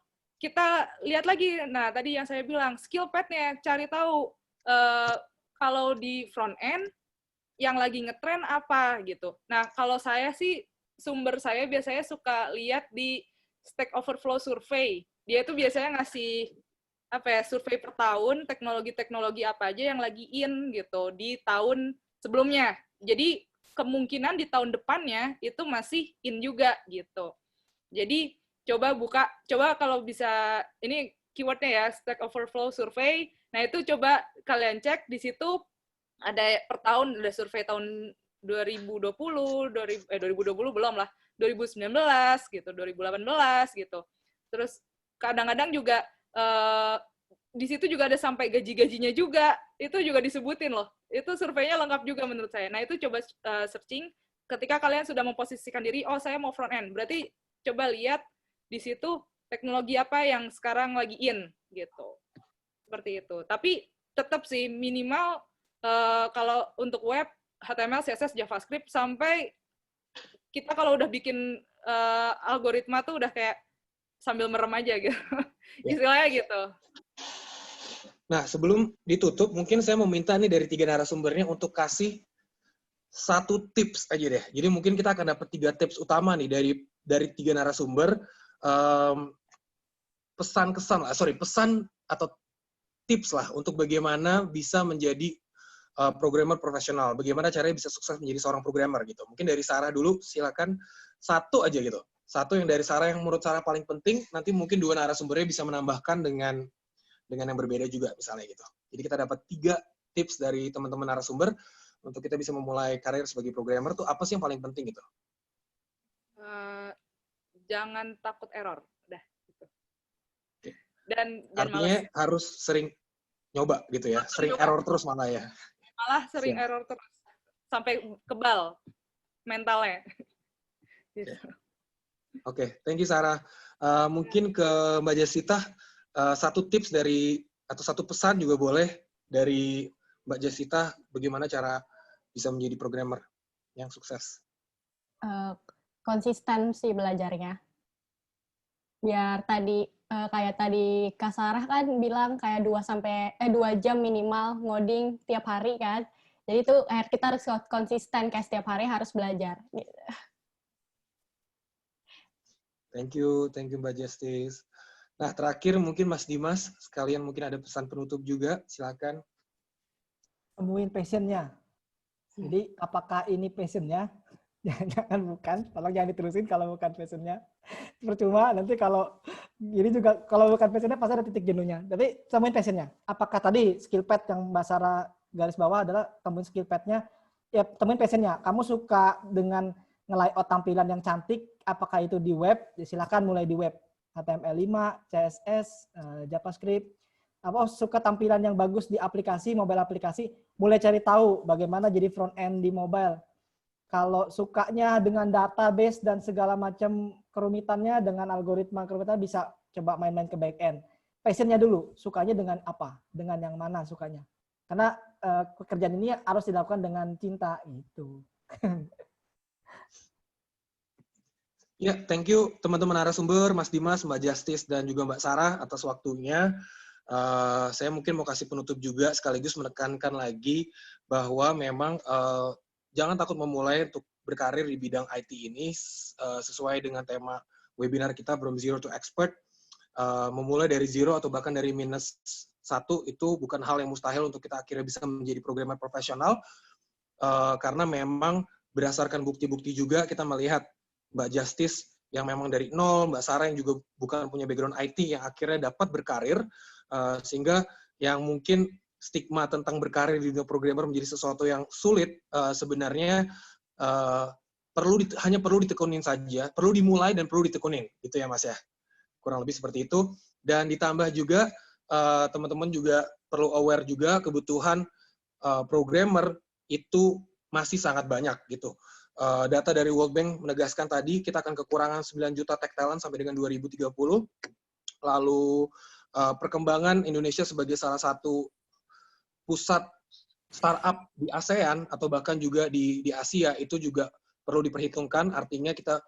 kita lihat lagi, nah tadi yang saya bilang, skill pad-nya, cari tahu kalau di front end, yang lagi ngetren apa gitu. Nah, kalau saya sih, sumber saya biasanya suka lihat di Stack Overflow Survey. Dia itu biasanya ngasih survei per tahun, teknologi-teknologi apa aja yang lagi in gitu di tahun sebelumnya. Jadi kemungkinan di tahun depannya itu masih in juga gitu. Jadi coba kalau bisa, ini keywordnya ya, Stack Overflow Survey. Nah itu coba kalian cek di situ. Ada per tahun, ada survei tahun 2020 belum lah, 2019 gitu, 2018 gitu. Terus kadang-kadang juga di situ juga ada sampai gaji-gajinya juga, itu juga disebutin loh. Itu surveinya lengkap juga menurut saya. Nah itu coba searching ketika kalian sudah memposisikan diri, oh saya mau front end, berarti coba lihat di situ teknologi apa yang sekarang lagi in gitu. Seperti itu. Tapi tetap sih minimal kalau untuk web, HTML, CSS, JavaScript, sampai kita kalau udah bikin algoritma tuh udah kayak sambil merem aja gitu. Istilahnya gitu. Nah, sebelum ditutup, mungkin saya meminta nih dari 3 narasumbernya untuk kasih 1 tips aja deh. Jadi mungkin kita akan dapat 3 tips utama nih dari 3 narasumber. Pesan atau tips lah untuk bagaimana bisa menjadi programmer profesional. Bagaimana caranya bisa sukses menjadi seorang programmer gitu. Mungkin dari Sarah dulu, silakan 1 aja gitu. 1 yang dari Sarah yang menurut Sarah paling penting, nanti mungkin 2 narasumbernya bisa menambahkan dengan yang berbeda juga misalnya gitu. Jadi kita dapat 3 tips dari teman-teman narasumber untuk kita bisa memulai karir sebagai programmer tuh apa sih yang paling penting gitu? Jangan takut error, udah gitu. Oke. Dan artinya harus sering nyoba gitu ya, sering error terus malah ya. Malah sering error terus sampai kebal mentalnya. Gitu. Oke, thank you Sarah. Mungkin ke Mbak Jasita 1 tips atau 1 pesan juga boleh dari Mbak Jasita bagaimana cara bisa menjadi programmer yang sukses. Konsistensi belajarnya. Biar tadi kayak tadi Kak Sarah kan bilang kayak 2 jam minimal ngoding tiap hari kan. Jadi itu kita harus konsisten kayak setiap hari harus belajar. Thank you Mbak Justice. Nah, terakhir mungkin Mas Dimas, sekalian mungkin ada pesan penutup juga, silakan. Temuin passion-nya. Jadi, apakah ini passion-nya? Jangan bukan, tolong jangan diterusin kalau bukan passion-nya. Percuma, nanti kalau bukan passion-nya pasti ada titik jenuhnya. Tapi temuin passion-nya. Apakah tadi skill pad yang Mbak Sarah garis bawah adalah temuin skill pad-nya? Ya, temuin passion-nya. Kamu suka dengan nge-layout tampilan yang cantik, apakah itu di web? Ya, silakan mulai di web. HTML5, CSS, JavaScript. Apa suka tampilan yang bagus di aplikasi, mobile aplikasi, mulai cari tahu bagaimana jadi front end di mobile. Kalau sukanya dengan database dan segala macam kerumitannya dengan algoritma bisa coba main-main ke back end. Passion-nya dulu, sukanya dengan apa? Dengan yang mana sukanya? Karena pekerjaan ini harus dilakukan dengan cinta gitu. Ya, thank you teman-teman narasumber, Mas Dimas, Mbak Justice, dan juga Mbak Sarah atas waktunya. Saya mungkin mau kasih penutup juga, sekaligus menekankan lagi bahwa memang jangan takut memulai untuk berkarir di bidang IT ini sesuai dengan tema webinar kita From Zero to Expert. Memulai dari zero atau bahkan dari -1 itu bukan hal yang mustahil untuk kita akhirnya bisa menjadi programmer profesional, karena memang berdasarkan bukti-bukti juga kita melihat Mbak Justice yang memang dari nol, Mbak Sarah yang juga bukan punya background IT yang akhirnya dapat berkarir, sehingga yang mungkin stigma tentang berkarir di dunia programmer menjadi sesuatu yang sulit, sebenarnya hanya perlu ditekunin saja, perlu dimulai dan perlu ditekunin, gitu ya Mas ya. Kurang lebih seperti itu. Dan ditambah juga teman-teman juga perlu aware juga kebutuhan programmer itu masih sangat banyak gitu. Data dari World Bank menegaskan tadi kita akan kekurangan 9 juta tech talent sampai dengan 2030. Lalu perkembangan Indonesia sebagai salah satu pusat startup di ASEAN atau bahkan juga di Asia itu juga perlu diperhitungkan. Artinya kita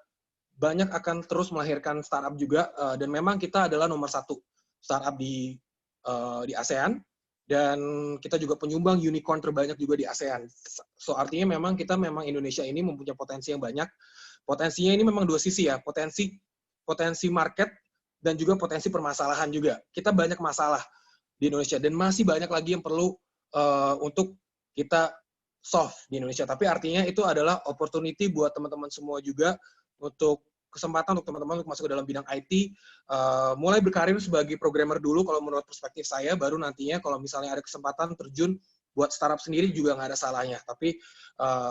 banyak akan terus melahirkan startup juga, dan memang kita adalah nomor 1 startup di ASEAN, dan kita juga penyumbang unicorn terbanyak juga di ASEAN. So artinya memang Indonesia ini mempunyai potensi yang banyak. Potensinya ini memang 2 sisi ya, potensi market dan juga potensi permasalahan juga. Kita banyak masalah di Indonesia dan masih banyak lagi yang perlu untuk kita solve di Indonesia. Tapi artinya itu adalah opportunity buat teman-teman semua juga, untuk kesempatan untuk teman-teman untuk masuk ke dalam bidang IT, mulai berkarir sebagai programmer dulu kalau menurut perspektif saya, baru nantinya kalau misalnya ada kesempatan terjun buat startup sendiri juga nggak ada salahnya. Tapi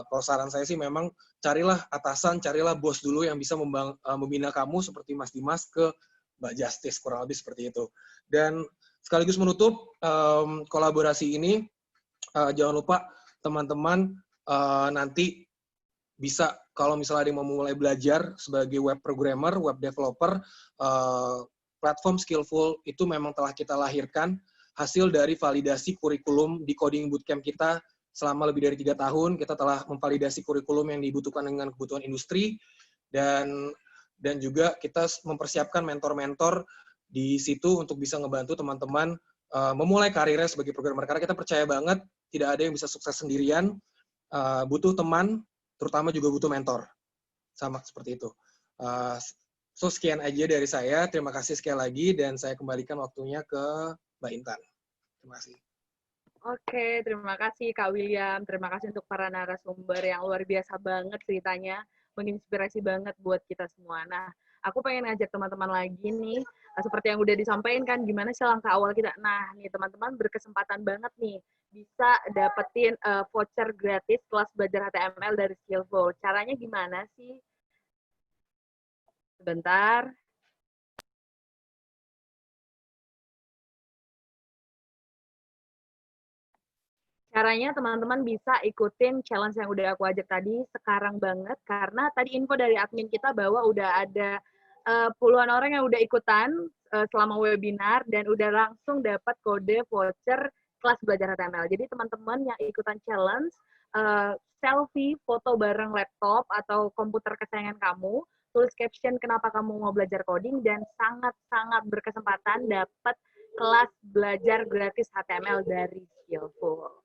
kalau saran saya sih memang carilah atasan, carilah bos dulu yang bisa membina kamu seperti Mas Dimas ke Mbak Justice, kurang lebih seperti itu. Dan sekaligus menutup kolaborasi ini, jangan lupa teman-teman nanti bisa, kalau misalnya ada yang mau mulai belajar sebagai web programmer, web developer, platform Skillful itu memang telah kita lahirkan hasil dari validasi kurikulum di coding bootcamp kita selama lebih dari 3 tahun. Kita telah memvalidasi kurikulum yang dibutuhkan dengan kebutuhan industri, dan juga kita mempersiapkan mentor-mentor di situ untuk bisa ngebantu teman-teman memulai karirnya sebagai programmer. Karena kita percaya banget tidak ada yang bisa sukses sendirian, butuh teman, terutama juga butuh mentor. Sama seperti itu. So sekian aja dari saya. Terima kasih sekali lagi, dan saya kembalikan waktunya ke Mbak Intan. Terima kasih. Oke, terima kasih Kak William. Terima kasih untuk para narasumber yang luar biasa banget ceritanya. Menginspirasi banget buat kita semua. Nah, aku pengen ngajak teman-teman lagi nih, seperti yang udah disampaikan kan, gimana sih langkah awal kita. Nah, nih teman-teman berkesempatan banget nih, bisa dapetin voucher gratis kelas belajar HTML dari Skillful. Caranya gimana sih? Sebentar. Caranya teman-teman bisa ikutin challenge yang udah aku ajak tadi sekarang banget, karena tadi info dari admin kita bahwa udah ada puluhan orang yang udah ikutan selama webinar dan udah langsung dapat kode voucher kelas belajar HTML. Jadi teman-teman yang ikutan challenge, selfie foto bareng laptop atau komputer kesayangan kamu, tulis caption kenapa kamu mau belajar coding, dan sangat-sangat berkesempatan dapat kelas belajar gratis HTML dari Skillful.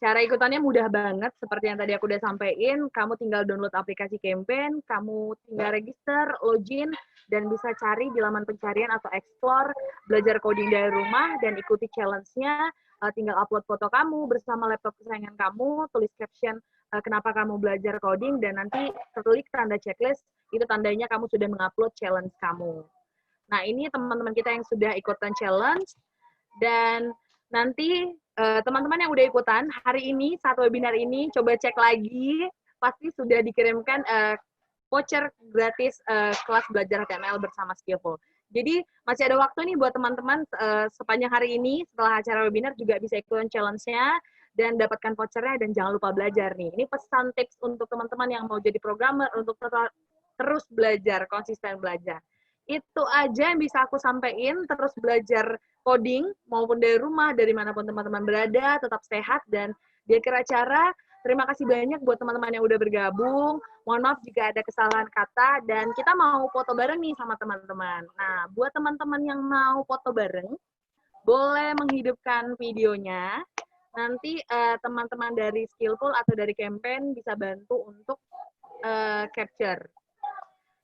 Cara ikutannya mudah banget, seperti yang tadi aku udah sampaikan. Kamu tinggal download aplikasi Campaign, kamu tinggal register, login, dan bisa cari di laman pencarian atau explore, belajar coding dari rumah, dan ikuti challenge-nya. Tinggal upload foto kamu bersama laptop kesayangan kamu, tulis caption kenapa kamu belajar coding, dan nanti klik tanda checklist, itu tandanya kamu sudah mengupload challenge kamu. Nah, ini teman-teman kita yang sudah ikutan challenge, dan nanti teman-teman yang udah ikutan hari ini, saat webinar ini, coba cek lagi, pasti sudah dikirimkan voucher gratis kelas belajar HTML bersama Skillful. Jadi masih ada waktu nih buat teman-teman sepanjang hari ini, setelah acara webinar juga bisa ikutan challenge-nya dan dapatkan vouchernya, dan jangan lupa belajar nih. Ini pesan tips untuk teman-teman yang mau jadi programmer, untuk terus belajar, konsisten belajar. Itu aja yang bisa aku sampaikan, terus belajar coding maupun dari rumah, dari manapun teman-teman berada, tetap sehat. Dan di akhir acara, terima kasih banyak buat teman-teman yang udah bergabung. Mohon maaf jika ada kesalahan kata, dan kita mau foto bareng nih sama teman-teman. Nah, buat teman-teman yang mau foto bareng, boleh menghidupkan videonya. Nanti teman-teman dari Skillful atau dari Campaign bisa bantu untuk capture.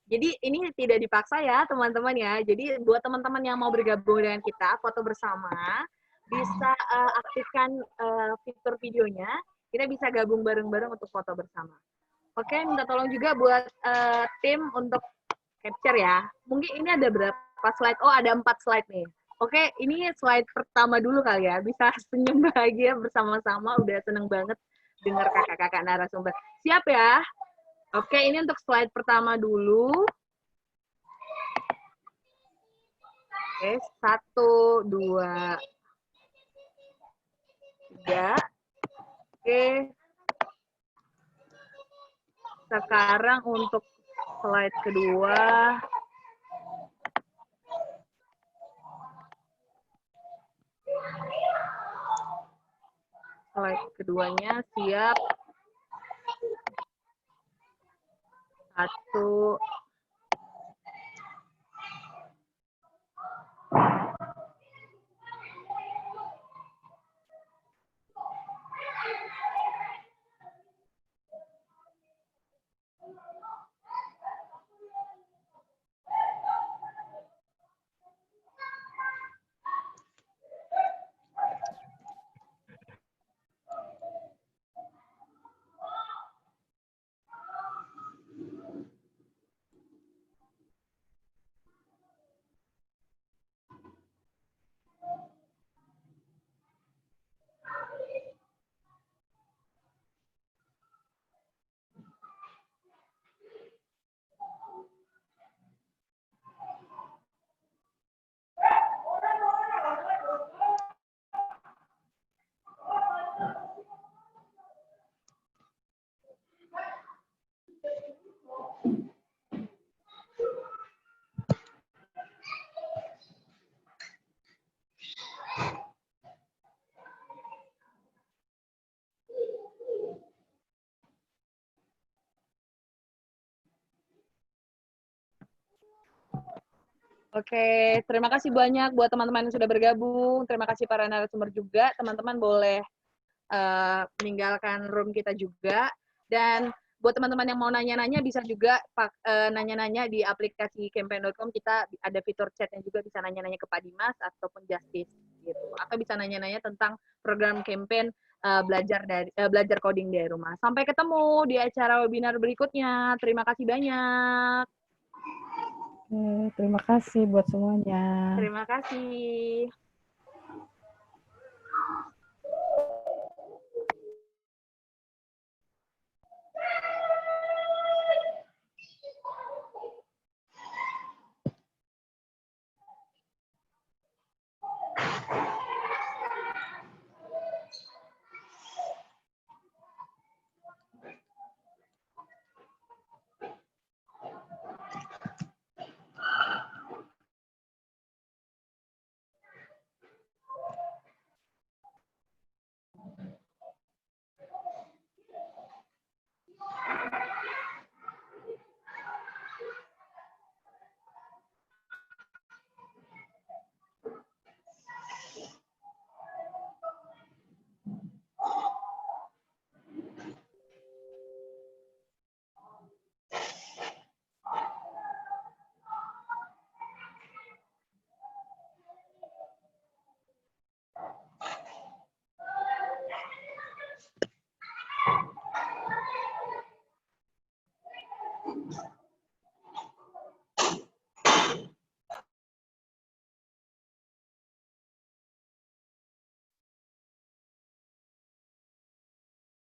Jadi ini tidak dipaksa ya teman-teman ya. Jadi buat teman-teman yang mau bergabung dengan kita, foto bersama, bisa aktifkan fitur videonya. Kita bisa gabung bareng-bareng untuk foto bersama. Oke, minta tolong juga buat tim untuk capture ya. Mungkin ini ada berapa slide? Oh, ada 4 slide nih. Oke, ini slide pertama dulu kali ya. Bisa senyum bahagia bersama-sama. Udah seneng banget dengar kakak-kakak narasumber. Siap ya? Oke, ini untuk slide pertama dulu. Oke, 1, 2, 3. Oke. Sekarang untuk slide kedua. Slide keduanya siap. 1. Oke, terima kasih banyak buat teman-teman yang sudah bergabung. Terima kasih para narasumber juga. Teman-teman boleh meninggalkan room kita juga. Dan buat teman-teman yang mau nanya-nanya bisa juga nanya-nanya di aplikasi campaign.com. Kita ada fitur chat yang juga bisa nanya-nanya ke Pak Dimas ataupun Justice gitu. Atau bisa nanya-nanya tentang program campaign belajar coding dari rumah. Sampai ketemu di acara webinar berikutnya. Terima kasih banyak. Oke, terima kasih buat semuanya. Terima kasih.